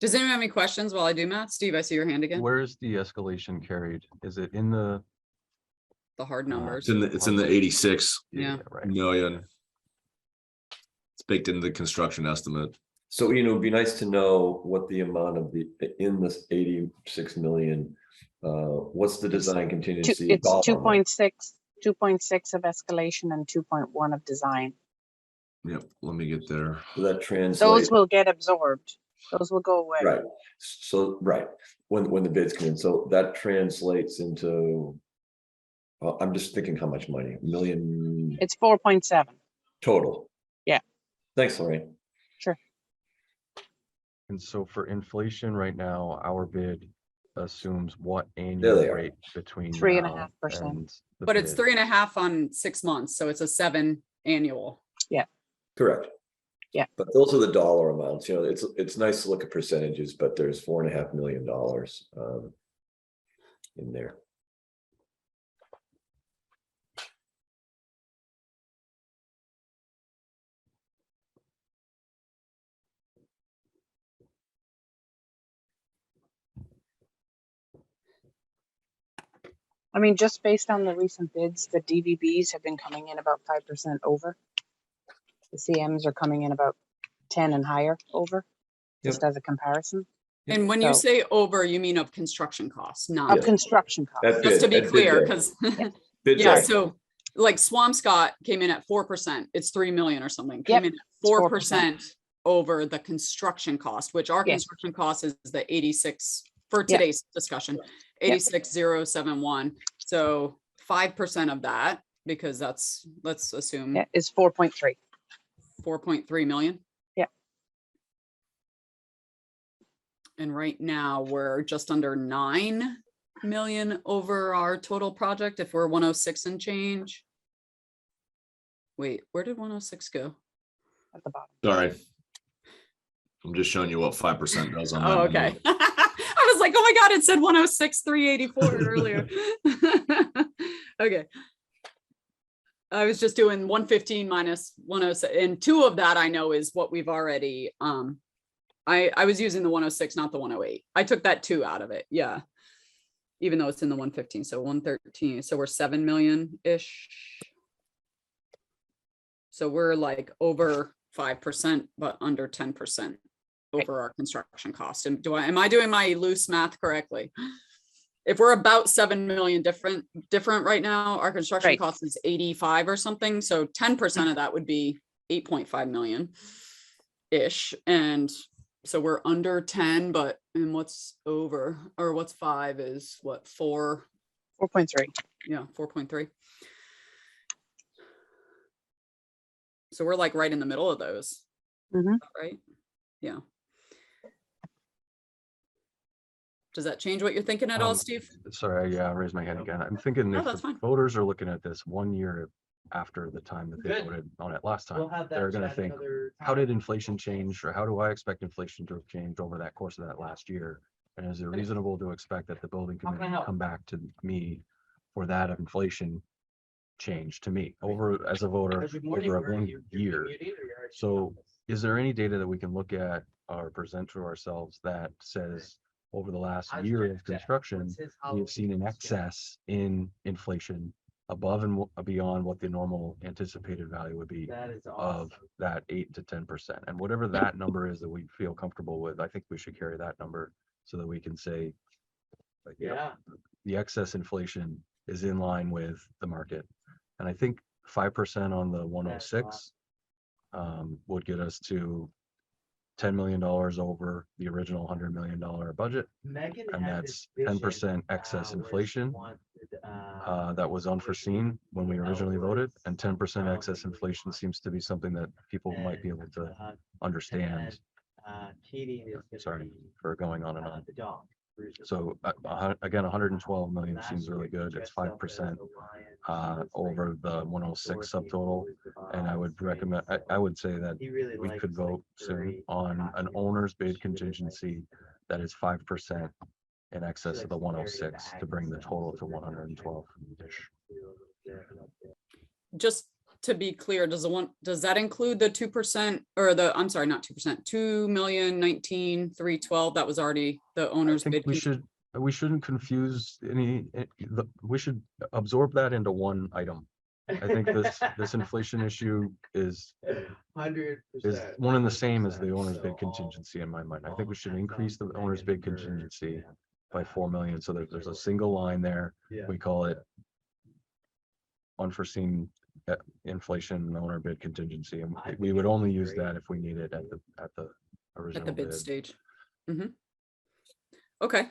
Does anyone have any questions while I do math? Steve, I see your hand again. Where is the escalation carried? Is it in the hard numbers? It's in the 86 Yeah. million. It's baked into the construction estimate. So, you know, it'd be nice to know what the amount of in this 86 million, what's the design contingency? It's 2.6 of escalation and 2.1 of design. Yep, let me get there. So that translates. Those will get absorbed. Those will go away. Right. So, right, when the bids come in, so that translates into, I'm just thinking how much money, $1 million It's 4.7. total. Yeah. Thanks, Lorraine. Sure. And so for inflation right now, our bid assumes what There they annual are. rate between 3.5%. and the But it's bid? 3.5 on 6 months, so it's a 7 annual. Yeah. Correct. Yeah. But those are the dollar amounts, you know, it's nice to look at percentages, but there's $4.5 million in there. I mean, just based on the recent bids, the DVBs have been coming in about 5% over. The CMs are coming in about 10 and higher over, just as a comparison. And when you So- say over, you mean of construction costs, not Of construction costs. just to be That bid clear, day. because Bid yeah, day. so like Swampscott came in at 4%. It's 3 million or something. Yep, Came in at it's 4% over the construction cost, which our Yeah. construction cost is the 86 for Yep. today's discussion, 86,071. So 5% of that, because that's, let's assume Yeah, is 4.3. 4.3 million. Yeah. And right now we're just under 9 million over our total project if we're 106 and change. Wait, where did 106 go? At the bottom. Sorry. I'm just showing you what 5% does on that. Oh, okay. I was like, oh my God, it said 106, 384 earlier. Okay. I was just doing 115 minus 106, and 2 of that I know is what we've already, I was using the 106, not the 108. I took that 2 out of it. Yeah. Even though it's in the 115, so 113, so we're 7 million-ish. So we're like over 5%, but under 10% over our construction cost. And am I doing my loose math correctly? If we're about 7 million different right now, our construction Right. cost is 85 or something. So 10% of that would be 8.5 million-ish. And so we're under 10, but and what's over or what's 5 is what, 4? 4.3. Yeah, 4.3. So we're like right in the middle of those, Mhm. right? Yeah. Does that change what you're thinking at all, Steve? Sorry, I raised my hand again. I'm thinking No, if that's the fine. voters are looking at this 1 year after the time that they Good. voted on it last time, We'll have that they're gonna chat think, another how time. did inflation change, or how do I expect inflation to have changed over that course of that last year? And is it reasonable to expect that the building How can I committee help? come back to me for that inflation change to me over as a voter Good morning. over a Where are 1 you? year? Commuting or you're So is there any data that we can look at or present to ourselves that says over the last How's year your of dad? construction, What's his we have seen an holiday schedule? excess in inflation above and beyond what the normal anticipated value would be of that 8 to 10%. And whatever that number is that we feel comfortable with, I think we should carry that number so that we can say, like, you know, the excess inflation is in line with the market. And I think 5% on the 106 would get us to $10 million over the original $100 million budget. And that's 10% excess inflation that was unforeseen when we originally voted. And 10% excess inflation seems to be something that people might be able to understand. Sorry for going on and on. So again, 112 million seems really good. It's 5% over the 106 subtotal. And I would recommend, I would say that we could vote soon on an owner's bid contingency that is 5% in excess of the 106 to bring the total to 112. Just to be clear, does that include the 2% or the, I'm sorry, not 2%, 2,019,312? That was already the owner's bid. We shouldn't confuse we should absorb that into one item. I think this inflation issue is 100% one and the same as the owner's bid contingency in my mind. I think we should increase the owner's bid contingency by 4 million so that there's a single line there. We call it unforeseen inflation owner bid contingency, and we would only use that if we need it at the original bid stage. Okay,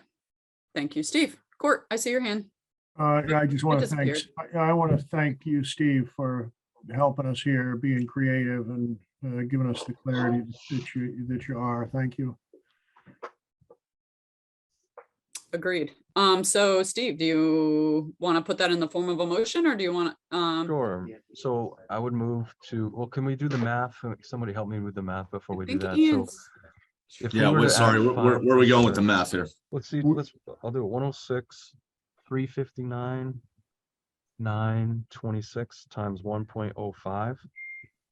thank you, Steve. Court, I see your hand. I just want to thank, I want to thank you, Steve, for helping us here, being creative and giving us the clarity that you are. Thank you. Agreed. So Steve, do you want to put that in the form of a motion, or do you want to? Sure. So I would move to, well, can we do the math? Somebody help me with the math before we do that. So if Yeah, sorry, where are we going with the math here? Let's see, I'll do it. 106, 359, 926 times 1.05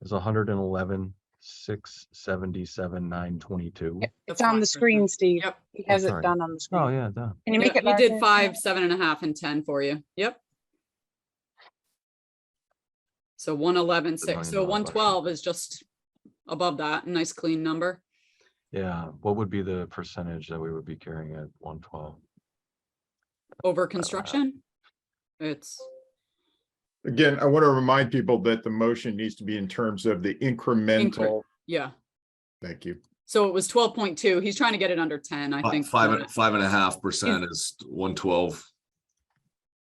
is 111, 677, 922. It's on the screen, Steve. Yep. He has it Sorry. done on the screen. Oh yeah, done. Can you make it He did larger? 5, 7.5, and 10 for you. Yep. So 111, 6. So 112 is just above that. A nice clean number. Yeah. What would be the percentage that we would be carrying at 112? Over construction? It's Again, I want to remind people that the motion needs to be in terms of the incremental. yeah. Thank you. So it was 12.2. He's trying to get it under 10, I think. 5.5% is 112.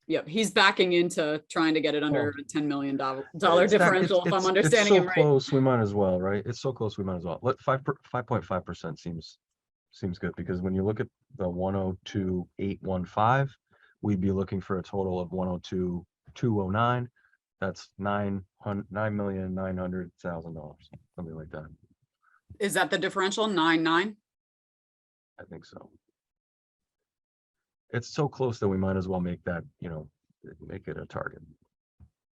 Yep, he's backing into trying to get it under a $10 million differential, if I'm understanding it's him so right. close, we might as well, right? It's so close, we might as well. Let 5.5% seems good, because when you look at the 102,815, we'd be looking for a total of 102,209. That's $9,900,000, something like that. Is that the differential, 9.9? I think so. It's so close that we might as well make that, make it a target.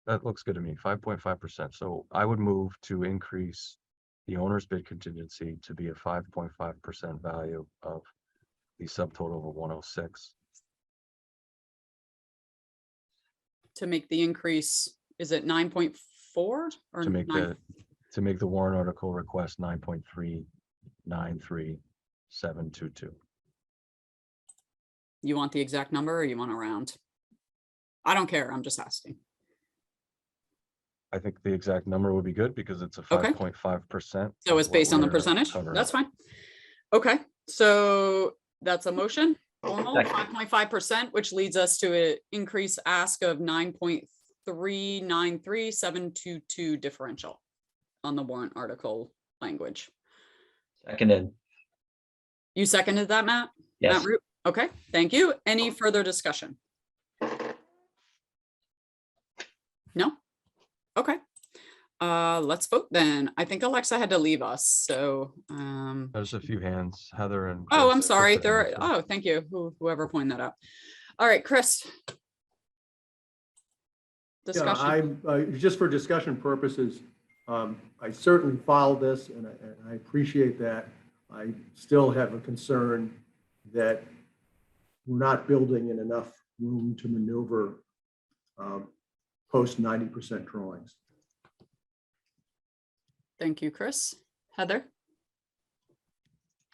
That looks good to me, 5.5%. So I would move to increase the owner's bid contingency to be a 5.5% value of the subtotal of 106. To make the increase, is it 9.4 or To make 9? to make the warrant article request 9.393722. You want the exact number or you want a round? I don't care. I'm just asking. I think the exact number would be good because it's a Okay. 5.5%. So it's based on the percentage? That's fine. Okay, so that's a motion. 5.5%, which leads us to an increase ask of 9.393722 differential on the warrant article language. Seconded. You seconded that, Matt? Yes. Matt Root? Okay, thank you. Any further discussion? No? Okay. Let's vote then. I think Alexa had to leave us, so. There's a few hands, Heather and. Oh, I'm Chris, sorry. if they're There. not sure. Oh, thank you. Whoever pointed that out. All right, Chris. Discussion. Yeah, just for discussion purposes, I certainly followed this and I appreciate that. I still have a concern that we're not building in enough room to maneuver post 90% drawings. Thank you, Chris. Heather?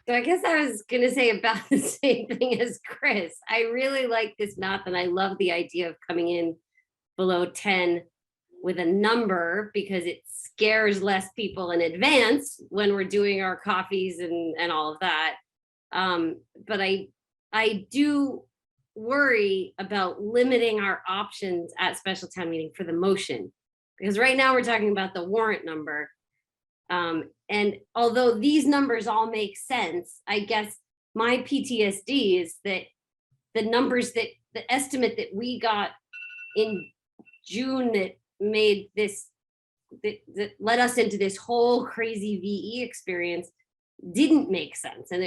So I guess I was gonna say about the same thing as Chris. I really like this math and I love the idea of coming in below 10 with a number because it scares less people in advance when we're doing our coffees and all of that. But I do worry about limiting our options at special town meeting for the motion. Because right now we're talking about the warrant number. And although these numbers all make sense, I guess my PTSD is that the numbers that the estimate that we got in June that made this, that led us into this whole crazy VE experience didn't make sense. And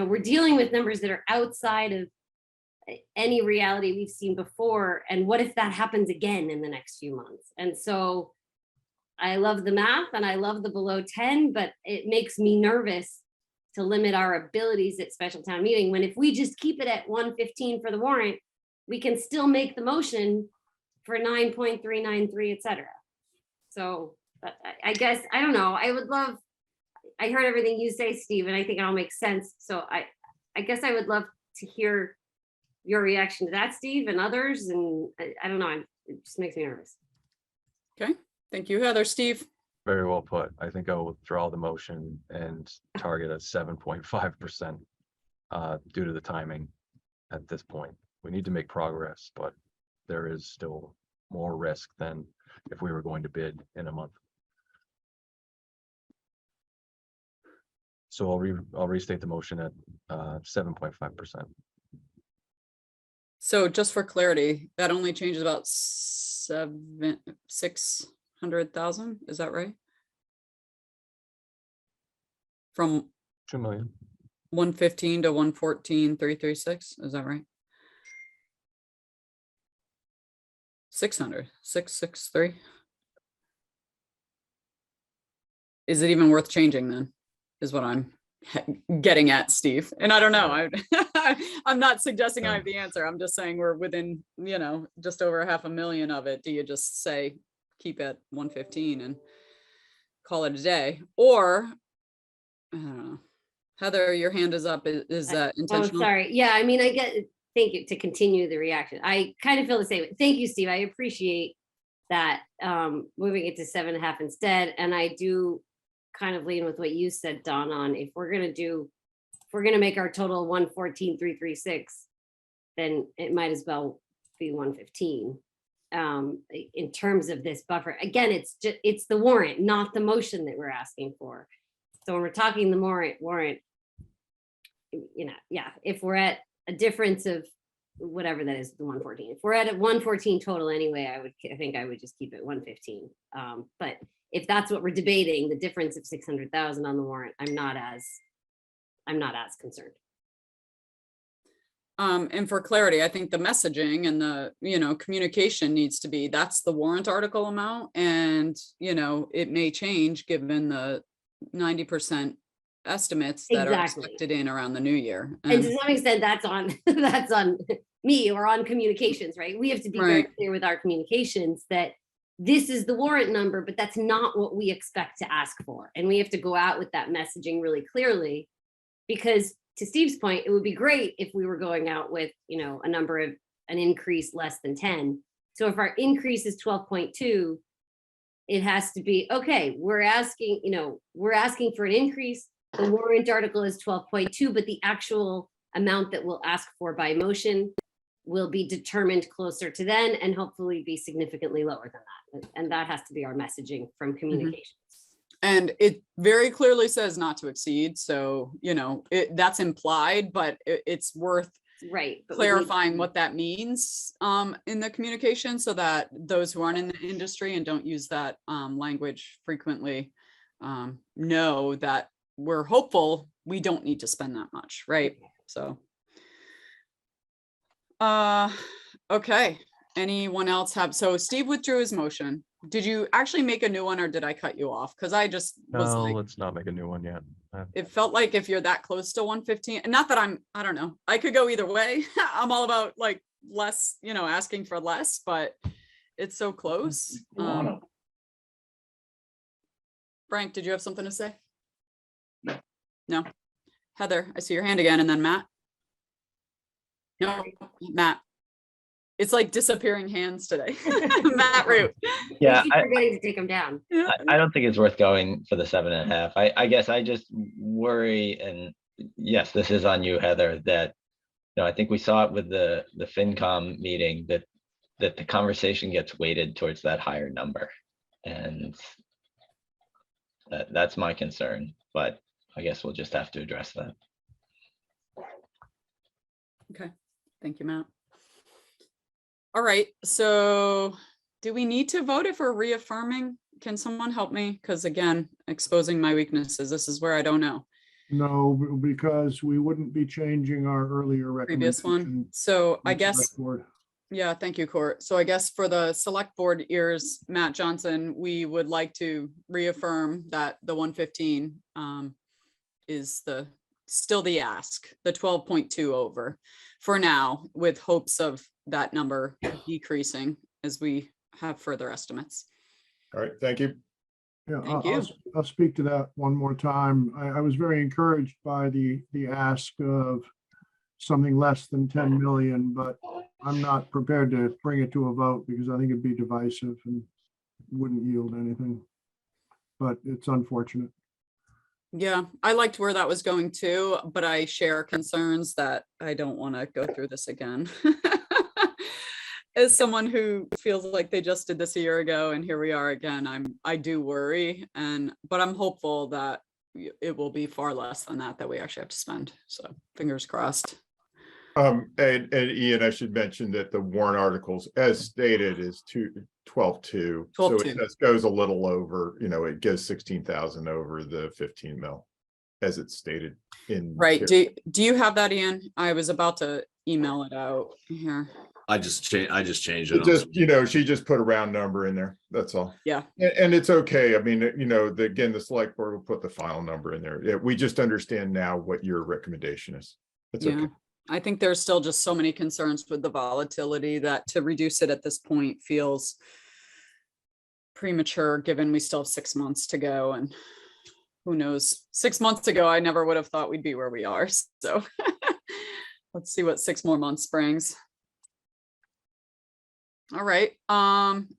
we're dealing with numbers that are outside of any reality we've seen before. And what if that happens again in the next few months? And so I love the math and I love the below 10, but it makes me nervous to limit our abilities at special town meeting, when if we just keep it at 115 for the warrant, we can still make the motion for 9.393, et cetera. So I guess, I don't know, I would love, I heard everything you say, Steve, and I think it all makes sense. So I guess I would love to hear your reaction to that, Steve, and others. And I don't know, it just makes me nervous. Okay, thank you, Heather. Steve? Very well put. I think I'll withdraw the motion and target a 7.5% due to the timing at this point. We need to make progress, but there is still more risk than if we were going to bid in a month. So I'll restate the motion at 7.5%. So just for clarity, that only changes about 600,000, is that right? From 2 million. 115 to 114,336, is that right? 663. Is it even worth changing then? Is what I'm getting at, Steve. And I don't know. I'm not suggesting I have the answer. I'm just saying we're within, just over 500,000 of it. Do you just say keep at 115 and call it a day? Or I don't know. Heather, your hand is up. Is that intentional? Oh, sorry. Yeah, I mean, I get, thank you, to continue the reaction. I kind of feel the same. Thank you, Steve. I appreciate that, moving it to 7.5 instead. And I do kind of lean with what you said, Don, on if we're going to make our total 114,336, then it might as well be 115. In terms of this buffer, again, it's the warrant, not the motion that we're asking for. So when we're talking the warrant, yeah, if we're at a difference of whatever that is, the 114, if we're at a 114 total anyway, I think I would just keep it 115. But if that's what we're debating, the difference of 600,000 on the warrant, I'm not as concerned. And for clarity, I think the messaging and the, communication needs to be, that's the warrant article amount. And, it may change given the 90% estimates that are expected in around the new year. And to some extent, that's on me or on communications, right? We have to be very clear with our communications that this is the warrant number, but that's not what we expect to ask for. And we have to go out with that messaging really clearly, because to Steve's point, it would be great if we were going out with, a number of an increase less than 10. So if our increase is 12.2, it has to be, okay, we're asking for an increase. The warrant article is 12.2, but the actual amount that we'll ask for by motion will be determined closer to then and hopefully be significantly lower than that. And that has to be our messaging from communications. And it very clearly says not to exceed. So, that's implied, but it's worth clarifying what that means in the communication so that those who aren't in the industry and don't use that language frequently know that we're hopeful we don't need to spend that much, right? So, okay. Anyone else have? So Steve withdrew his motion. Did you actually make a new one or did I cut you off? Because I just was No, like, let's not make a new one yet. it felt like if you're that close to 115, not that I don't know, I could go either way. I'm all about like less, asking for less, but it's so close. Frank, did you have something to say? No. Heather, I see your hand again, and then Matt. No, Matt. It's like disappearing hands today. Matt Root. Yeah, Keep forgetting to take them down. I don't think it's worth going for the 7.5. I guess I just worry, and yes, this is on you, Heather, that, I think we saw it with the FinCom meeting, that the conversation gets weighted towards that higher number. And that's my concern, but I guess we'll just have to address that. Okay, thank you, Matt. All right, so do we need to vote if we're reaffirming? Can someone help me? Because again, exposing my weaknesses, this is where I don't know. No, because we wouldn't be changing our earlier Previous one. recommendation. So I to guess, select board. yeah, thank you, Court. So I guess for the select board ears, Matt Johnson, we would like to reaffirm that the 115 is still the ask, the 12.2 over for now, with hopes of that number decreasing as we have further estimates. All right, thank you. Yeah, Thank you. I'll speak to that one more time. I was very encouraged by the ask of something less than 10 million, but I'm not prepared to bring it to a vote because I think it'd be divisive and wouldn't yield anything. But it's unfortunate. Yeah, I liked where that was going too, but I share concerns that I don't want to go through this again. As someone who feels like they just did this a year ago and here we are again, I do worry, but I'm hopeful that it will be far less than that we actually have to spend. So fingers crossed. And Ian, I should mention that the warrant articles, as stated, is 12.2. So it just goes a little over, it goes 16,000 over the 15 mil, as it's stated in. Right. Do you have that, Ian? I was about to email it out here. I just changed it. She just put a round number in there. That's all. Yeah. And it's okay. I mean, again, the select board will put the final number in there. Yeah, we just understand now what your recommendation is. It's okay. I think there's still just so many concerns with the volatility that to reduce it at this point feels premature, given we still have 6 months to go. And who knows, 6 months ago, I never would have thought we'd be where we are. So let's see what 6 more months brings. All right.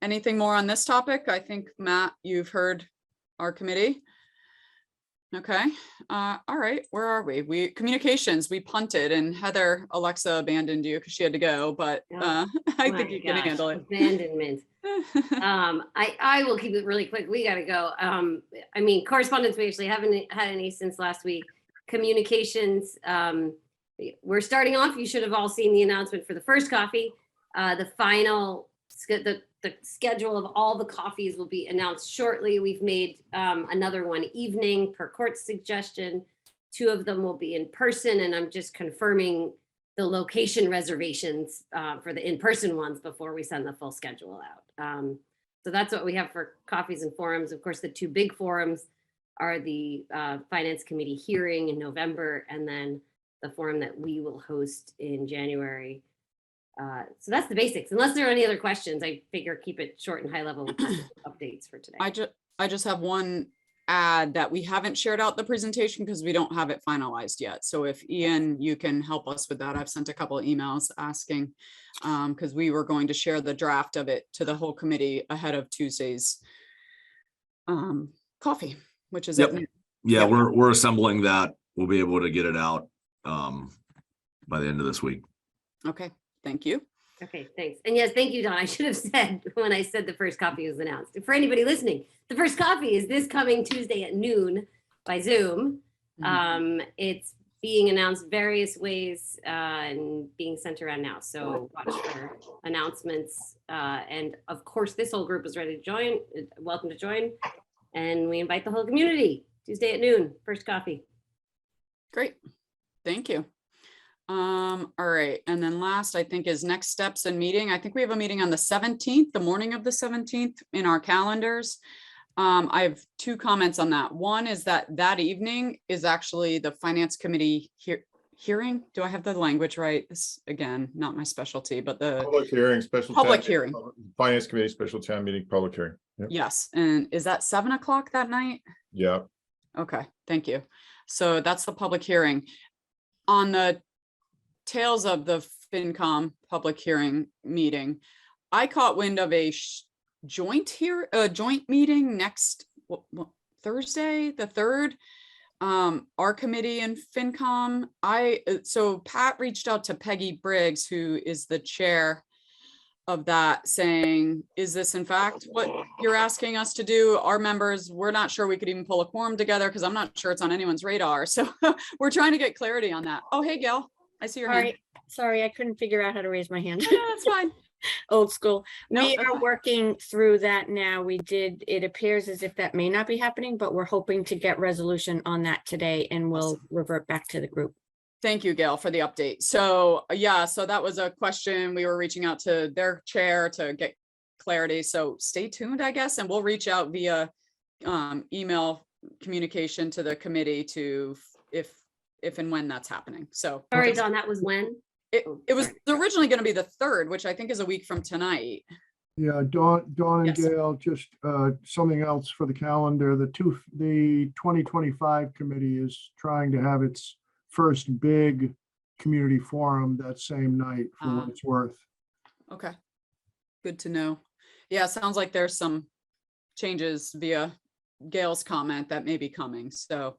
Anything more on this topic? I think, Matt, you've heard our committee. Okay. All right. Where are we? Communications, we punted, and Heather, Alexa abandoned you because she had to go, but I think you can handle it. Abandonment. I will keep it really quick. We got to go. I mean, correspondence, we actually haven't had any since last week. Communications, we're starting off. You should have all seen the announcement for the first coffee. The final, the schedule of all the coffees will be announced shortly. We've made another one evening per Court's suggestion. 2 of them will be in person, and I'm just confirming the location reservations for the in-person ones before we send the full schedule out. So that's what we have for coffees and forums. Of course, the 2 big forums are the Finance Committee hearing in November, and then the forum that we will host in January. So that's the basics. Unless there are any other questions, I figure keep it short and high level with updates for today. I just have one add that we haven't shared out the presentation because we don't have it finalized yet. So if Ian, you can help us with that. I've sent a couple of emails asking because we were going to share the draft of it to the whole committee ahead of Tuesday's coffee, which is Yep. Yeah, we're assembling that. We'll be able to get it out by the end of this week. Okay. Thank you. Okay, thanks. And yes, thank you, Don. I should have said when I said the first coffee was announced. For anybody listening, the first coffee is this coming Tuesday at noon by Zoom. It's being announced various ways and being sent around now. So watch for announcements. And of course, this whole group is ready to join. Welcome to join. And we invite the whole community Tuesday at noon, first coffee. Great. Thank you. All right. And then last, I think, is next steps and meeting. I think we have a meeting on the 17th, the morning of the 17th in our calendars. I have 2 comments on that. One is that evening is actually the Finance Committee hearing. Do I have the language right? This, again, not my specialty, but the Public hearing, special. Public town- hearing. Finance committee, special town meeting, public hearing. Yep. yes. And is that 7 o'clock that night? Yeah. Okay, thank you. So that's the public hearing. On the tails of the FinCom public hearing meeting, I caught wind of a joint meeting next Thursday, the 3rd. Our committee and FinCom. So Pat reached out to Peggy Briggs, who is the chair of that, saying, is this in fact what you're asking us to do? Our members, we're not sure we could even pull a quorum together because I'm not sure it's on anyone's radar. So we're trying to get clarity on that. Oh, hey, Gail, I see your hand. Sorry, I couldn't figure out how to raise my hand. No, that's fine. Old school. No, We that's are fine. working through that now. It appears as if that may not be happening, but we're hoping to get resolution on that today and we'll revert back to the group. Thank you, Gail, for the update. So yeah, so that was a question. We were reaching out to their chair to get clarity. So stay tuned, I guess, and we'll reach out via email communication to the committee to if and when that's happening. So Sorry, Don, that was when? it was originally going to be the 3rd, which I think is a week from tonight. Yeah, Dawn and Yes. Gail, just something else for the calendar. The 2025 committee is trying to have its first big community forum that same night for what it's worth. Okay, good to know. Yeah, sounds like there's some changes via Gail's comment that may be coming. So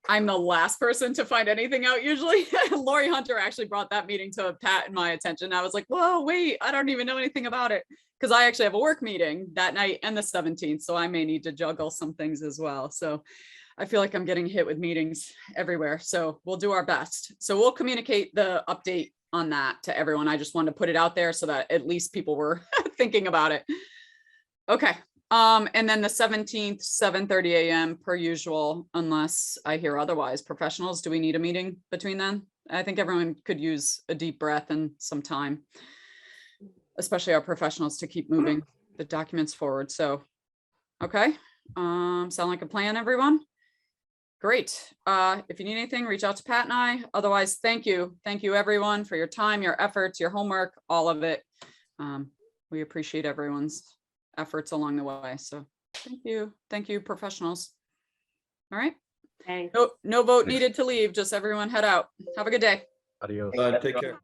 I'm the last person to find anything out usually. Lori Hunter actually brought that meeting to Pat and my attention. I was like, whoa, wait, I don't even know anything about it. Because I actually have a work meeting that night and the 17th. So I may need to juggle some things as well. So I feel like I'm getting hit with meetings everywhere. So we'll do our best. So we'll communicate the update on that to everyone. I just wanted to put it out there so that at least people were thinking about it. Okay. And then the 17th, 7:30 a.m. per usual, unless I hear otherwise. Professionals, do we need a meeting between then? I think everyone could use a deep breath and some time, especially our professionals, to keep moving the documents forward. So, okay. Sound like a plan, everyone? Great. If you need anything, reach out to Pat and I. Otherwise, thank you. Thank you, everyone, for your time, your efforts, your homework, all of it. We appreciate everyone's efforts along the way. So thank you. Thank you, professionals. All right. Thanks. No vote needed to leave. Just everyone head out. Have a good day. Adios. Take care.